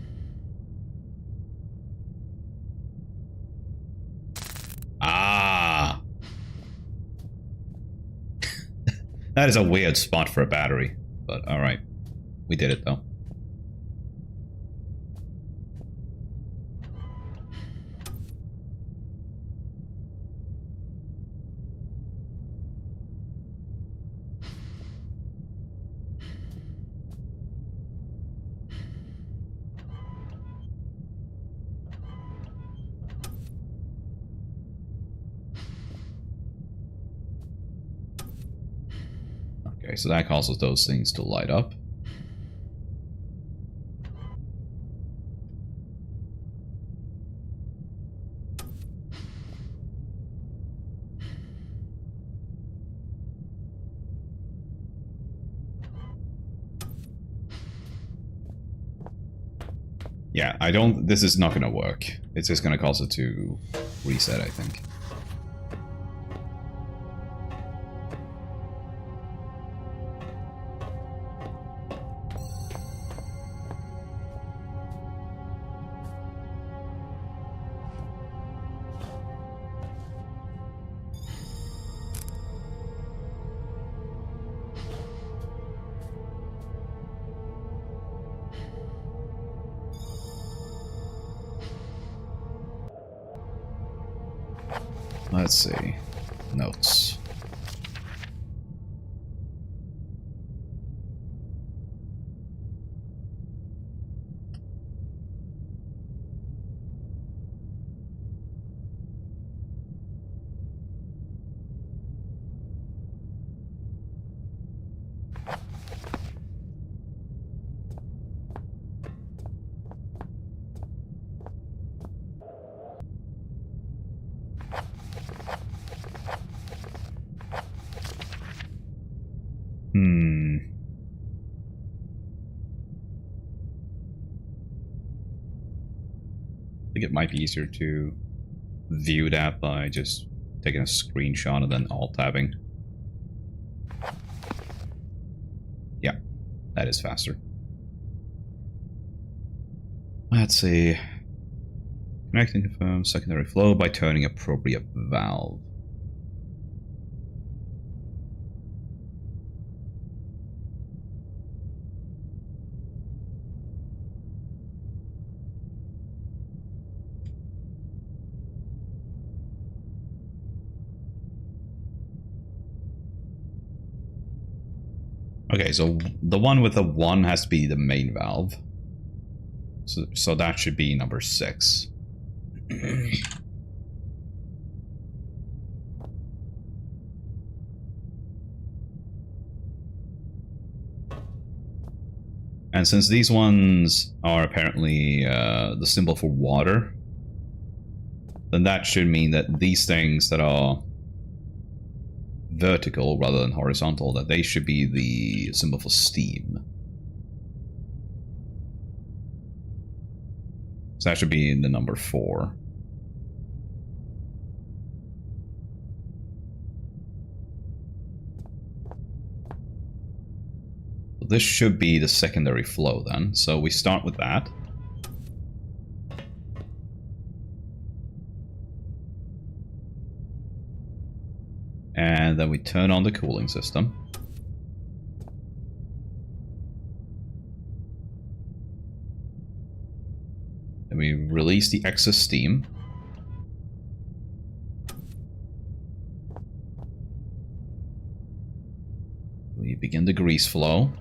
Ah! That is a weird spot for a battery. But alright. We did it though. Okay, so that causes those things to light up. Yeah, I don't... This is not gonna work. It's just gonna cause it to reset, I think. Let's see. Notes. I think it might be easier to view that by just taking a screenshot and then alt-tabbing. Yeah, that is faster. Let's see. Connecting confirm secondary flow by turning appropriate valve. Okay, so the one with the 1 has to be the main valve. So that should be number 6. And since these ones are apparently the symbol for water, then that should mean that these things that are vertical rather than horizontal, that they should be the symbol for steam. So that should be in the number 4. This should be the secondary flow then. So we start with that. And then we turn on the cooling system. Then we release the excess steam. We begin the grease flow.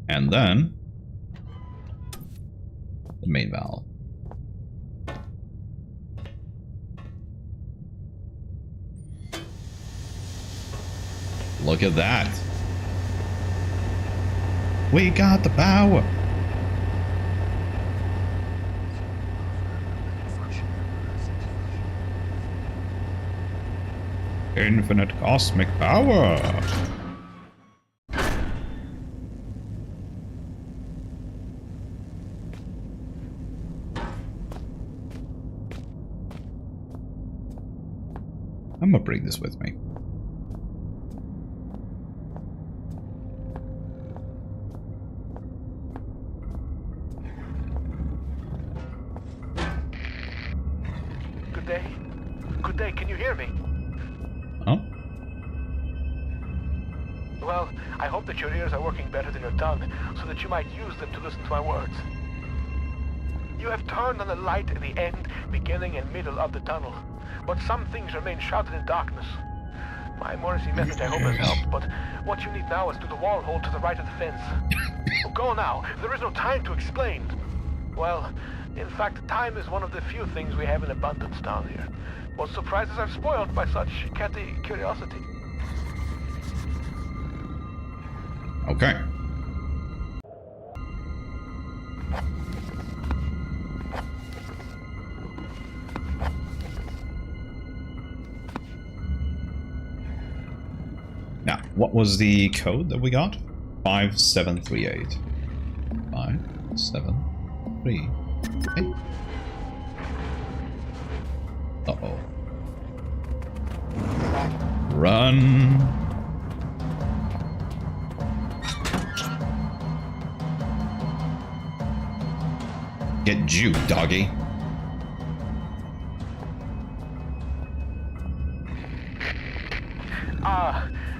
And then the main valve. Look at that. We got the power. Infinite cosmic power. I'm gonna bring this with me. Good day. Good day, can you hear me? Oh? Well, I hope that your ears are working better than your tongue, so that you might use them to listen to my words. You have turned on the light at the end, beginning and middle of the tunnel, but some things remain shrouded in darkness. My mercy message I hope has helped, but what you need now is through the wall hole to the right of the fence. Go now, there is no time to explain. Well, in fact, time is one of the few things we have in abundance down here. What surprises are spoiled by such catty curiosity. Okay. Now, what was the code that we got? 5738. 5738. Uh-oh. Run. Get juked, doggy.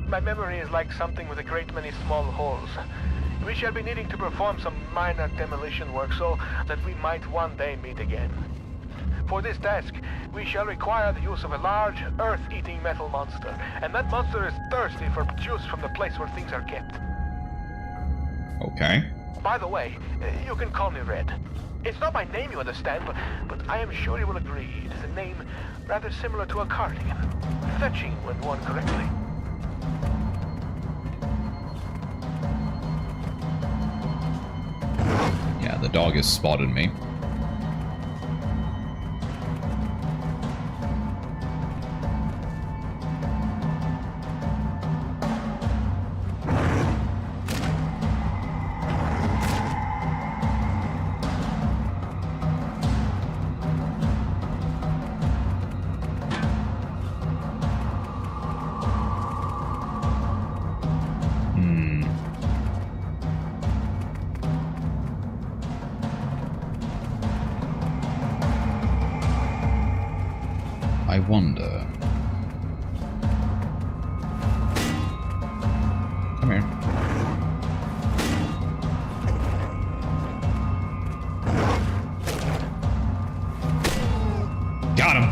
My memory is like something with a great many small holes. We shall be needing to perform some minor demolition work so that we might one day meet again. For this task, we shall require the use of a large, earth-eating metal monster, and that monster is thirsty for juice from the place where things are kept. Okay. By the way, you can call me Red. It's not my name, you understand, but I am sure you will agree it is a name rather similar to a cardigan. Fetching when worn correctly. Yeah, the dog has spotted me. I wonder. Come here. Got him.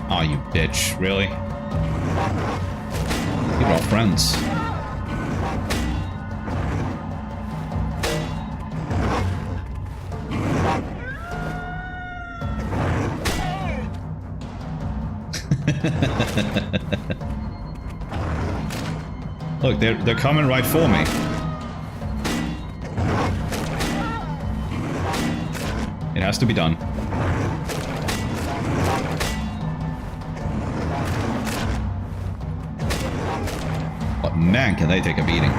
Oh, you bitch. Really? You're all friends. Look, they're coming right for me. It has to be done. But man, can they take a beating.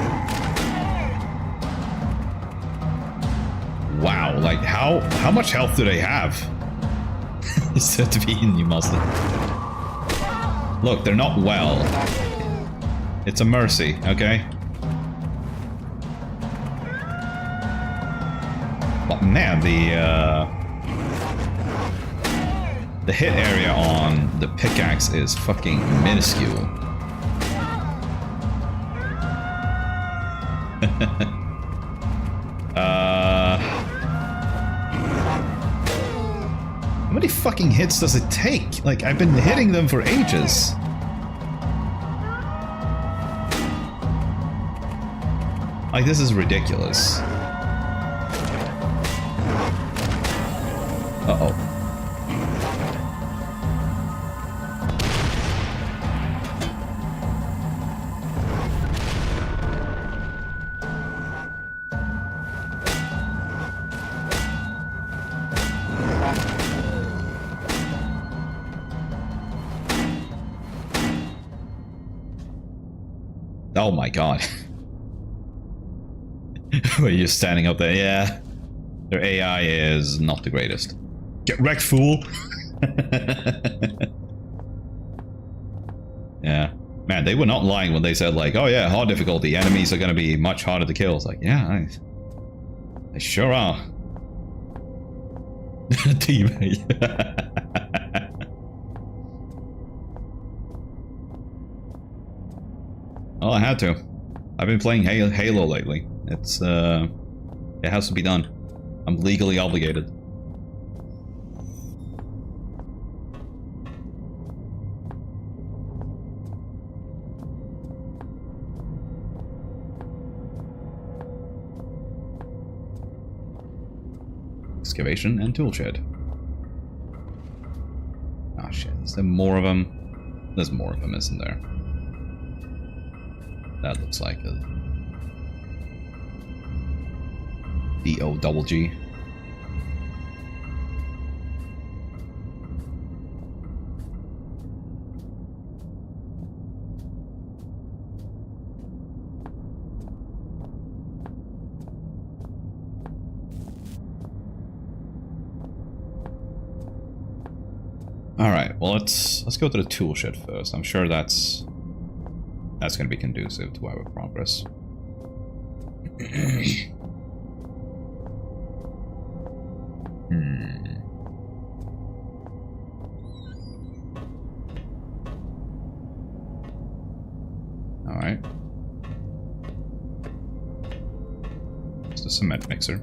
Wow, like how much health do they have? It's said to be in you, mustn't. Look, they're not well. It's a mercy, okay? But man, the hit area on the pickaxe is fucking minuscule. How many fucking hits does it take? Like, I've been hitting them for ages. Like, this is ridiculous. Uh-oh. Oh my god. When you're standing up there, yeah. Their AI is not the greatest. Get wrecked, fool! Yeah. Man, they were not lying when they said, like, oh yeah, hard difficulty, enemies are gonna be much harder to kill. It's like, yeah, they sure are. Teammate. Well, I had to. I've been playing Halo lately. It's, it has to be done. I'm legally obligated. Excavation and tool shed. Ah, shit. Is there more of them? There's more of them, isn't there? That looks like a D-O-double-G. Alright, well let's go to the tool shed first. I'm sure that's going to be conducive to our progress. Alright. It's the cement mixer.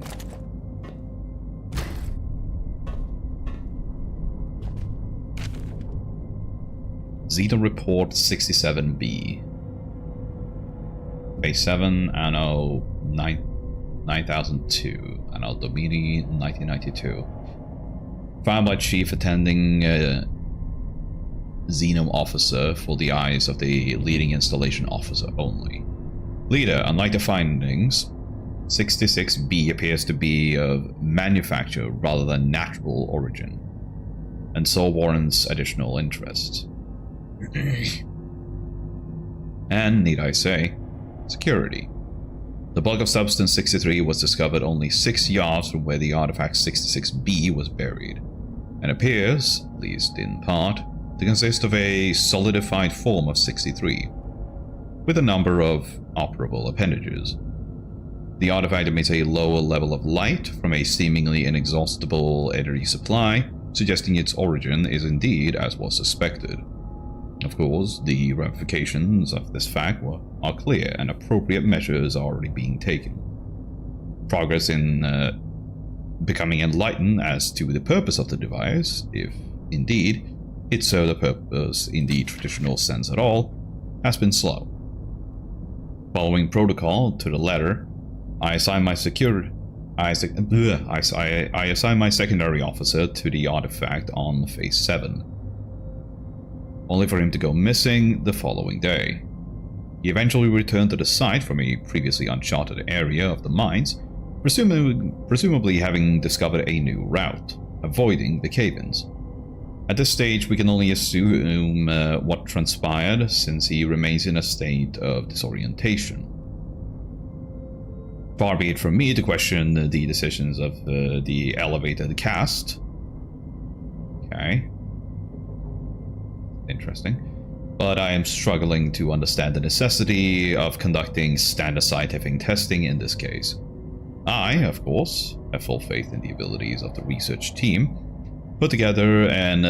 Zeta Report 67B. Phase 7, Anno 9002, Anno Domini 1992. Found by Chief Attending Xenome Officer for the eyes of the leading installation officer only. Leader, unlike the findings, 66B appears to be of manufacture rather than natural origin, and so warrants additional interest. And, need I say, security. The bulk of Substance 63 was discovered only 6 yards from where the artifact 66B was buried, and appears, at least in part, to consist of a solidified form of 63, with a number of operable appendages. The artifact emits a lower level of light from a seemingly inexhaustible energy supply, suggesting its origin is indeed as was suspected. Of course, the ramifications of this fact are clear, and appropriate measures are already being taken. Progress in becoming enlightened as to the purpose of the device, if indeed it served a purpose in the traditional sense at all, has been slow. Following protocol to the letter, I assign my secondary officer to the artifact on Phase 7. Only for him to go missing the following day. He eventually returned to the site from a previously uncharted area of the mines, presumably having discovered a new route, avoiding the cave-ins. At this stage, we can only assume what transpired, since he remains in a state of disorientation. Far be it from me to question the decisions of the elevated cast. Okay. Interesting. But I am struggling to understand the necessity of conducting standard scientific testing in this case. I, of course, have full faith in the abilities of the research team, put together and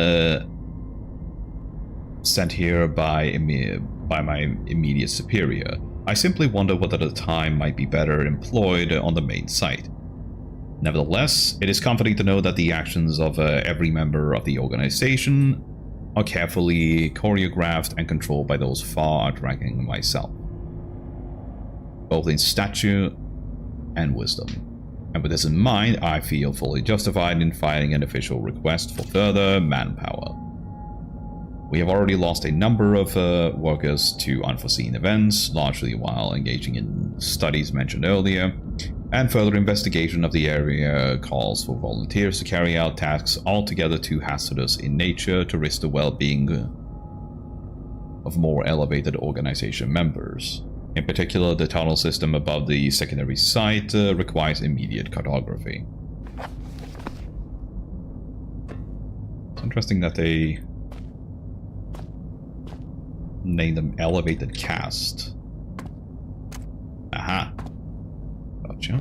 sent here by my immediate superior. I simply wonder whether the time might be better employed on the main site. Nevertheless, it is comforting to know that the actions of every member of the organization are carefully choreographed and controlled by those far outranking myself, both in stature and wisdom. And with this in mind, I feel fully justified in filing an official request for further manpower. We have already lost a number of workers to unforeseen events, largely while engaging in studies mentioned earlier, and further investigation of the area calls for volunteers to carry out tasks altogether too hazardous in nature to risk the well-being of more elevated organization members. In particular, the tunnel system above the secondary site requires immediate cartography. It's interesting that they named them Elevated Cast. Aha. Gotcha.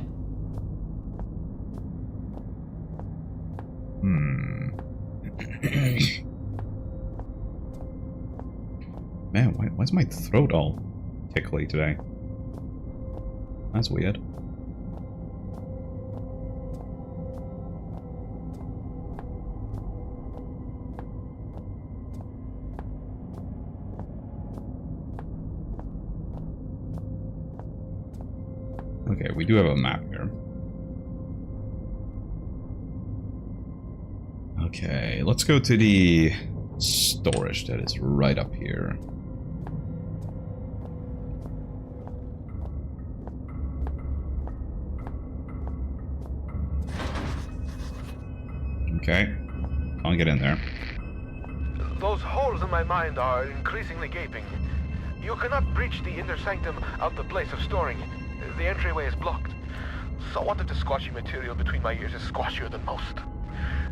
Man, why's my throat all tickly today? That's weird. Okay, we do have a map here. Okay, let's go to the storage that is right up here. Okay, I'll get in there. Those holes in my mind are increasingly gaping. You cannot breach the inner sanctum of the place of storing. The entryway is blocked. So what if the squashy material between my ears is squashier than most?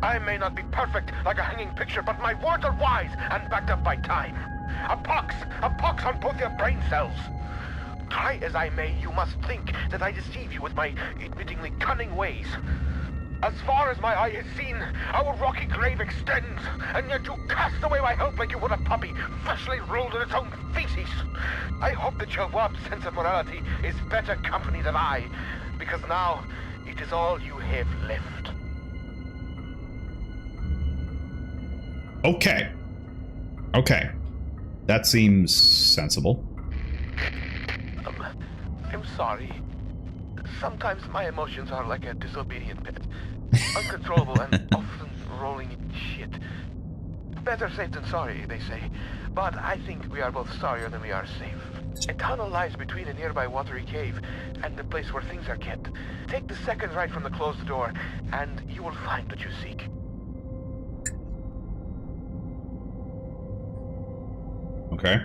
I may not be perfect like a hanging picture, but my words are wise and backed up by time. A pox on both your brain cells. Try as I may, you must think that I deceive you with my admittingly cunning ways. As far as my eye has seen, our rocky grave extends, and yet you cast away my hope like you would a puppy freshly rolled in its own feces. I hope that your warped sense of morality is better company than I, because now it is all you have left. Okay. Okay. That seems sensible. I'm sorry. Sometimes my emotions are like a disobedient pet. Uncontrollable and often rolling in shit. Better safe than sorry, they say. But I think we are both sorrier than we are safe. A tunnel lies between a nearby watery cave and the place where things are kept. Take the second right from the closed door, and you will find what you seek. Okay.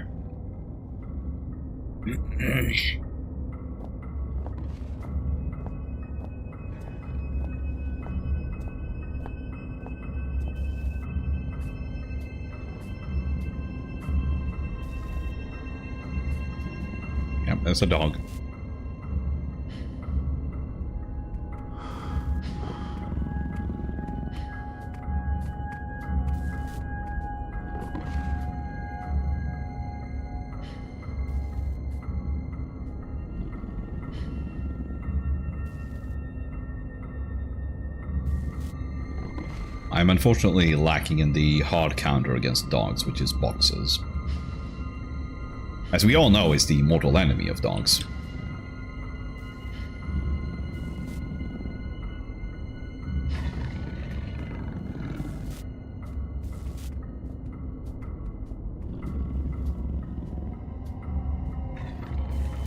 Yep, there's a dog. I'm unfortunately lacking in the hard counter against dogs, which is boxes. As we all know, is the mortal enemy of dogs.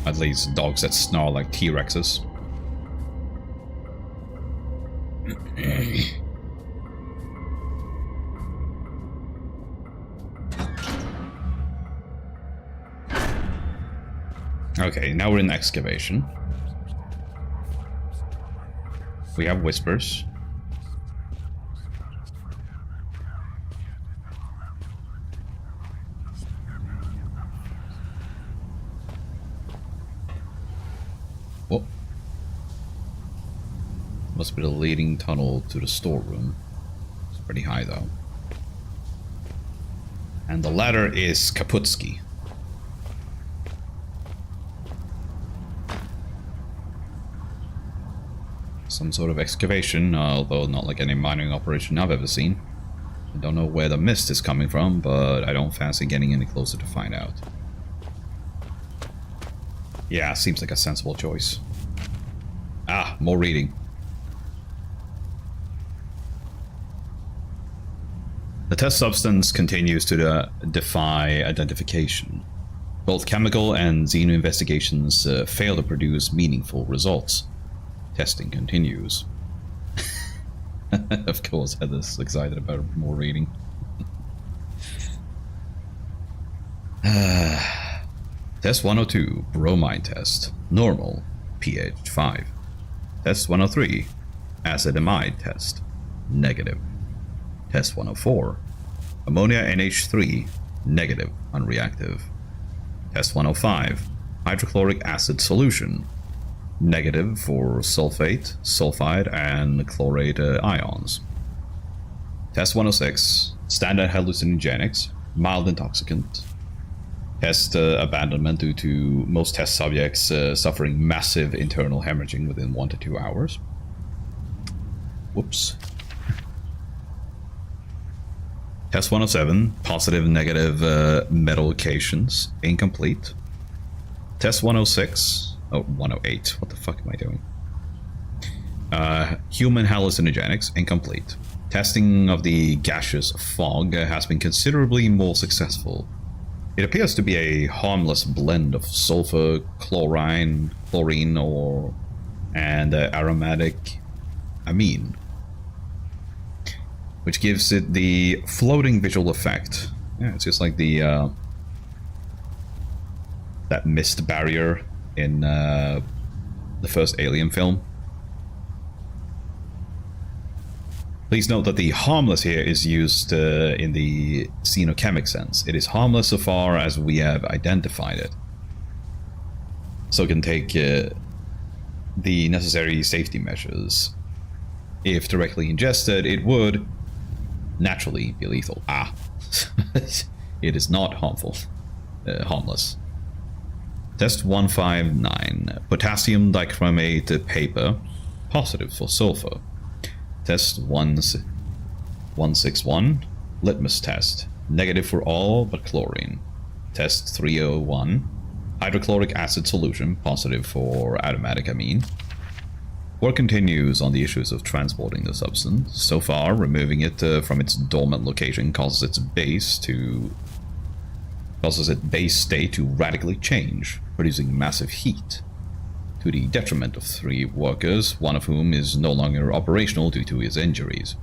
At least dogs that snarl like T-Rexes. Okay, now we're in excavation. We have whispers. Whoa. Must be the leading tunnel to the storeroom. It's pretty high though. And the ladder is Kaputski. Some sort of excavation, although not like any mining operation I've ever seen. I don't know where the mist is coming from, but I don't fancy getting any closer to find out. Yeah, seems like a sensible choice. Ah, more reading. The test substance continues to defy identification. Both chemical and xeno investigations fail to produce meaningful results. Testing continues. Of course, Heather's excited about more reading. Test 102, bromine test. Normal, pH 5. Test 103, acid amide test. Negative. Test 104, ammonia NH3, negative, unreactive. Test 105, hydrochloric acid solution. Negative for sulfate, sulfide, and chlorate ions. Test 106, standard hallucinogenics, mild intoxicant. Test abandonment due to most test subjects suffering massive internal hemorrhaging within 1 to 2 hours. Whoops. Test 107, positive, negative metal cations, incomplete. Test 106, oh, 108, what the fuck am I doing? Human hallucinogenics, incomplete. Testing of the gaseous fog has been considerably more successful. It appears to be a harmless blend of sulfur, chlorine, and aromatic amine, which gives it the floating visual effect. Yeah, it's just like the that mist barrier in the first Alien film. Please note that the harmless here is used in the xenochemic sense. It is harmless so far as we have identified it. So it can take the necessary safety measures. If directly ingested, it would naturally be lethal. It is not harmful. Harmless. Test 159. Potassium dichromate paper. Positive for sulfur. Test 161. Litmus test. Negative for all but chlorine. Test 301. Hydrochloric acid solution. Positive for aromatic amine. Work continues on the issues of transporting the substance. So far, removing it from its dormant location causes its base state to radically change, producing massive heat, to the detriment of 3 workers, one of whom is no longer operational due to his injuries.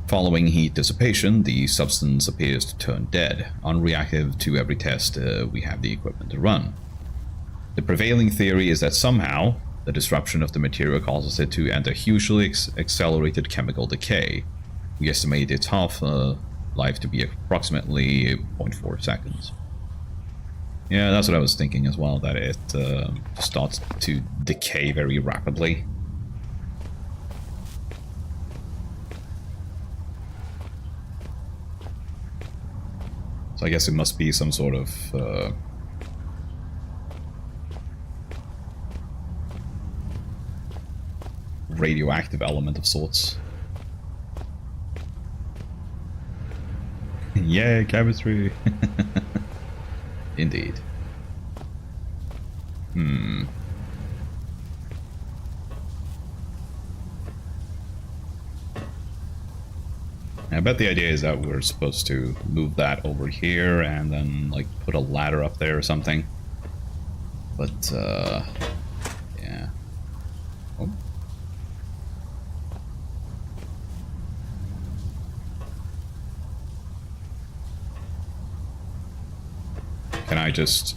Following heat dissipation, the substance appears to turn dead, unreactive to every test we have the equipment to run. The prevailing theory is that somehow the disruption of the material causes it to enter hugely accelerated chemical decay. We estimate its half-life to be approximately 0.4 seconds. Yeah, that's what I was thinking as well, that it starts to decay very rapidly. So I guess it must be some sort of radioactive element of sorts. Yay, chemistry! Indeed. I bet the idea is that we're supposed to move that over here and then, like, put a ladder up there or something. But, yeah. Oh. Can I just...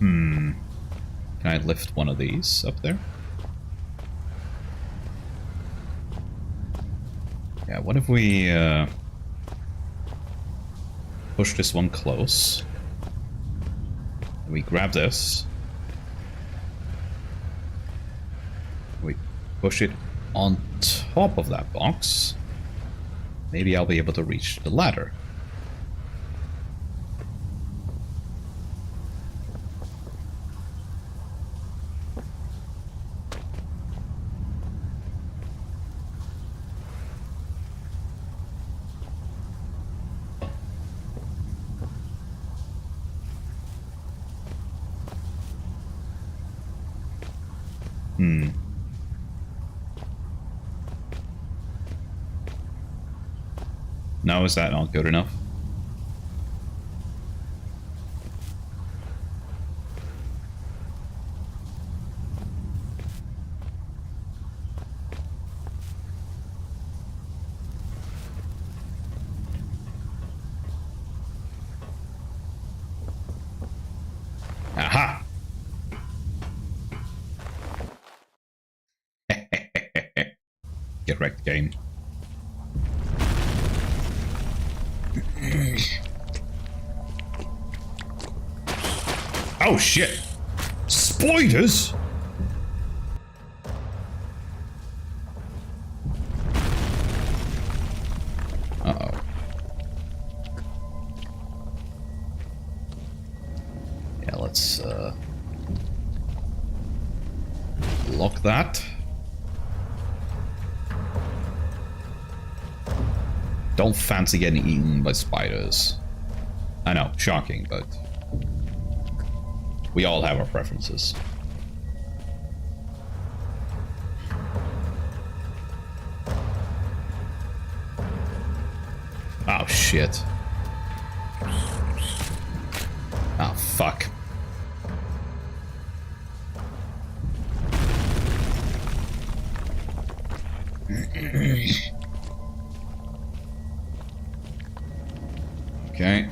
Can I lift one of these up there? Yeah, what if we push this one close? We grab this. We push it on top of that box. Maybe I'll be able to reach the ladder. No, is that not good enough? Get wrecked, game. Oh shit! Spiders! Uh-oh. Yeah, let's lock that. Don't fancy getting eaten by spiders. I know, shocking, but we all have our preferences. Oh shit. Oh fuck. Okay.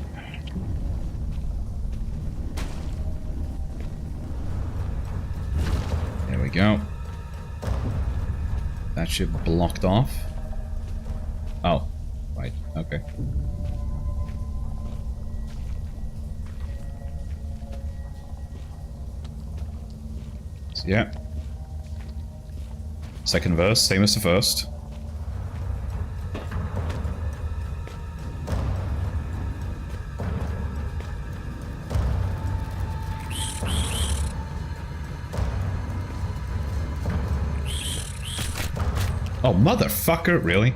There we go. That shit blocked off. Oh, right, okay. So, yeah. Second verse, same as the first. Oh, motherfucker, really?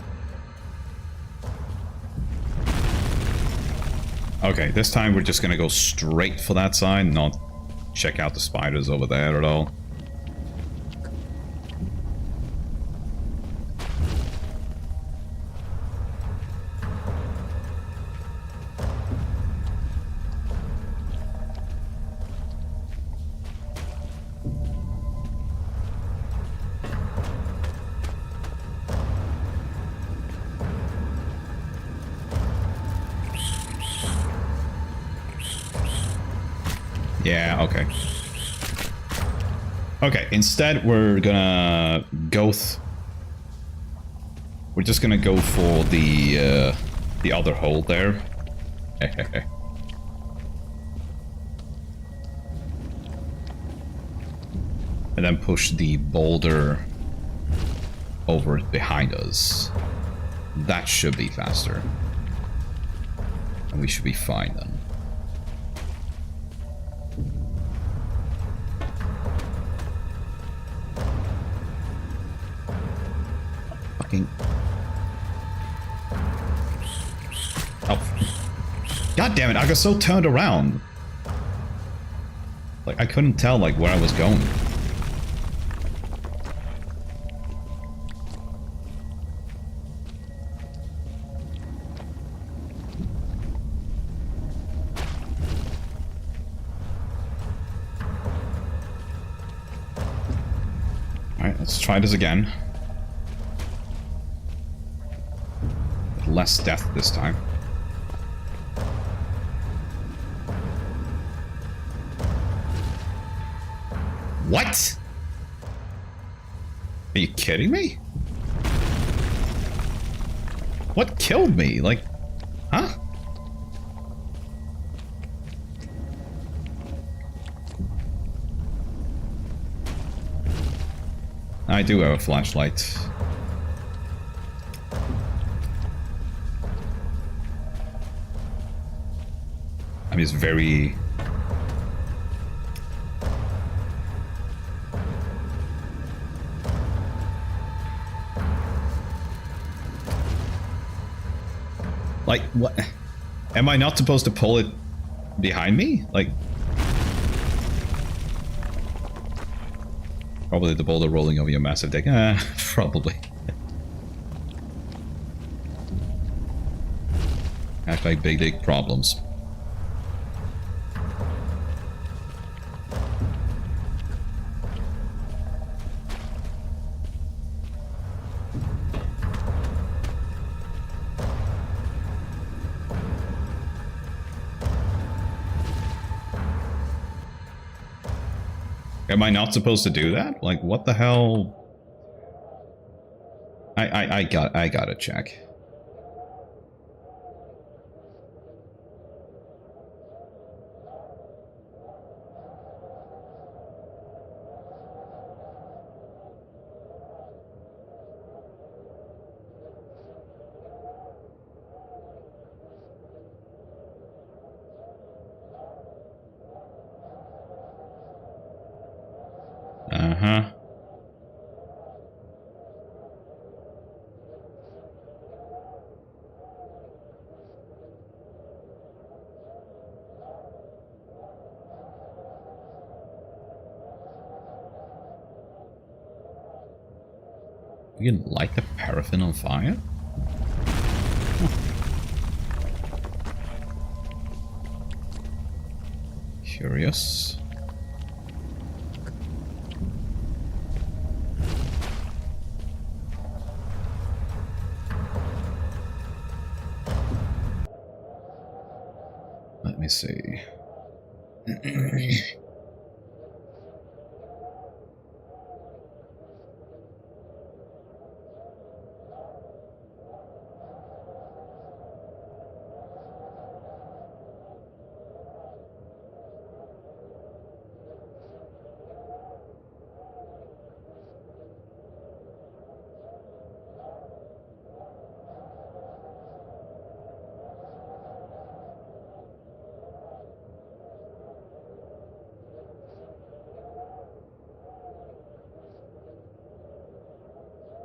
Okay, this time we're just gonna go straight for that side, not check out the spiders over there at all. Yeah, okay. Okay, instead we're gonna go we're just gonna go for the other hole there. And then push the boulder over behind us. That should be faster. And we should be fine then. Oh. God damn it, I got so turned around. Like, I couldn't tell, like, where I was going. Alright, let's try this again. Less death this time. What? Are you kidding me? What killed me? Like, huh? I do have a flashlight. I'm just very... Like, what? Am I not supposed to pull it behind me? Like... Probably the boulder rolling over your massive dick. Probably. Hashtag big dick problems. Am I not supposed to do that? Like, what the hell? I gotta check. Uh-huh. You can light the paraffin on fire? Curious. Let me see.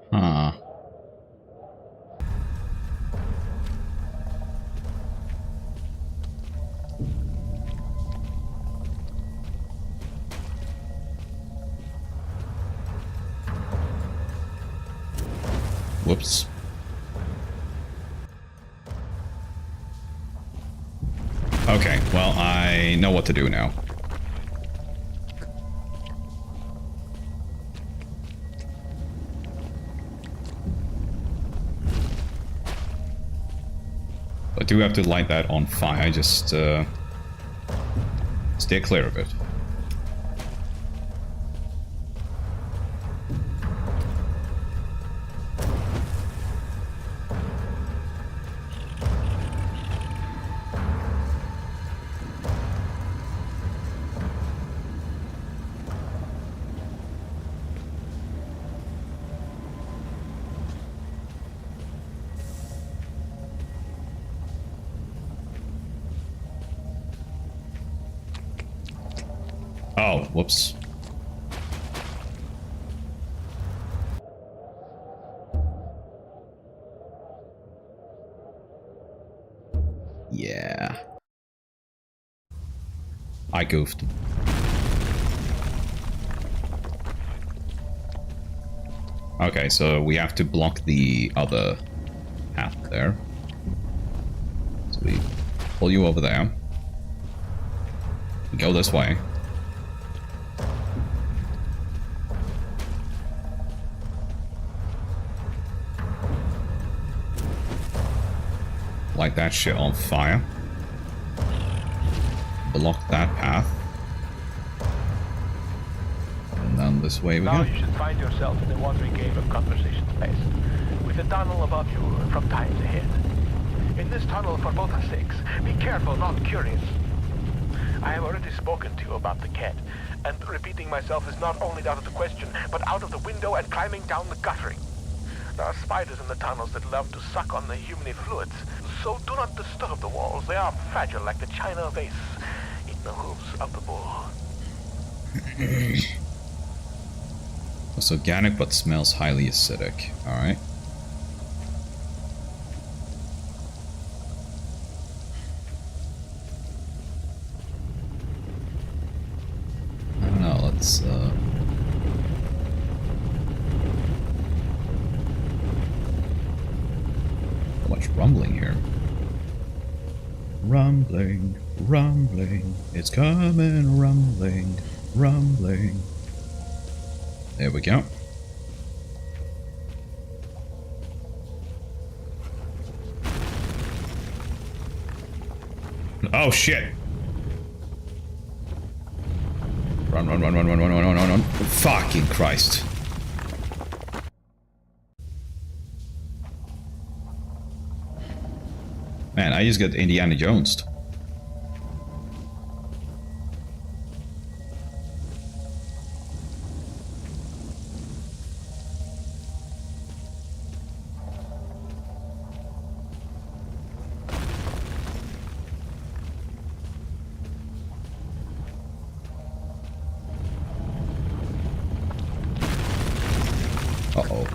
Huh. Whoops. Okay, well, I know what to do now. I do have to light that on fire, just stay clear of it. Oh, whoops. Yeah. I goofed. Okay, so we have to block the other path there. So we pull you over there. Go this way. Light that shit on fire. Block that path. And then this way we Now go. you should find yourself in a wandering game of conversation space, with a tunnel above you from times ahead. In this tunnel, for both our sakes, be careful, not curious. I have already spoken to you about the cat, and repeating myself is not only out of the question, but out of the window and climbing down the guttering. There are spiders in the tunnels that love to suck on the humany fluids, so do not disturb the walls. They are fragile like the china vase in the hooves of the bull. It's organic but smells highly acidic. Alright. I don't know, let's so much rumbling here. Rumbling, rumbling, it's coming, rumbling, rumbling. There we go. Oh shit! Run, run, run, run, run, run, run, run, run, run. Fucking Christ. Man, I just got Indiana Jones'd. Uh-oh.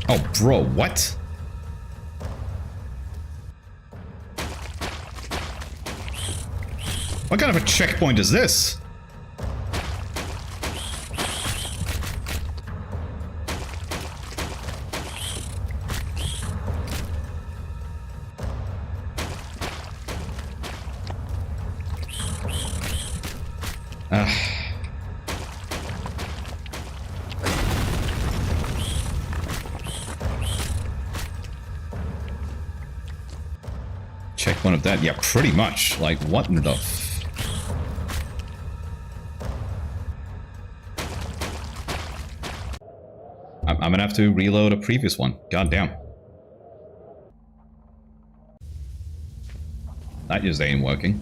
Oh, bro, what? What kind of a checkpoint is this? Check one of that. Yeah, pretty much. Like, what in the I'm gonna have to reload a previous one. God damn. That just ain't working.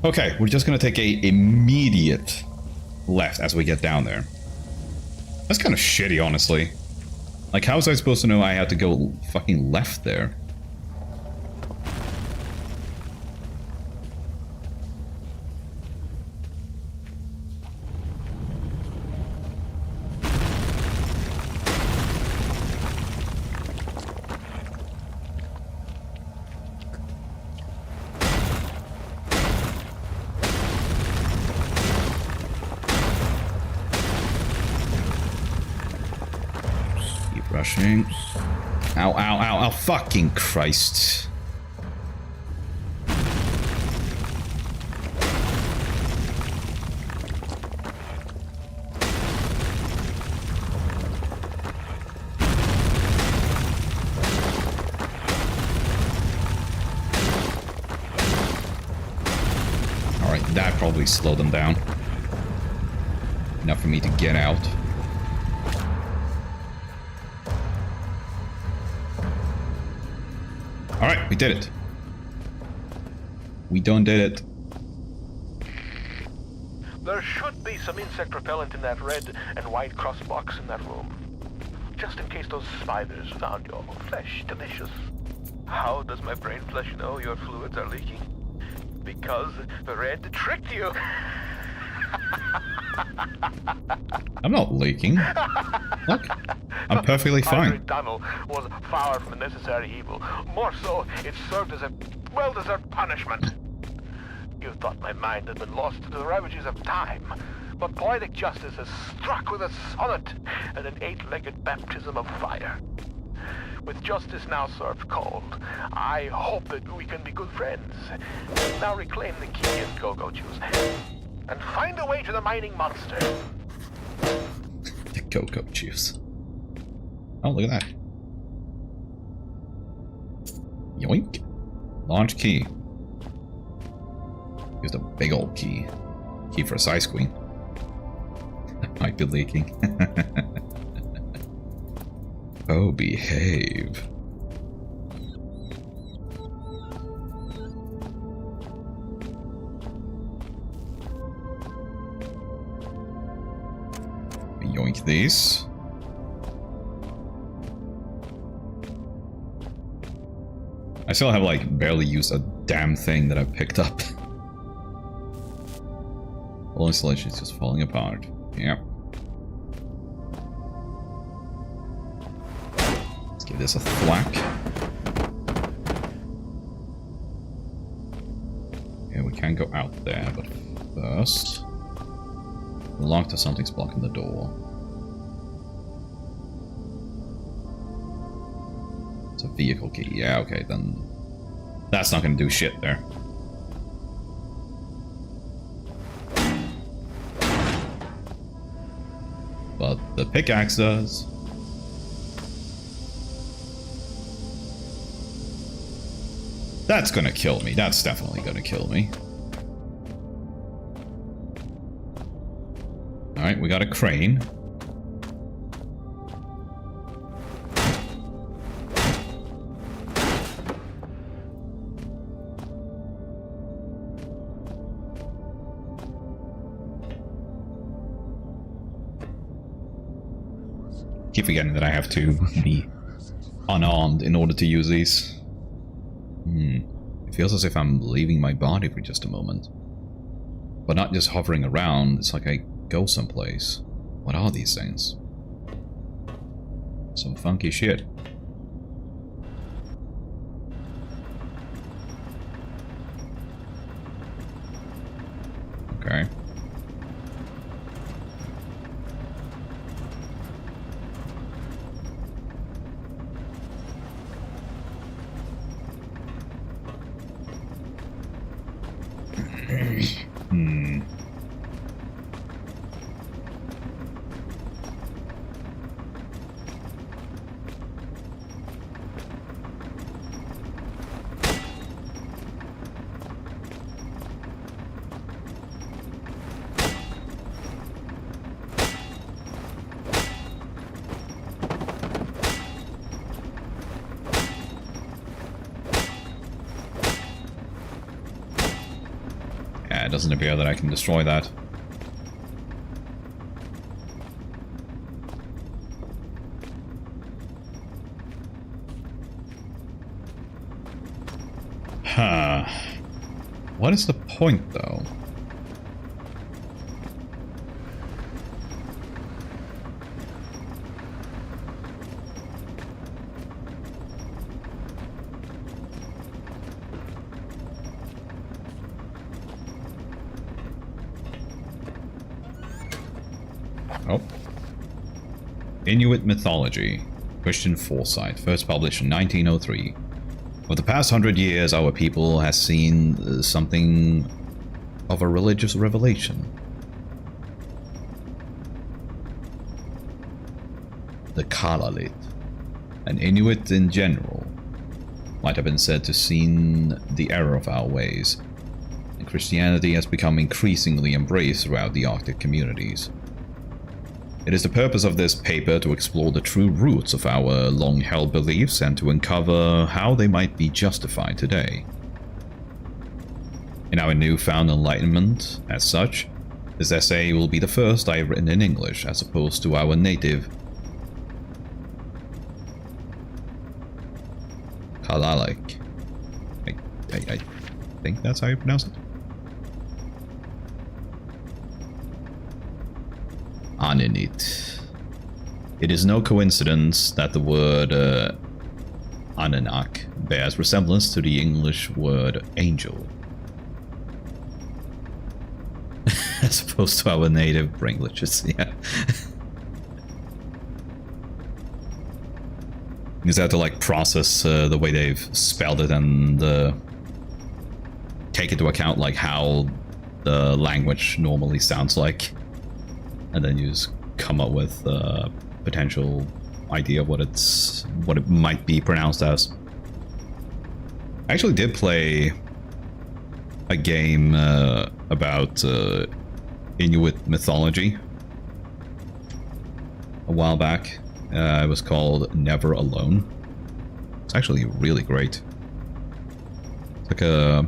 Okay, we're just gonna take a immediate left as we get down there. That's kind of shitty, honestly. Like, how was I supposed to know I had to go fucking left there? Rushing. Ow, ow, ow, ow, fucking Christ. Alright, that probably slowed them down. Enough for me to get out. Alright, we did it. We done did it. There should be some insect repellent in that red and white cross box in that room. Just in case those spiders found your flesh delicious. How does my brain flesh know your fluids are leaking? Because the red tricked you. I'm not leaking. Look, I'm perfectly fine. The tunnel was far from a necessary evil. More so, it served as a well-deserved punishment. You thought my mind had been lost to the ravages of time, but poetic justice has struck with a sonnet and an 8-legged baptism of fire. With justice now served cold, I hope that we can be good friends. Now reclaim the key and go-go juice. And find a way to the mining monster. The cocoa juice. Oh, look at that. Yoink. Launch key. Here's the big old key. Key for a size queen. That might be leaking. Oh, behave. Yoink these. I still have like barely used a damn thing that I picked up. Whole installation is just falling apart. Yep. Let's give this a thwack. Yeah, we can go out there, but first... we're locked or something's blocking the door. It's a vehicle key. Yeah, okay, then... that's not gonna do shit there. But the pickaxe does. That's gonna kill me. That's definitely gonna kill me. Alright, we got a crane. Keep forgetting that I have to be unarmed in order to use these. It feels as if I'm leaving my body for just a moment. But not just hovering around, it's like I go someplace. What are these things? Some funky shit. Okay. It doesn't appear that I can destroy that. Huh. What is the point, though? Oh. Inuit mythology. Christian foresight. First published in 1903. For the past 100 years, our people has seen something of a religious revelation. The Kalalit. An Inuit in general might have been said to seen the error of our ways, and Christianity has become increasingly embraced throughout the Arctic communities. It is the purpose of this paper to explore the true roots of our long-held beliefs and to uncover how they might be justified today. In our newfound enlightenment, as such, this essay will be the first I have written in English as opposed to our native Kalaalleq. I think that's how you pronounce it. Aninit. It is no coincidence that the word Anunnaki bears resemblance to the English word angel, as opposed to our native Englishes. Yeah. Is that to like process the way they've spelled it and take into account like how the language normally sounds like? And then you just come up with a potential idea of what it might be pronounced as. I actually did play a game about Inuit mythology a while back. It was called Never Alone. It's actually really great. It's like a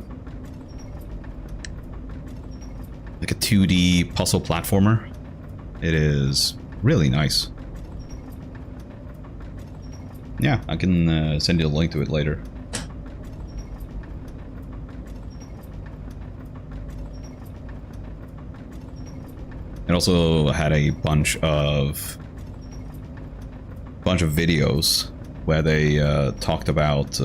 2D puzzle platformer. It is really nice. Yeah, I can send you a link to it later. It also had a bunch of videos where they talked about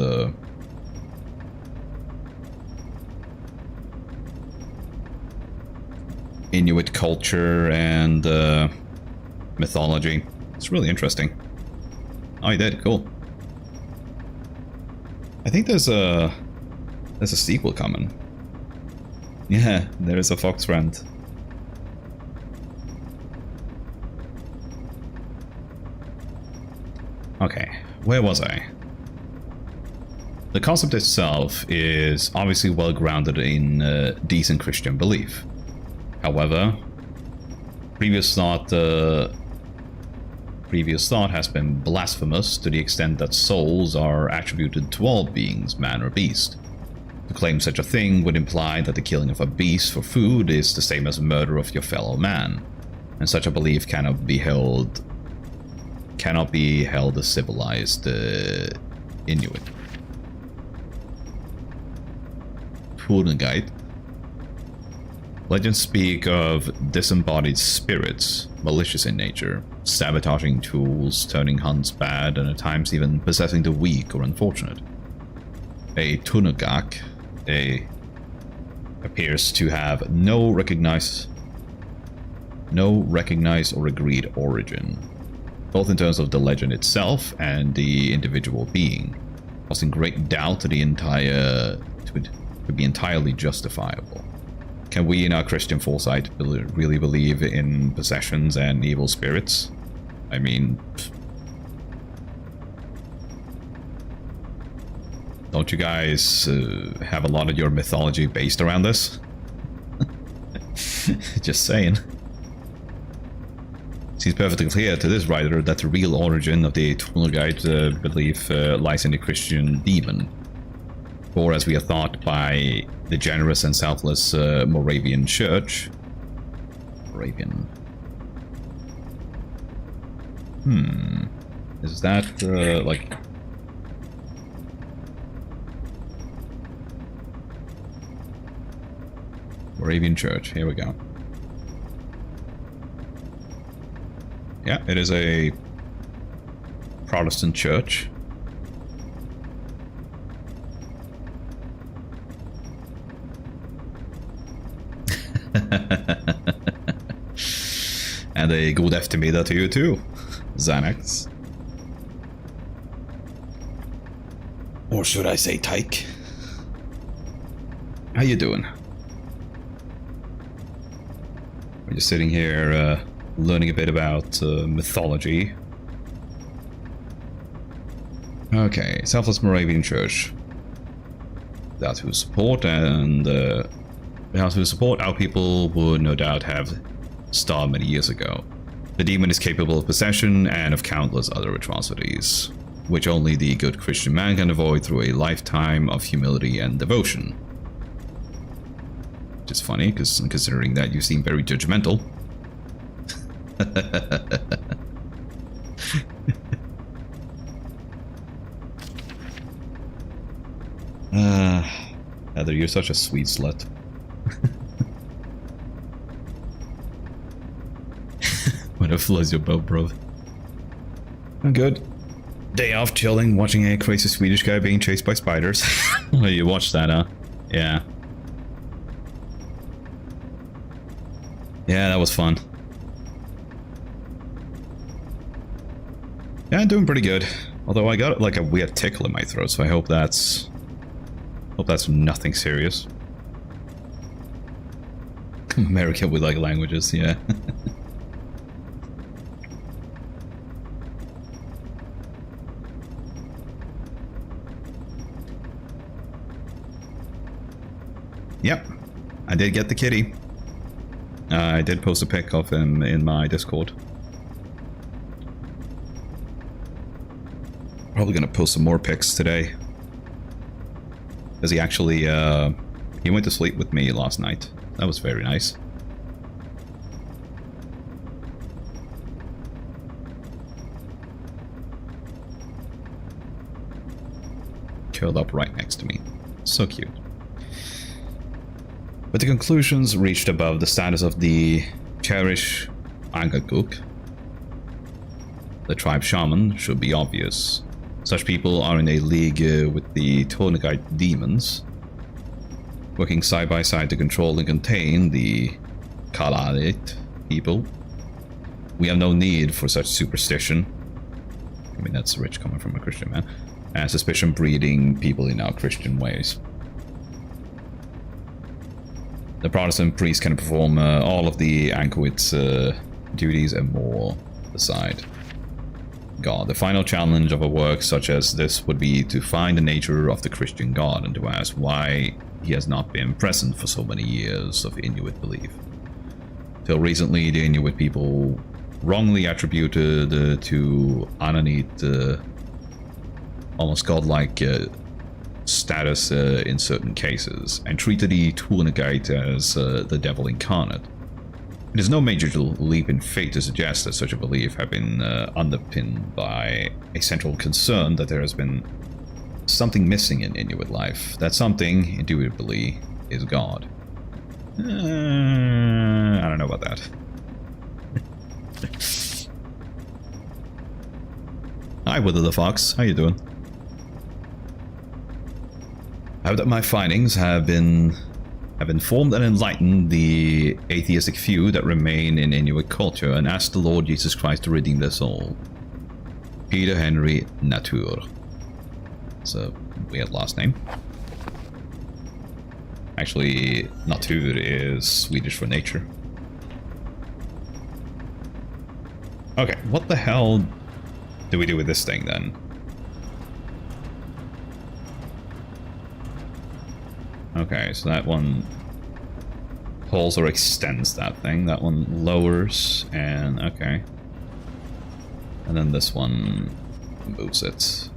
Inuit culture and mythology. It's really interesting. Oh, you did? Cool. I think there's a sequel coming. Yeah, there's a fox friend. Okay, where was I? The concept itself is obviously well grounded in decent Christian belief. However, Previous thought has been blasphemous to the extent that souls are attributed to all beings, man or beast. To claim such a thing would imply that the killing of a beast for food is the same as murder of your fellow man, and such a belief cannot be held a civilized Inuit. Tornegite. Legends speak of disembodied spirits, malicious in nature, sabotaging tools, turning hunts bad, and at times even possessing the weak or unfortunate. A Tunagak appears to have no recognized or agreed origin, both in terms of the legend itself and the individual being, causing great doubt to the entire could be entirely justifiable. Can we in our Christian foresight really believe in possessions and evil spirits? I mean, don't you guys have a lot of your mythology based around this? Just saying. Seems perfectly clear to this writer that the real origin of the Tornegite belief lies in the Christian demon, or as we are taught by the generous and selfless Moravian Church. Moravian. Is that like... Moravian Church, here we go. Yeah, it is a Protestant church. And a god eftermiddag to you too, Xanax. Or should I say Tyke? How you doing? We're just sitting here learning a bit about mythology. Okay, Selfless Moravian Church. Without whose support our people would no doubt have starved many years ago. The demon is capable of possession and of countless other atrocities, which only the good Christian man can avoid through a lifetime of humility and devotion. Which is funny, because considering that you seem very judgmental. Heather, you're such a sweet slut. Whatever flows your boat, bro. I'm good. Day off chilling, watching a crazy Swedish guy being chased by spiders. Oh, you watched that, huh? Yeah. Yeah, that was fun. Yeah, I'm doing pretty good. Although I got like a weird tickle in my throat, so I hope that's nothing serious. American with like languages, yeah. Yep, I did get the kitty. I did post a pic of him in my Discord. Probably gonna post some more pics today. Because he actually, he went to sleep with me last night. That was very nice. Curled up right next to me. So cute. But the conclusions reached above the status of the Cherish Angaguk, the tribe shaman, should be obvious. Such people are in a league with the Tornegite demons, working side by side to control and contain the Kalalit people. We have no need for such superstition. I mean, that's rich coming from a Christian man. And suspicion breeding people in our Christian ways. The Protestant priest can perform all of the Ankuit's duties and more beside. God, the final challenge of a work such as this would be to find the nature of the Christian God and to ask why he has not been present for so many years of Inuit belief. Till recently, the Inuit people wrongly attributed to Ananit almost godlike status in certain cases, and treated the Tuanagite as the devil incarnate. It is no major leap in faith to suggest that such a belief have been underpinned by a central concern that there has been something missing in Inuit life. That something, indubitably, is God. I don't know about that. Hi, Wither the Fox. How you doing? I hope that my findings have informed and enlightened the atheistic few that remain in Inuit culture, and ask the Lord Jesus Christ to redeem their soul. Peter Henry Natur. It's a weird last name. Actually, Natur is Swedish for nature. Okay, what the hell do we do with this thing then? Okay, so that one pulls or extends that thing. That one lowers, and okay. And then this one moves it.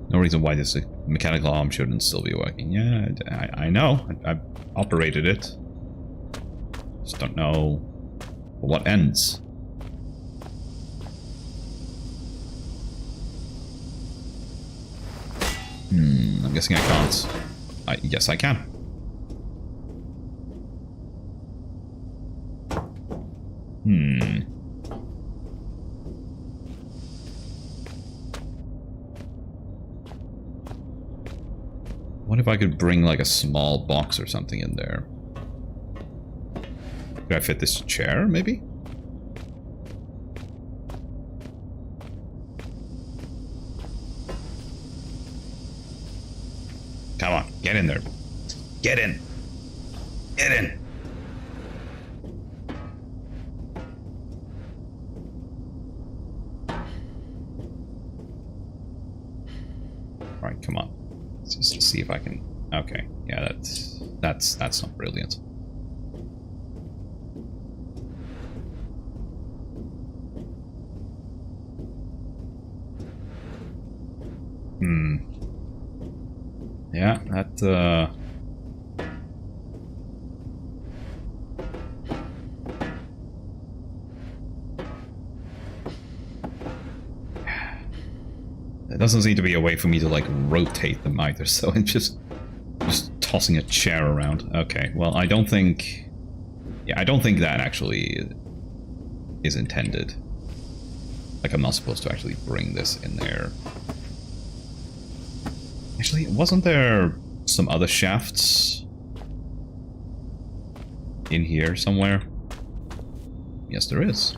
No reason why this mechanical arm shouldn't still be working. Yeah, I know. I've operated it. Just don't know what ends. I'm guessing I can't. Yes, I can. What if I could bring like a small box or something in there? Could I fit this chair, maybe? Come on, get in there. Get in. Get in. All right, come on. Let's just see if I can. Okay, yeah, that's not brilliant. Yeah, that there doesn't seem to be a way for me to like rotate them either, so I'm just tossing a chair around. Okay, well, I don't think that actually is intended. Like, I'm not supposed to actually bring this in there. Actually, wasn't there some other shafts in here somewhere? Yes, there is.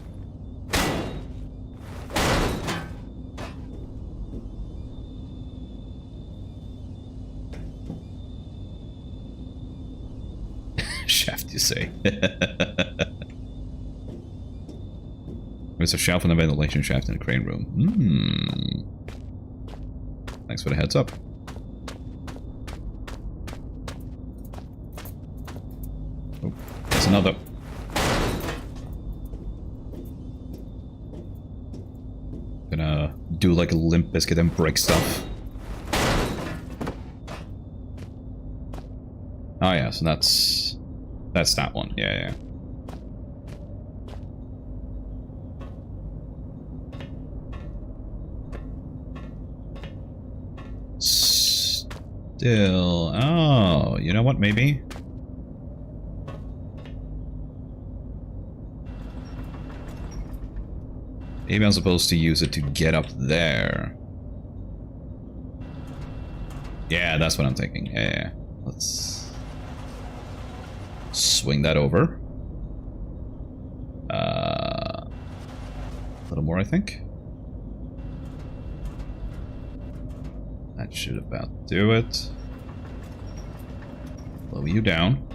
Shaft, you say? There's a shelf and a ventilation shaft in the crane room. Thanks for the heads up. Oh, there's another. Gonna do like a Limp Bizkit and break stuff. Oh yeah, so that's that one. Yeah. Still, oh, you know what? Maybe I'm supposed to use it to get up there. Yeah, that's what I'm thinking. Yeah. Let's Swing that over. A little more, I think. That should about do it. Slow you down.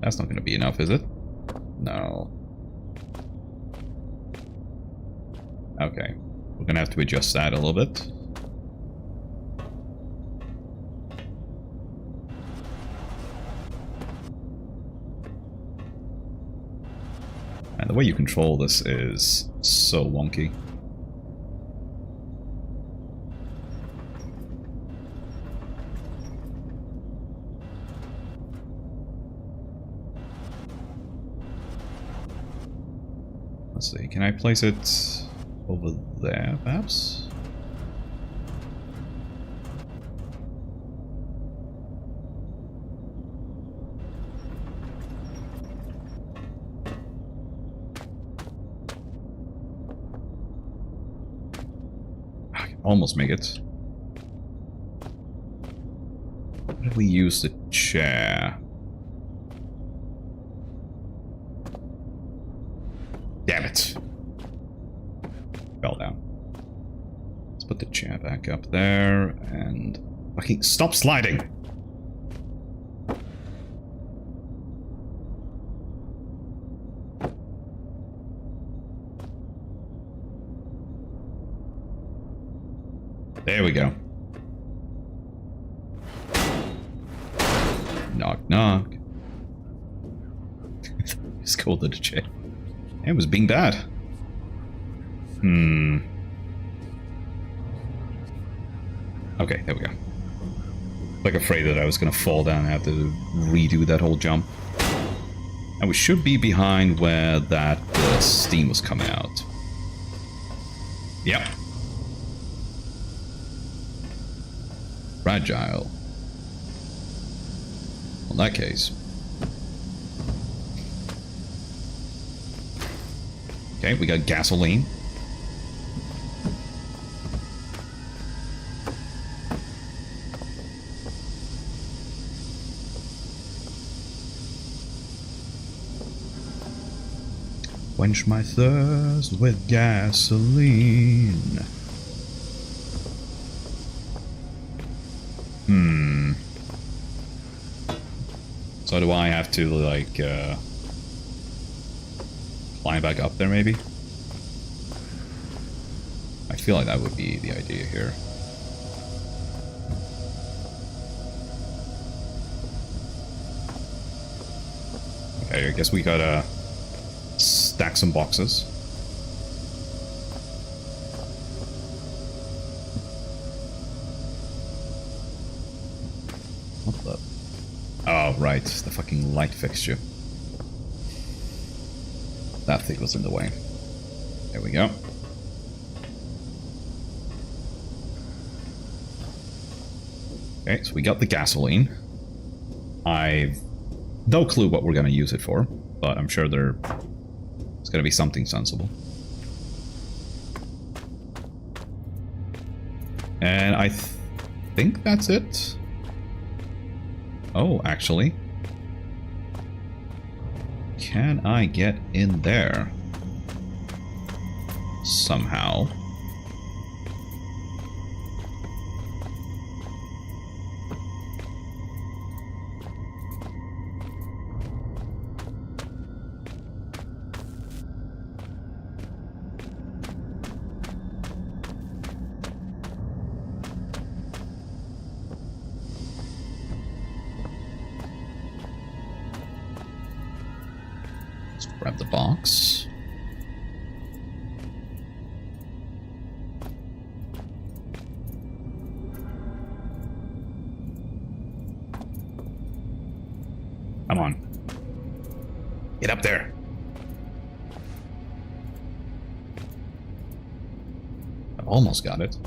That's not going to be enough, is it? No. Okay. We're going to have to adjust that a little bit. And the way you control this is so wonky. Let's see, can I place it over there, perhaps? I can almost make it. What did we use the chair? Damn it. Fell down. Let's put the chair back up there and... fucking stop sliding! There we go. Knock, knock. Scolded the chair. It was being bad. Okay, there we go. Like afraid that I was gonna fall down and have to redo that whole jump. And we should be behind where that steam was coming out. Yep. Fragile. In that case. Okay, we got gasoline. Quench my thirst with gasoline. So do I have to, like, climb back up there, maybe? I feel like that would be the idea here. Okay, I guess we gotta stack some boxes. What the? Oh, right, the fucking light fixture. That thing was in the way. There we go. Okay, so we got the gasoline. I've no clue what we're gonna use it for, but I'm sure there's gonna be something sensible. And I think that's it. Oh, actually. Can I get in there? Somehow. Grab the box. Come on. Get up there. I've almost got it.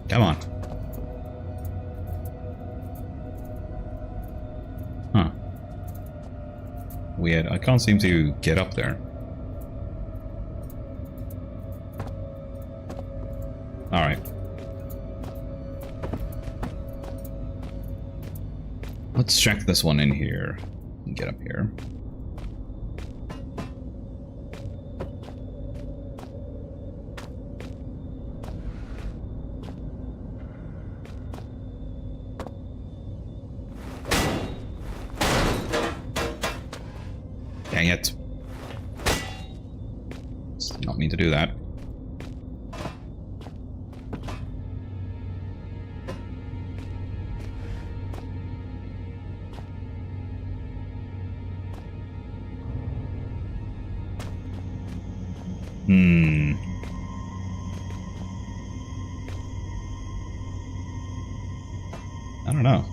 Come on. Weird. I can't seem to get up there. Alright. Let's check this one in here and get up here. Dang it. Did not mean to do that. I don't know.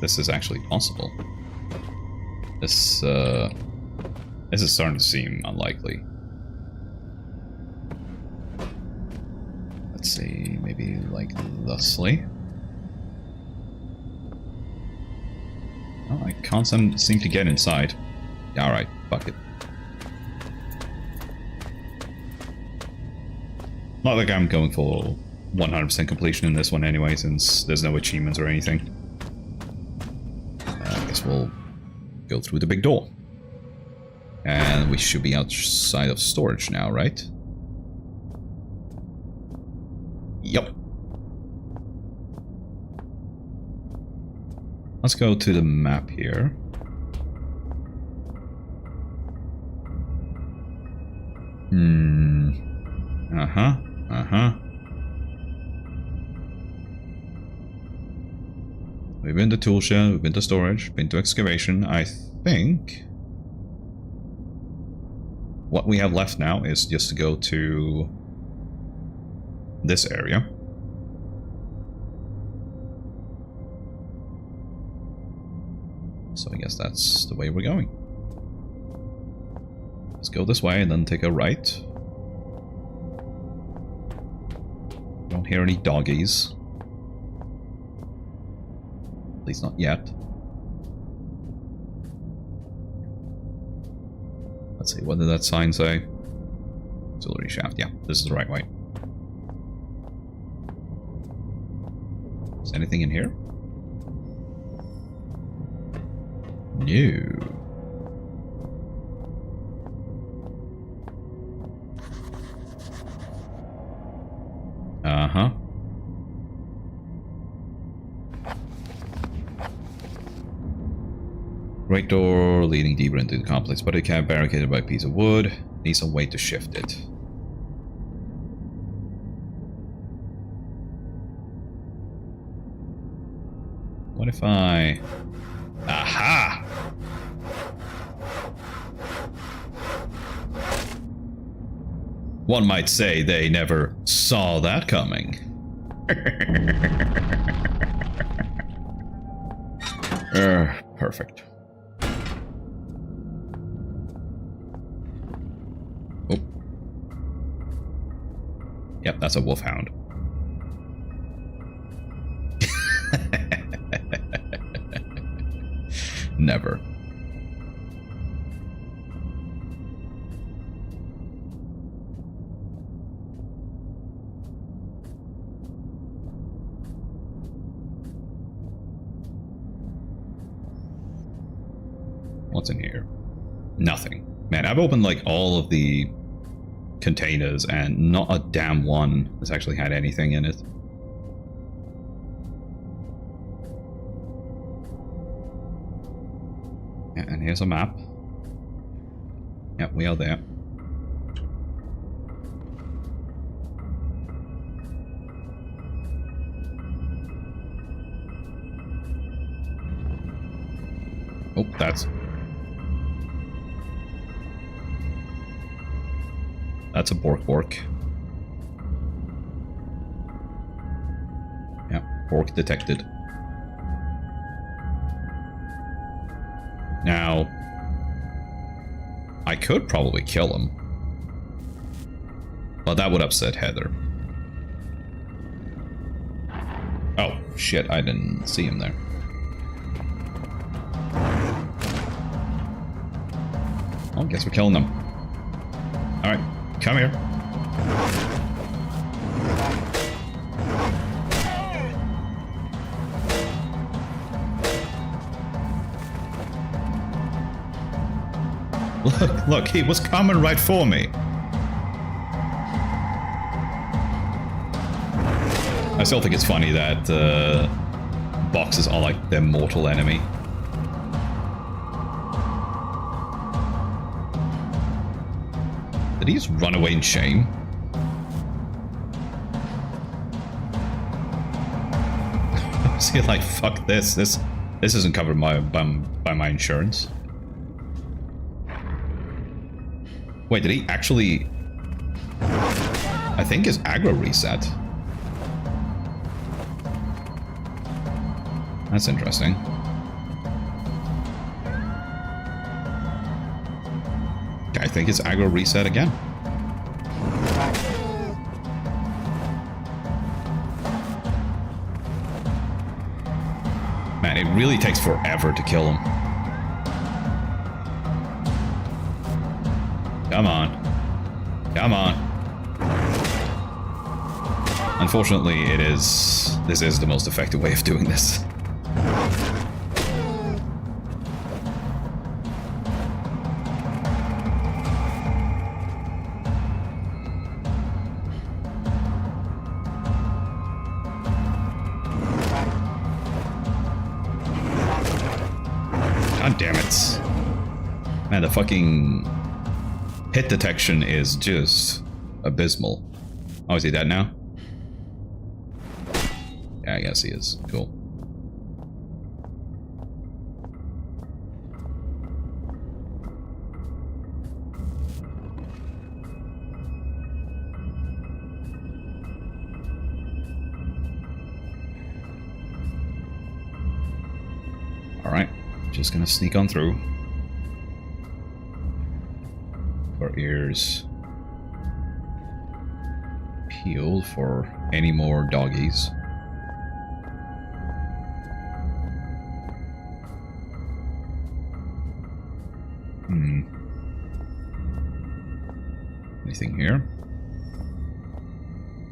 This is actually possible. This is starting to seem unlikely. Let's see, maybe like thusly. Oh, I can't seem to get inside. Alright, fuck it. Not like I'm going for 100% completion in this one anyway, since there's no achievements or anything. I guess we'll go through the big door. And we should be outside of storage now, right? Yep. Let's go to the map here. We've been to tool shed, we've been to storage, been to excavation. I think what we have left now is just to go to this area. So I guess that's the way we're going. Let's go this way and then take a right. Don't hear any doggies. At least not yet. Let's see, what did that sign say? Auxiliary shaft. Yeah, this is the right way. Is anything in here? No. Uh-huh. Great door leading deeper into the complex, but it can't be barricaded by a piece of wood. Needs some way to shift it. What if I... Aha! One might say they never saw that coming. Perfect. Oh. Yep, that's a wolfhound. Never. What's in here? Nothing. Man, I've opened like all of the containers and not a damn one has actually had anything in it. Yeah, and here's a map. Yep, we are there. Oh, that's a bork. Yeah, bork detected. Now, I could probably kill him, but that would upset Heather. Oh, shit, I didn't see him there. Well, guess we're killing them. Alright, come here. Look, he was coming right for me. I still think it's funny that boxes are like their mortal enemy. Did he just run away in shame? Is he like, fuck this? This isn't covered by my insurance. Wait, did he actually... I think his aggro reset. That's interesting. I think it's aggro reset again. Man, it really takes forever to kill him. Come on. Come on. Unfortunately, this is the most effective way of doing this. God damn it. Man, the fucking hit detection is just abysmal. Oh, is he dead now? Yeah, I guess he is. Cool. Alright, just gonna sneak on through. Our ears peeled for any more doggies. Anything here?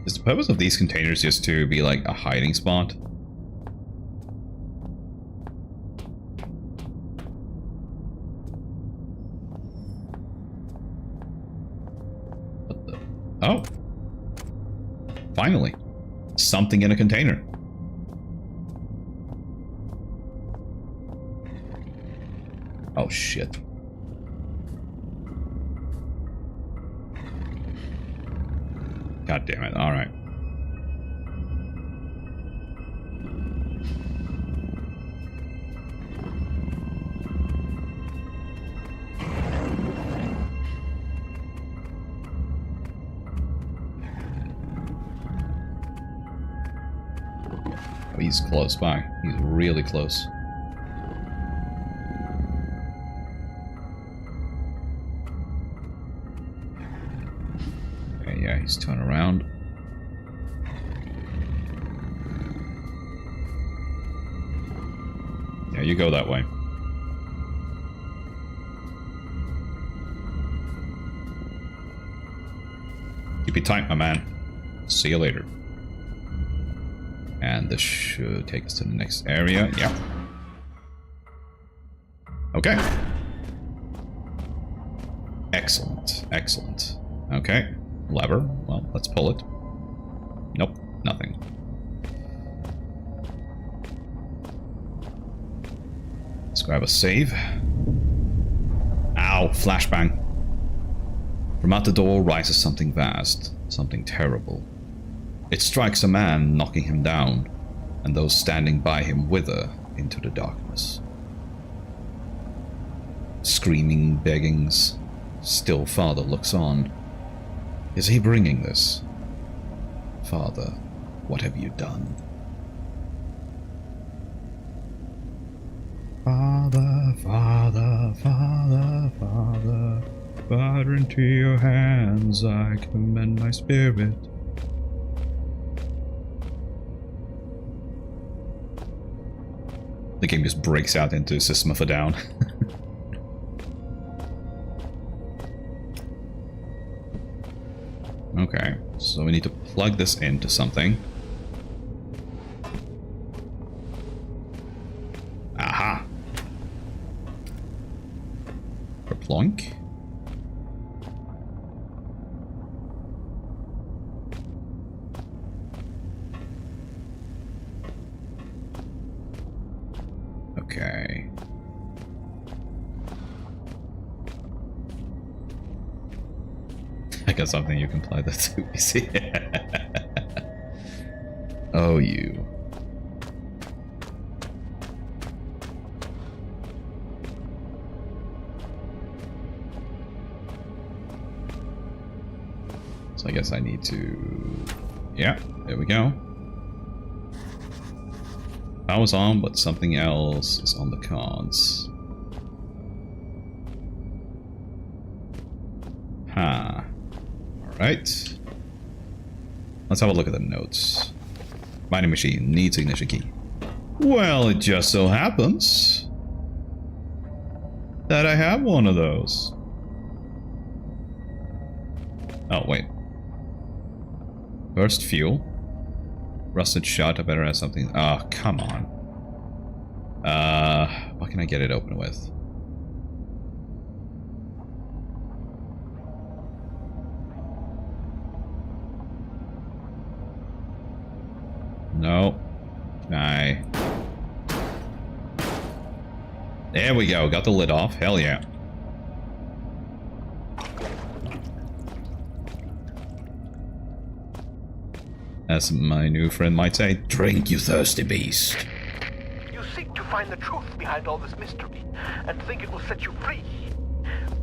Is the purpose of these containers just to be like a hiding spot? What the? Oh! Finally! Something in a container. Oh shit. God damn it. Alright. Oh, he's close by. He's really close. Yeah, he's turning around. Yeah, you go that way. Keep it tight, my man. See you later. And this should take us to the next area. Yeah. Okay. Excellent. Excellent. Okay. Lever. Well, let's pull it. Nope, nothing. Let's grab a save. Ow, flashbang. From out the door rises something vast, something terrible. It strikes a man, knocking him down, and those standing by him wither into the darkness. Screaming beggings. Still Father looks on. Is he bringing this? Father, what have you done? Father, Father, Father, Father, Father, into your hands I commend my spirit. The game just breaks out into System of a Down. Okay, so we need to plug this into something. Aha! Kerplunk. Okay. I got something you can apply that to. You see? Oh, you. So I guess I need to... Yeah, there we go. Power's on, but something else is on the cards. Huh. Alright. Let's have a look at the notes. Mining machine needs ignition key. Well, it just so happens that I have one of those. Oh, wait. Burst fuel. Rusted shot, I better have something. Oh, come on. What can I get it open with? No. Can There we go. Got the lid off. Hell yeah. As my new friend might say, drink, you thirsty beast. You seek to find the truth behind all this mystery, and think it will set you free.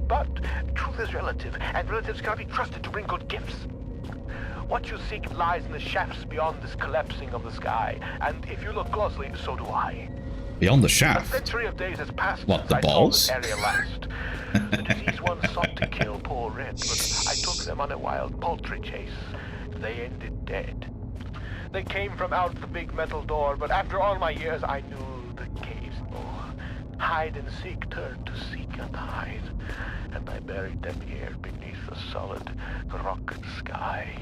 But truth is relative, and relatives cannot be trusted to bring good gifts. What you seek lies in the shafts beyond this collapsing of the sky, and if you look closely, so do I. Beyond the A shaft? century of days has passed What, since the I saw balls? this area last. The disease ones sought to kill poor Red, but I took them on a wild poultry chase. They ended dead. They came from out the big metal door, but after all my years I knew the caves more. Hide and seek turned to seek and hide, and I buried them here beneath the solid rocket sky.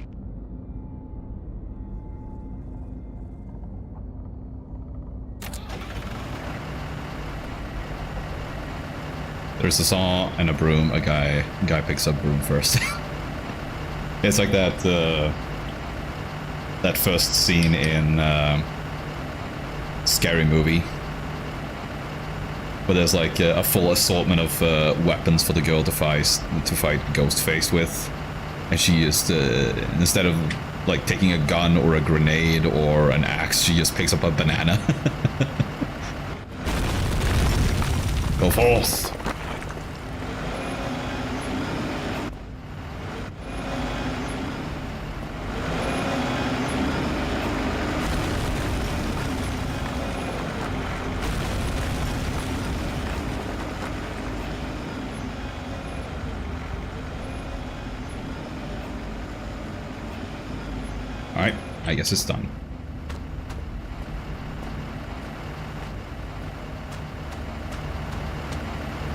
There's a saw and a broom. A guy picks up broom first. It's like that that first scene in Scary Movie, where there's like a full assortment of weapons for the girl to fight Ghostface with, and she just instead of like taking a gun or a grenade or an axe, she just picks up a banana. Go forth. Alright, I guess it's done.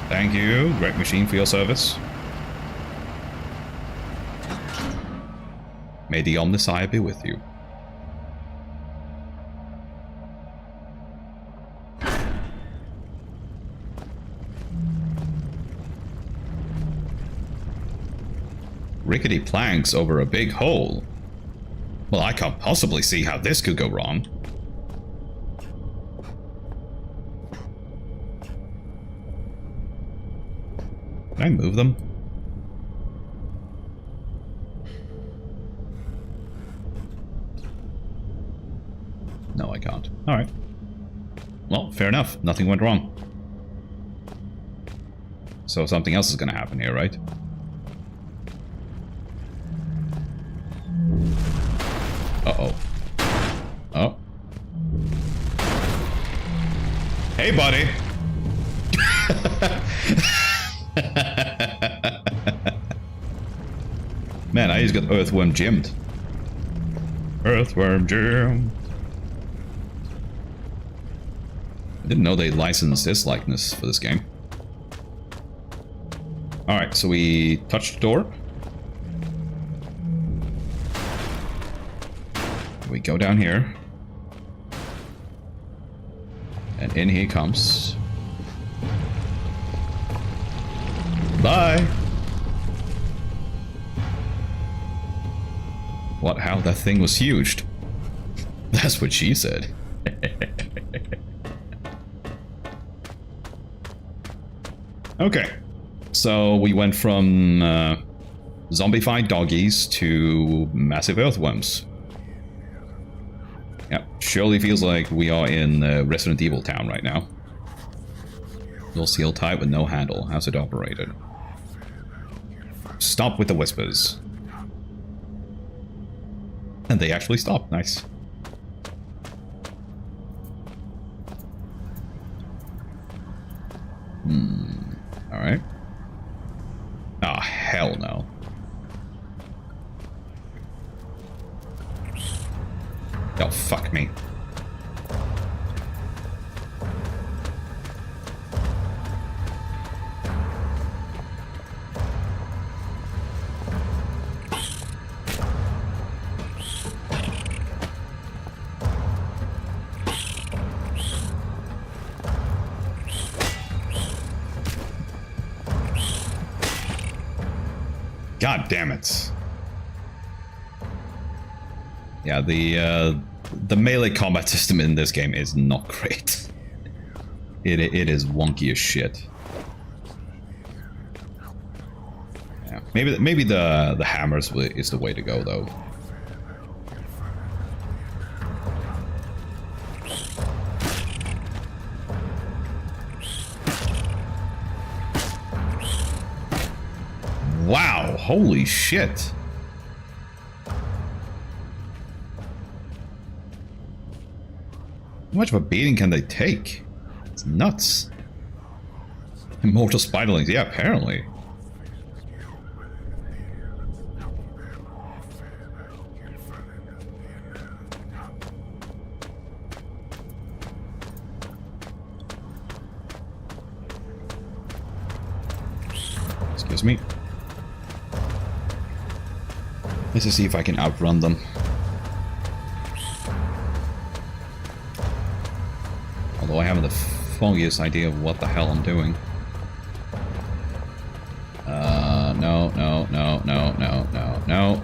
Thank you, Great Machine, for your service. May the Omnissiah be with you. Rickety planks over a big hole. Well, I can't possibly see how this could go wrong. Can I move them? No, I can't. Alright. Well, fair enough. Nothing went wrong. So something else is gonna happen here, right? Uh-oh. Oh. Hey, buddy! Man, I just got Earthworm gemmed. Earthworm gem. I didn't know they licensed this likeness for this game. Alright, so we touch the door. We go down here. And in he comes. Bye! What? How? That thing was huge. That's what she said. Okay. So we went from zombified doggies to massive earthworms. Yeah, surely feels like we are in Resident Evil town right now. Little seal tight with no handle. How's it operated? Stop with the whispers. And they actually stopped. Nice. Alright. Oh, hell no. Oh, fuck me. God damn it. Yeah, the melee combat system in this game is not great. It is wonky as shit. Yeah, maybe the hammers is the way to go though. Wow, holy shit. How much of a beating can they take? It's nuts. Immortal spiderlings, yeah, apparently. Excuse me. Let's just see if I can outrun them. Although I haven't the foggiest idea of what the hell I'm doing. No.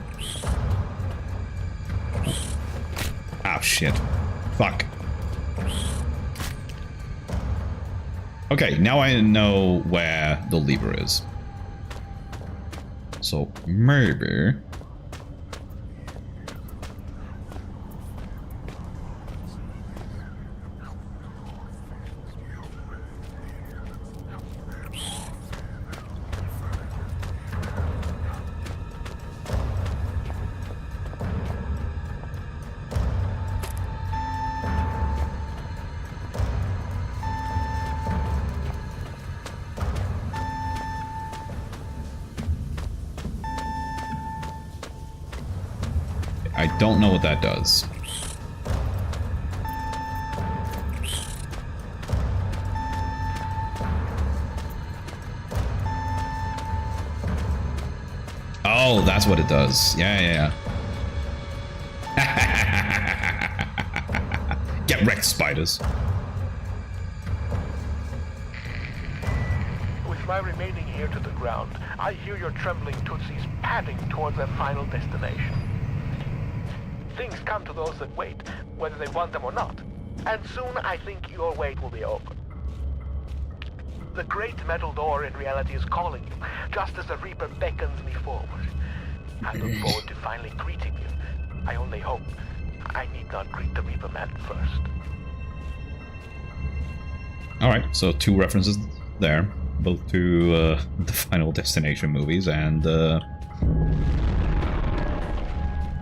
Ah, shit. Fuck. Okay, now I know where the lever is. So, maybe... I don't know what that does. Oh, that's what it does. Yeah. Get wrecked, spiders. With my remaining ear to the ground, I hear your trembling Tootsies padding towards their final destination. Things come to those that wait, whether they want them or not. And soon I think your wait will be over. The great metal door in reality is calling you, just as the Reaper beckons me forward. I look forward to finally greeting you. I only hope I need not greet the Reaper man first. Alright, so 2 references there, both to the Final Destination movies and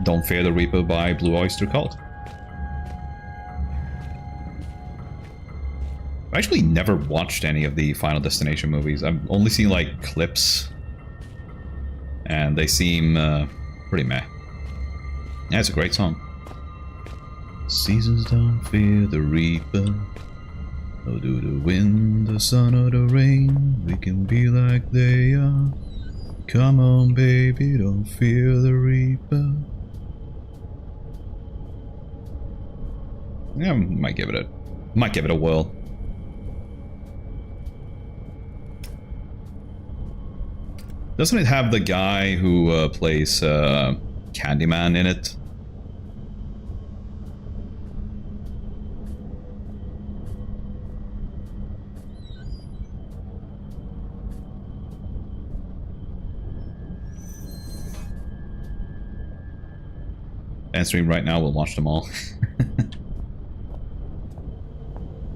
Don't Fear the Reaper by Blue Oyster Cult. I've actually never watched any of the Final Destination movies. I've only seen like clips, and they seem pretty meh. Yeah, it's a great song. Seasons don't fear the Reaper, nor do the wind, the sun, or the rain. We can be like they are. Come on, baby, don't fear the Reaper. Yeah, might give it a whirl. Doesn't it have the guy who plays Candyman in it? End stream right now, we'll watch them all.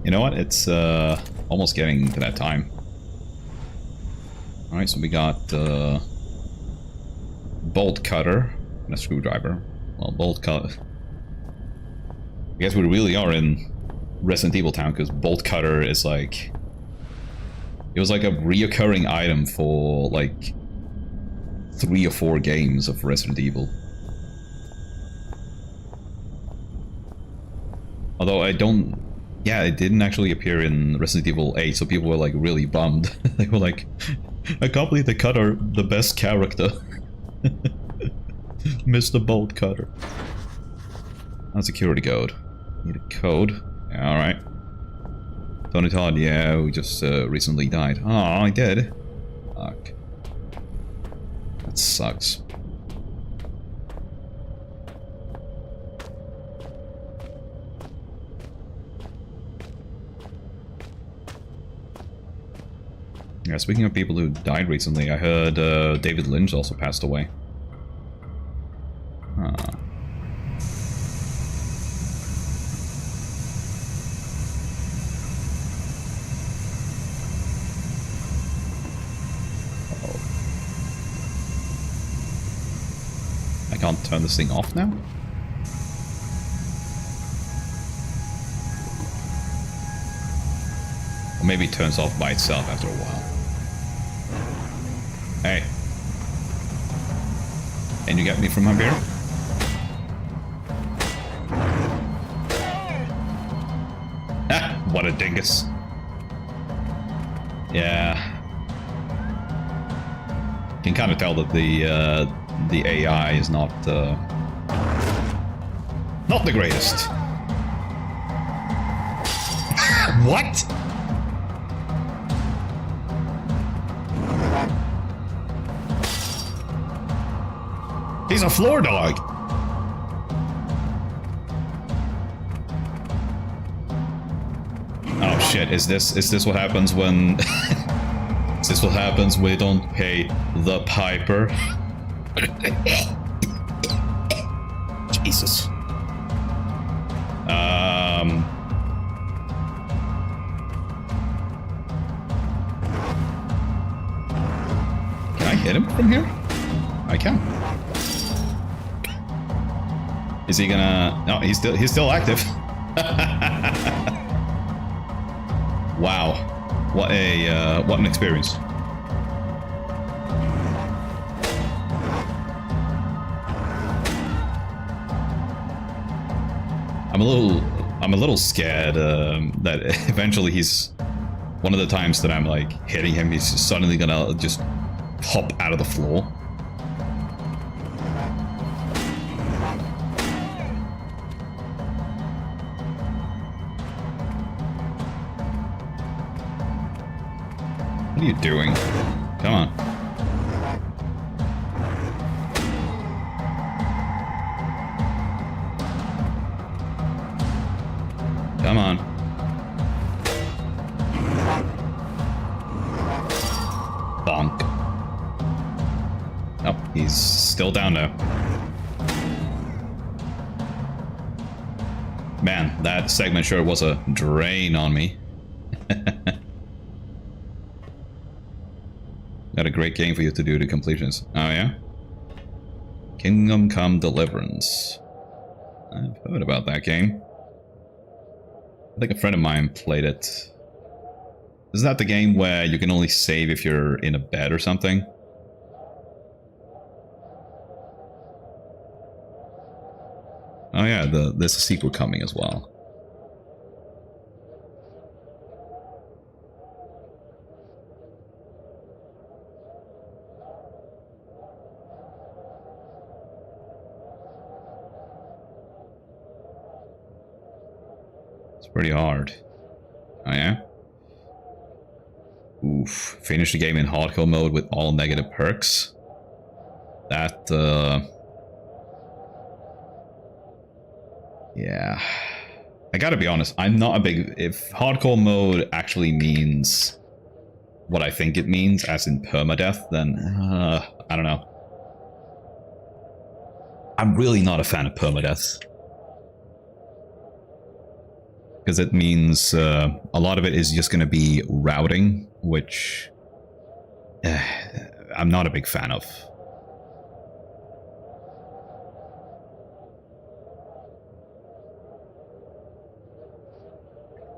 You know what? It's almost getting to that time. Alright, so we got bolt cutter and a screwdriver. Well, bolt cutter. I guess we really are in Resident Evil Town, because bolt cutter is like... It was like a reoccurring item for like 3 or 4 games of Resident Evil. Although I don't... Yeah, it didn't actually appear in Resident Evil 8, so people were like really bummed. They were like, I can't believe they cut our the best character. Mr. Bolt Cutter. That's security code. Need a code. Yeah, alright. Tony Todd, yeah, we just recently died. Oh, I did. Fuck. That sucks. Yeah, speaking of people who died recently, I heard David Lynch also passed away. Huh. Uh-oh. I can't turn this thing off now? Or maybe it turns off by itself after a while. Hey. Can you get me from up here? Ah, what a dingus. Yeah. You can kind of tell that the AI is not the greatest. What? He's a floor dog. Oh shit! Is this what happens when? Is this what happens when we don't pay the piper? Jesus. Can I hit him from here? I can. Is he gonna? No, he's still active. Wow, what an experience. I'm a little scared that eventually he's one of the times that I'm like hitting him, he's suddenly gonna just pop out of the floor. What are you doing? Come on. Come on. Bonk. Oh, he's still down now. Man, that segment sure was a drain on me. Got a great game for you to do to completions. Oh yeah? Kingdom Come Deliverance. I've heard about that game. I think a friend of mine played it. Isn't that the game where you can only save if you're in a bed or something? Oh yeah, there's a sequel coming as well. Pretty hard. Oh yeah? Oof. Finish the game in hardcore mode with all negative perks. That, yeah. I gotta be honest, I'm not a big... If hardcore mode actually means what I think it means, as in permadeath, then, I don't know. I'm really not a fan of permadeath. Because it means a lot of it is just going to be routing, which I'm not a big fan of.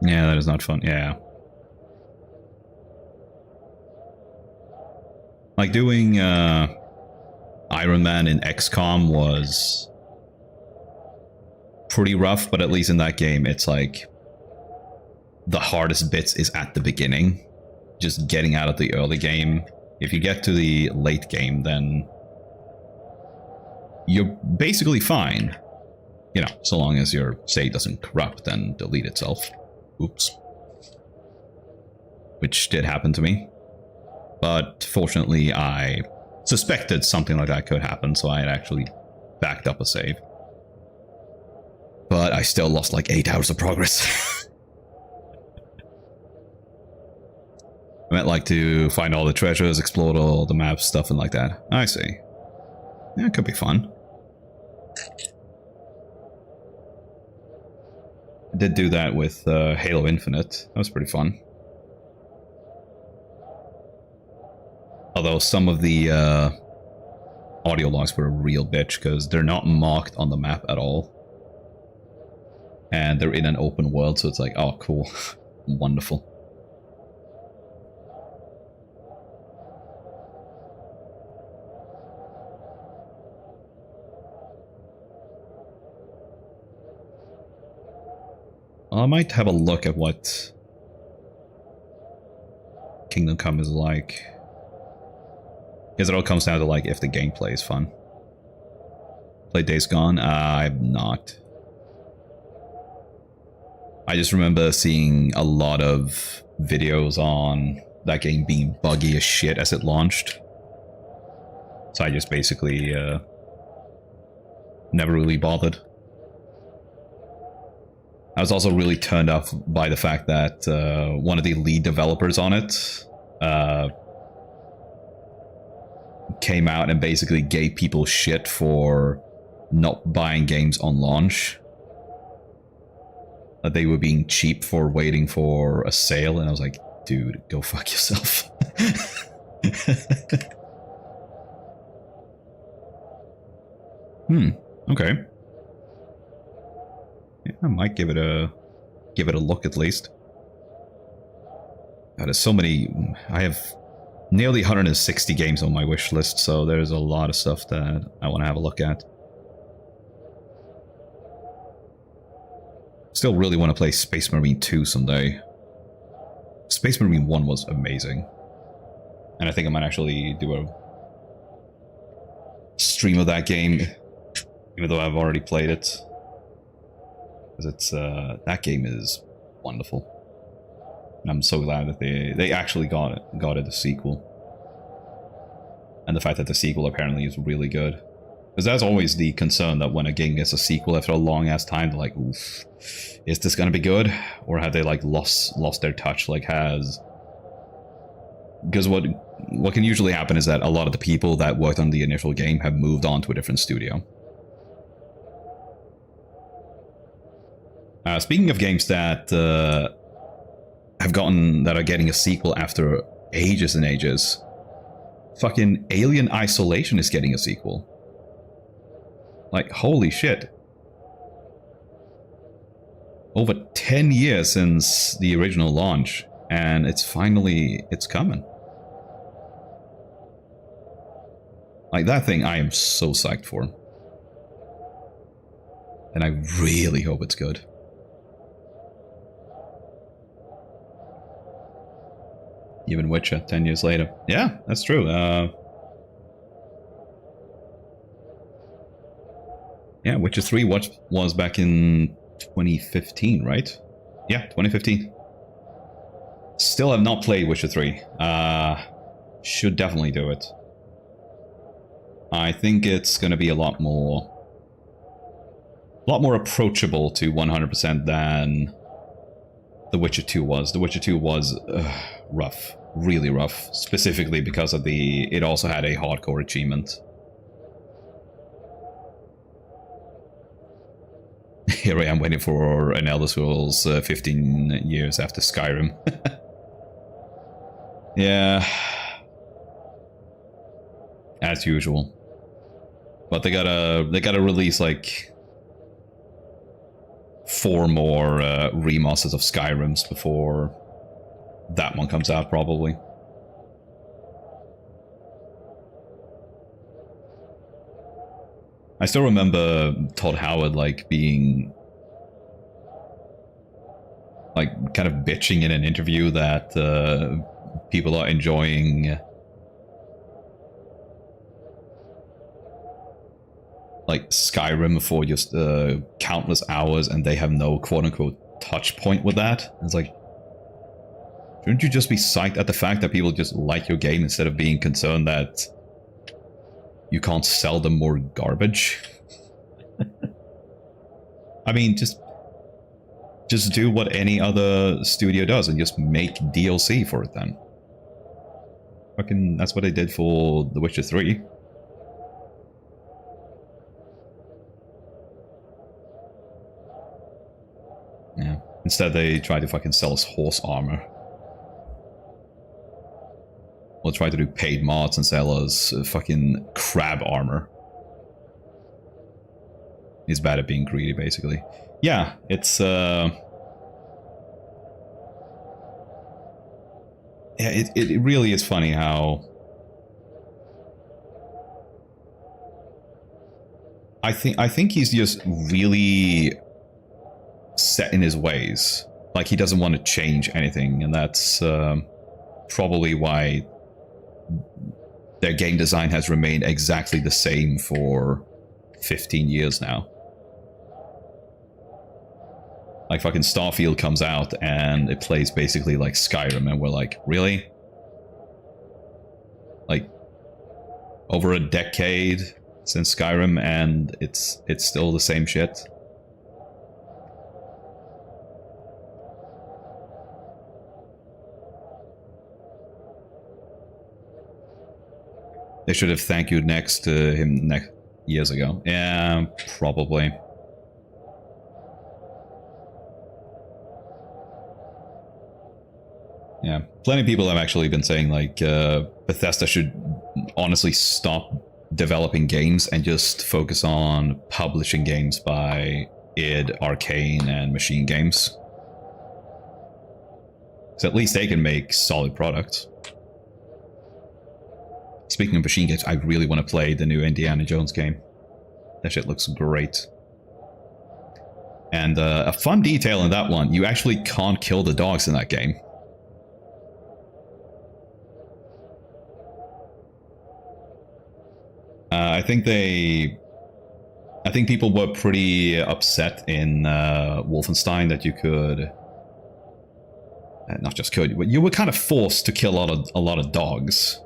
Yeah, that is not fun. Yeah. Like doing Iron Man in XCOM was pretty rough, but at least in that game, it's like the hardest bits is at the beginning. Just getting out of the early game. If you get to the late game, then you're basically fine. You know, so long as your save doesn't corrupt and delete itself. Oops. Which did happen to me. But fortunately, I suspected something like that could happen, so I had actually backed up a save. But I still lost like 8 hours of progress. I meant like to find all the treasures, explore all the maps, stuff and like that. I see. Yeah, it could be fun. I did do that with Halo Infinite. That was pretty fun. Although some of the audio logs were a real bitch because they're not marked on the map at all. And they're in an open world, so it's like, oh, cool. Wonderful. I might have a look at what Kingdom Come is like. Because it all comes down to like if the gameplay is fun. Played Days Gone? I'm not. I just remember seeing a lot of videos on that game being buggy as shit as it launched. So I just basically never really bothered. I was also really turned off by the fact that one of the lead developers on it came out and basically gave people shit for not buying games on launch. That they were being cheap for waiting for a sale, and I was like, dude, go fuck yourself. Okay. Yeah, I might give it a look at least. God, there's so many. I have nearly 160 games on my wish list, so there's a lot of stuff that I want to have a look at. Still really want to play Space Marine 2 someday. Space Marine 1 was amazing. And I think I might actually do a stream of that game, even though I've already played it. Because it's, that game is wonderful. And I'm so glad that they actually got it a sequel. And the fact that the sequel apparently is really good. Because that's always the concern, that when a game gets a sequel after a long ass time, they're like, oof, is this gonna be good? Or have they like lost their touch? Like has... Because what can usually happen is that a lot of the people that worked on the initial game have moved on to a different studio. Speaking of games that are getting a sequel after ages and ages, fucking Alien Isolation is getting a sequel. Like, holy shit. Over 10 years since the original launch, and it's coming. Like, that thing I am so psyched for. And I really hope it's good. Even Witcher, 10 years later. Yeah, that's true. Yeah, Witcher 3 was back in 2015, right? Yeah, 2015. Still have not played Witcher 3. Should definitely do it. I think it's going to be a lot more approachable to 100% than The Witcher 2 was. The Witcher 2 was rough, really rough, specifically because of it also had a hardcore achievement. here I am waiting for an Elder Scrolls 15 years after Skyrim. Yeah. As usual. But they gotta release like 4 more remasters of Skyrims before that one comes out, probably. I still remember Todd Howard like being like kind of bitching in an interview that people are enjoying like Skyrim for just countless hours and they have no quote-unquote touch point with that. It's like, shouldn't you just be psyched at the fact that people just like your game instead of being concerned that you can't sell them more garbage? I mean, just do what any other studio does and just make DLC for it then. Fucking, that's what they did for The Witcher 3. Yeah. Instead they try to fucking sell us horse armor. Or try to do paid mods and sell us fucking crab armor. He's bad at being greedy, basically. Yeah, it's yeah, it really is funny how I think he's just really set in his ways. Like, he doesn't want to change anything, and that's probably why their game design has remained exactly the same for 15 years now. Like, fucking Starfield comes out and it plays basically like Skyrim, and we're like, really? Like, over a decade since Skyrim and it's still the same shit? They should have thank you next to him years ago. Yeah, probably. Yeah, plenty of people have actually been saying like Bethesda should honestly stop developing games and just focus on publishing games by id, Arcane, and Machine Games. Because at least they can make solid products. Speaking of Machine Games, I really want to play the new Indiana Jones game. That shit looks great. And a fun detail in that one, you actually can't kill the dogs in that game. I think people were pretty upset in Wolfenstein that you could, not just could, but you were kind of forced to kill a lot of dogs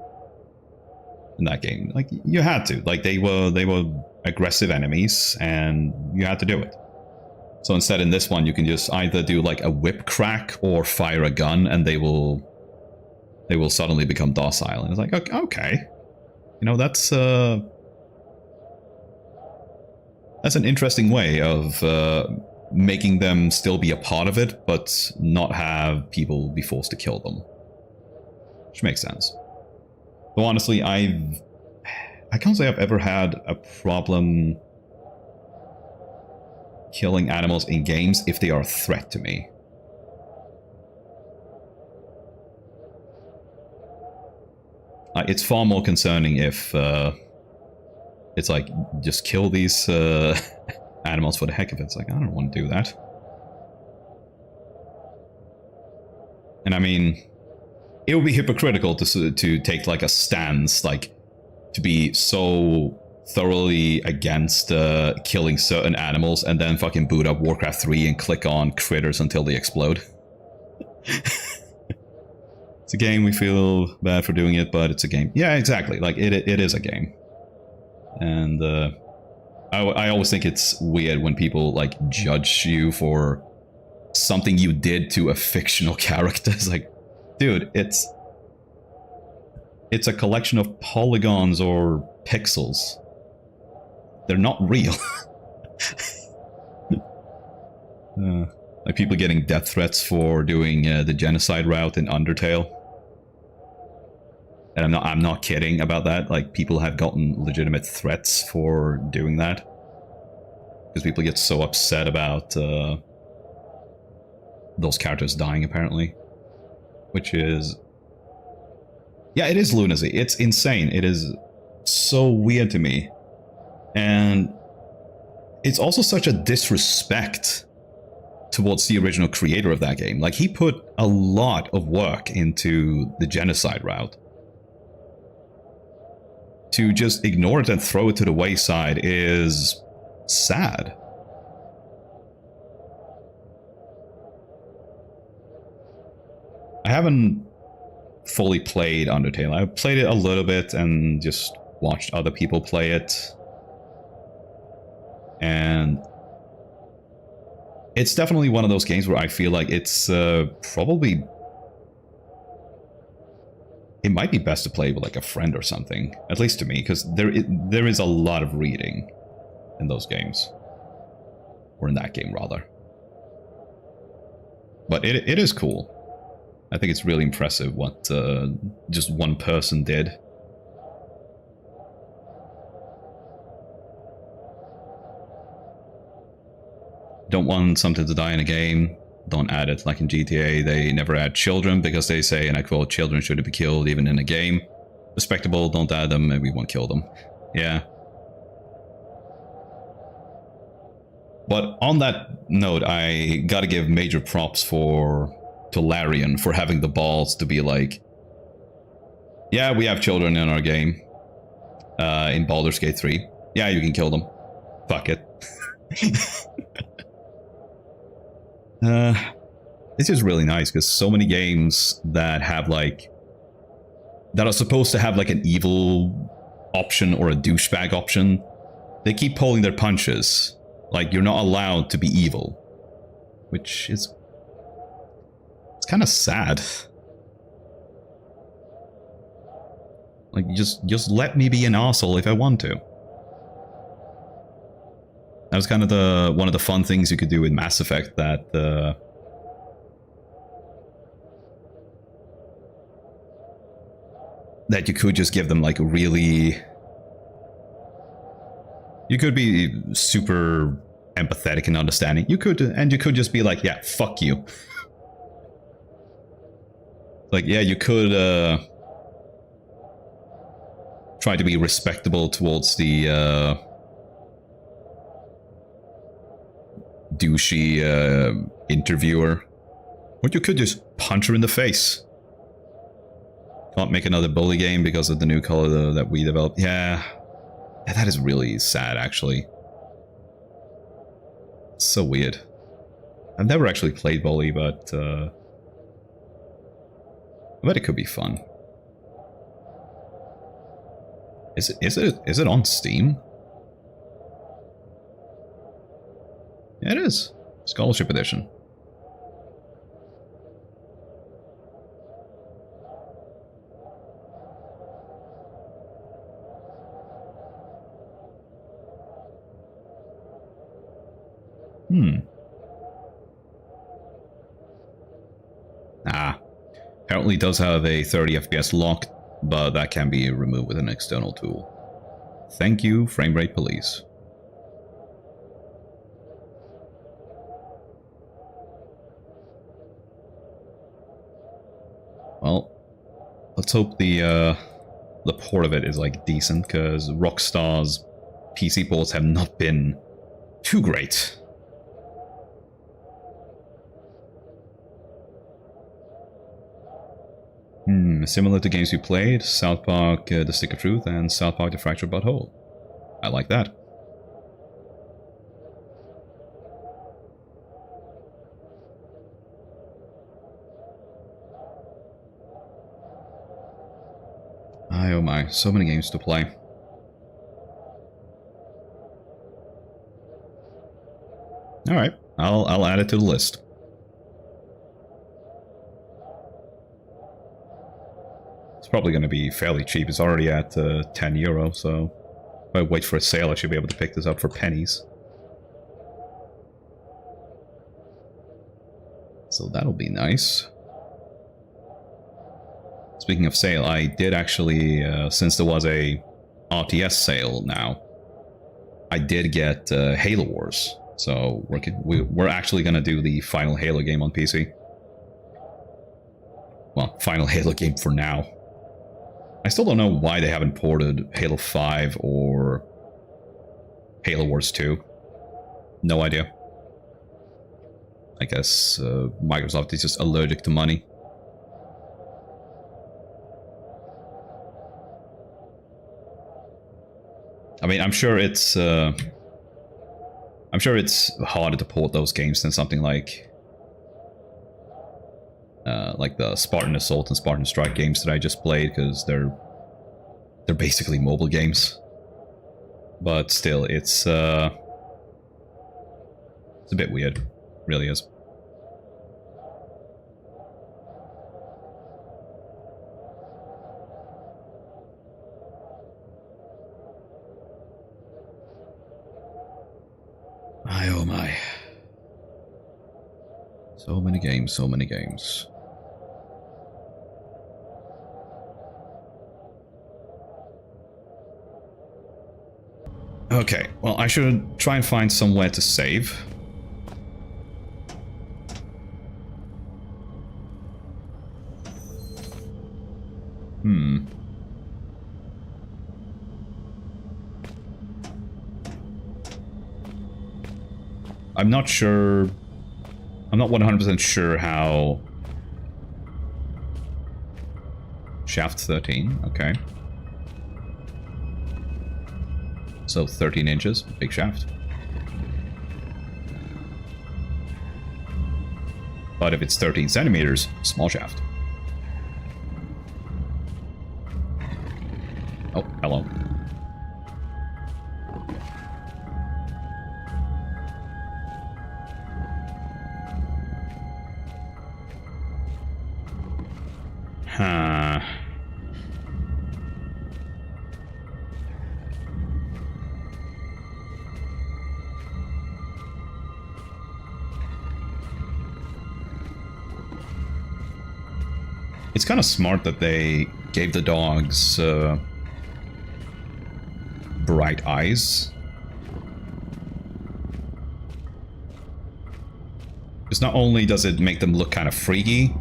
in that game. Like, you had to. Like, they were aggressive enemies, and you had to do it. So instead, in this one, you can just either do like a whip crack or fire a gun, and they will suddenly become docile. And it's like, okay, you know, that's an interesting way of making them still be a part of it, but not have people be forced to kill them. Which makes sense. Though honestly, I can't say I've ever had a problem killing animals in games if they are a threat to me. It's far more concerning if it's like, just kill these animals for the heck of it. It's like, I don't want to do that. And I mean, it would be hypocritical to take like a stance, like to be so thoroughly against killing certain animals and then fucking boot up Warcraft 3 and click on critters until they explode. It's a game, we feel bad for doing it, but it's a game. Yeah, exactly. Like, it is a game. And I always think it's weird when people like judge you for something you did to a fictional character. It's like, dude, it's a collection of polygons or pixels. They're not real. Like people getting death threats for doing the genocide route in Undertale. And I'm not kidding about that. Like, people have gotten legitimate threats for doing that. Because people get so upset about those characters dying, apparently. Which is... yeah, it is lunacy. It's insane. It is so weird to me. And it's also such a disrespect towards the original creator of that game. Like, he put a lot of work into the genocide route. To just ignore it and throw it to the wayside is sad. I haven't fully played Undertale. I've played it a little bit and just watched other people play it. And it's definitely one of those games where I feel like it's probably... it might be best to play with like a friend or something, at least to me, because there is a lot of reading in those games. Or in that game, rather. But it is cool. I think it's really impressive what just one person did. Don't want something to die in a game, don't add it. Like in GTA, they never add children because they say, and I quote, children shouldn't be killed even in a game. Respectable, don't add them, and we won't kill them. Yeah. But on that note, I gotta give major props to Larian for having the balls to be like, yeah, we have children in our game. In Baldur's Gate 3. Yeah, you can kill them. Fuck it. It's just really nice because so many games that have like... that are supposed to have like an evil option or a douchebag option, they keep pulling their punches. Like, you're not allowed to be evil. Which is... it's kind of sad. Like, just let me be an arsehole if I want to. That was kind of one of the fun things you could do with Mass Effect, that that you could just give them like really... you could be super empathetic and understanding. You could just be like, yeah, fuck you. Like, yeah, you could try to be respectable towards the douchey interviewer. Or you could just punch her in the face. Can't make another bully game because of the new color that we developed. Yeah, that is really sad, actually. It's so weird. I've never actually played bully, but I bet it could be fun. Is it on Steam? Yeah, it is. Scholarship edition. Apparently it does have a 30 FPS lock, but that can be removed with an external tool. Thank you, framerate police. Well, let's hope the port of it is like decent, because Rockstar's PC ports have not been too great. Similar to games we played, South Park The Stick of Truth and South Park The Fractured But Whole. I like that. Oh my, so many games to play. Alright, I'll add it to the list. It's probably going to be fairly cheap. It's already at €10, so if I wait for a sale, I should be able to pick this up for pennies. So that'll be nice. Speaking of sale, I did actually, since there was a RTS sale now, I did get Halo Wars. So we're actually going to do the final Halo game on PC. Well, final Halo game for now. I still don't know why they haven't ported Halo 5 or Halo Wars 2. No idea. I guess Microsoft is just allergic to money. I mean, I'm sure it's harder to port those games than something like the Spartan Assault and Spartan Strike games that I just played, because they're basically mobile games. But still, it's a bit weird, it really is. Oh my. So many games, so many games. Okay, well, I should try and find somewhere to save. I'm not sure. I'm not 100% sure how. Shaft 13, okay. So 13 inches, big shaft. But if it's 13 centimeters, small shaft. Oh, hello. Huh. It's kind of smart that they gave the dogs bright eyes. Because not only does it make them look kind of freaky,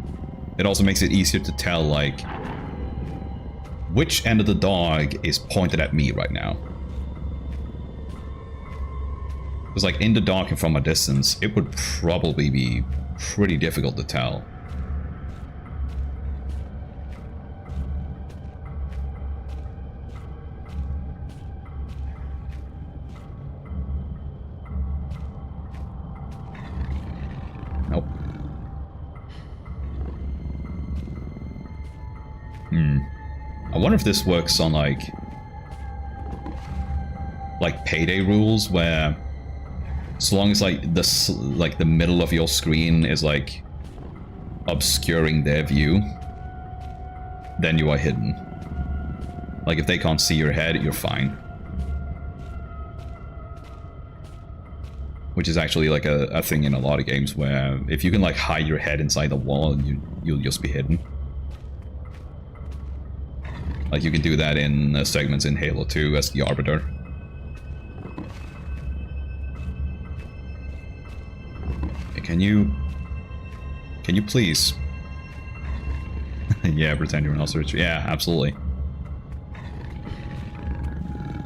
it also makes it easier to tell, like, which end of the dog is pointed at me right now. Because, like, in the dark and from a distance, it would probably be pretty difficult to tell. Nope. I wonder if this works on like Payday rules, where so long as like the middle of your screen is like obscuring their view, then you are hidden. Like if they can't see your head, you're fine. Which is actually like a thing in a lot of games, where if you can like hide your head inside the wall, you'll just be hidden. Like you can do that in segments in Halo 2 as the Arbiter. Okay, can you please? Yeah, pretend you're an ostrich. Yeah, absolutely.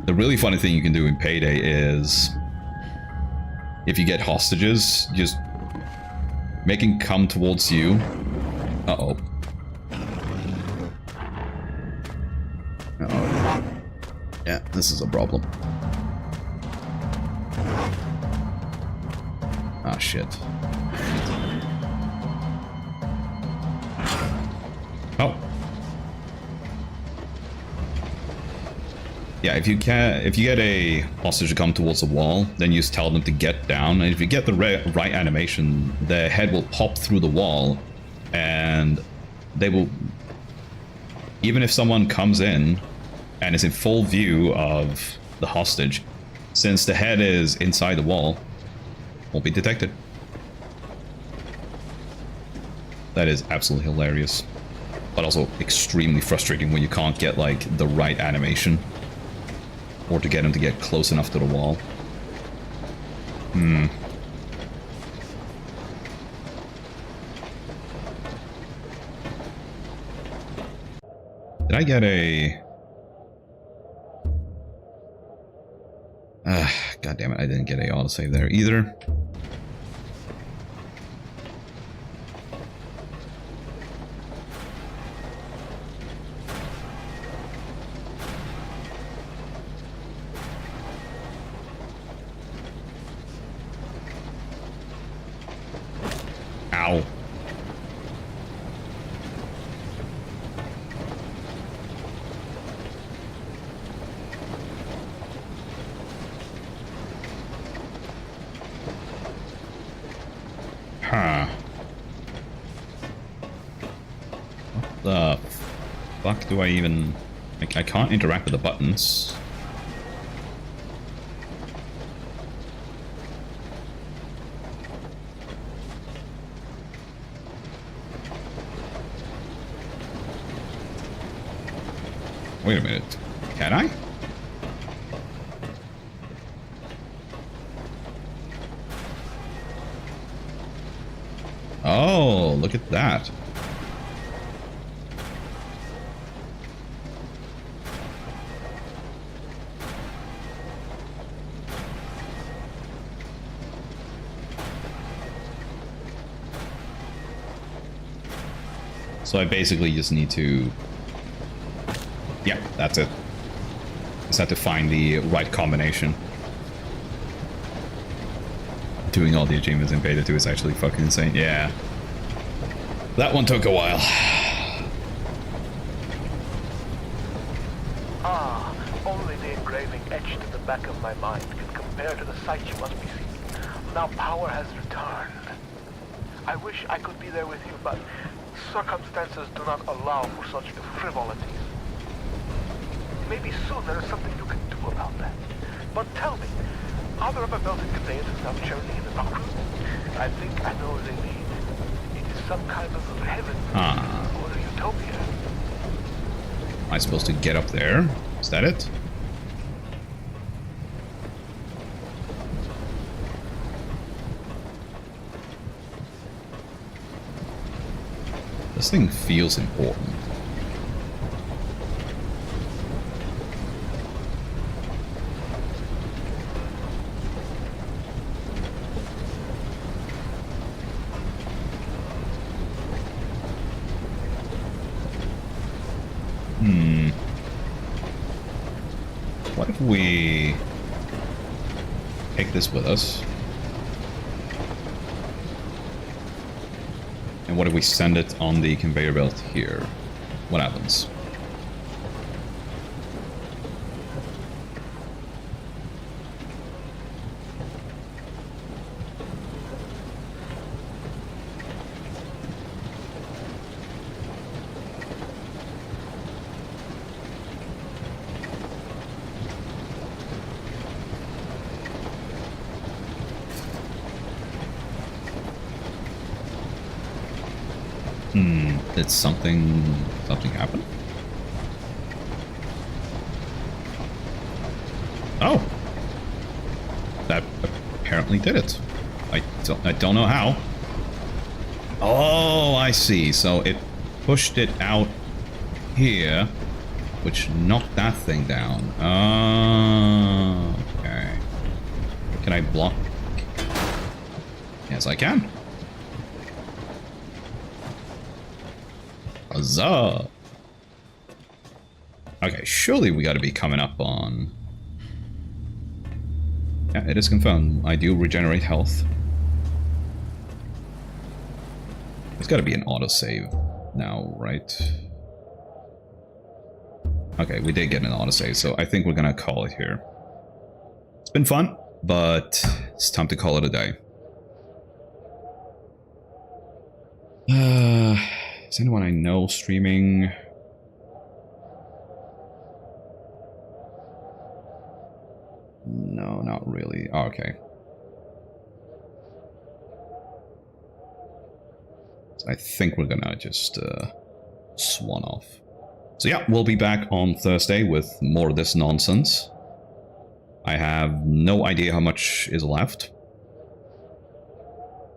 The really funny thing you can do in Payday is, if you get hostages, just making come towards you. Uh-oh. Uh-oh. Yeah, this is a problem. Ah, shit. Oh. Yeah, if you get a hostage to come towards a wall, then you just tell them to get down, and if you get the right animation, their head will pop through the wall, and they will, even if someone comes in and is in full view of the hostage, since the head is inside the wall, won't be detected. That is absolutely hilarious. But also extremely frustrating when you can't get, like, the right animation. Or to get him to get close enough to the wall. Hmm. Did I get a... God damn it, I didn't get a autosave there either. Ow. Huh. What the fuck do I even... Like, I can't interact with the buttons. Wait a minute. Can I? Oh, look at that. So I basically just need to... Yeah, that's it. Just have to find the right combination. Doing all the achievements in Beta 2 is actually fucking insane. Yeah. That one took a while. Ah, only the engraving etched in the back of my mind can compare to the sight you must be seeing. Now power has returned. I wish I could be there with you, but circumstances do not allow for such frivolities. Maybe soon there is something you can do about that. But tell me, are there other melted conveyances now churning in the dark room? I think I know what they mean. It is some kind of heaven or a utopia. Am I supposed to get up there? Is that it? This thing feels important. What if we take this with us? And what if we send it on the conveyor belt here? What happens? Did something happen? Oh! That apparently did it. I don't know how. Oh, I see. So it pushed it out here, which knocked that thing down. Oh, okay. Can I block? Yes, I can. Huzzah! Okay, surely we gotta be coming up on... Yeah, it is confirmed. I do regenerate health. There's gotta be an autosave now, right? Okay, we did get an autosave, so I think we're gonna call it here. It's been fun, but it's time to call it a day. Is anyone I know streaming? No, not really. Oh, okay. I think we're gonna just swan off. So yeah, we'll be back on Thursday with more of this nonsense. I have no idea how much is left.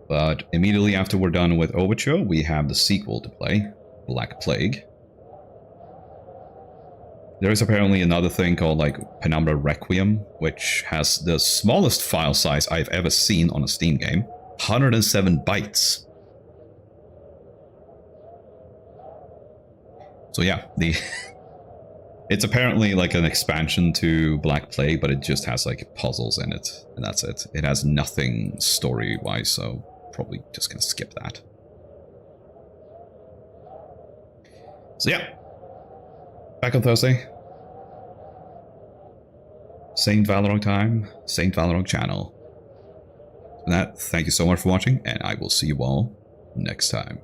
But immediately after we're done with Overture, we have the sequel to play, Black Plague. There is apparently another thing called like Penumbra Requiem, which has the smallest file size I've ever seen on a Steam game. 107 bytes. So yeah, it's apparently like an expansion to Black Plague, but it just has like puzzles in it, and that's it. It has nothing story-wise, so probably just gonna skip that. So yeah, back on Thursday. Same Dvalarogg time, same Dvalarogg channel. For that, thank you so much for watching, and I will see you all next time.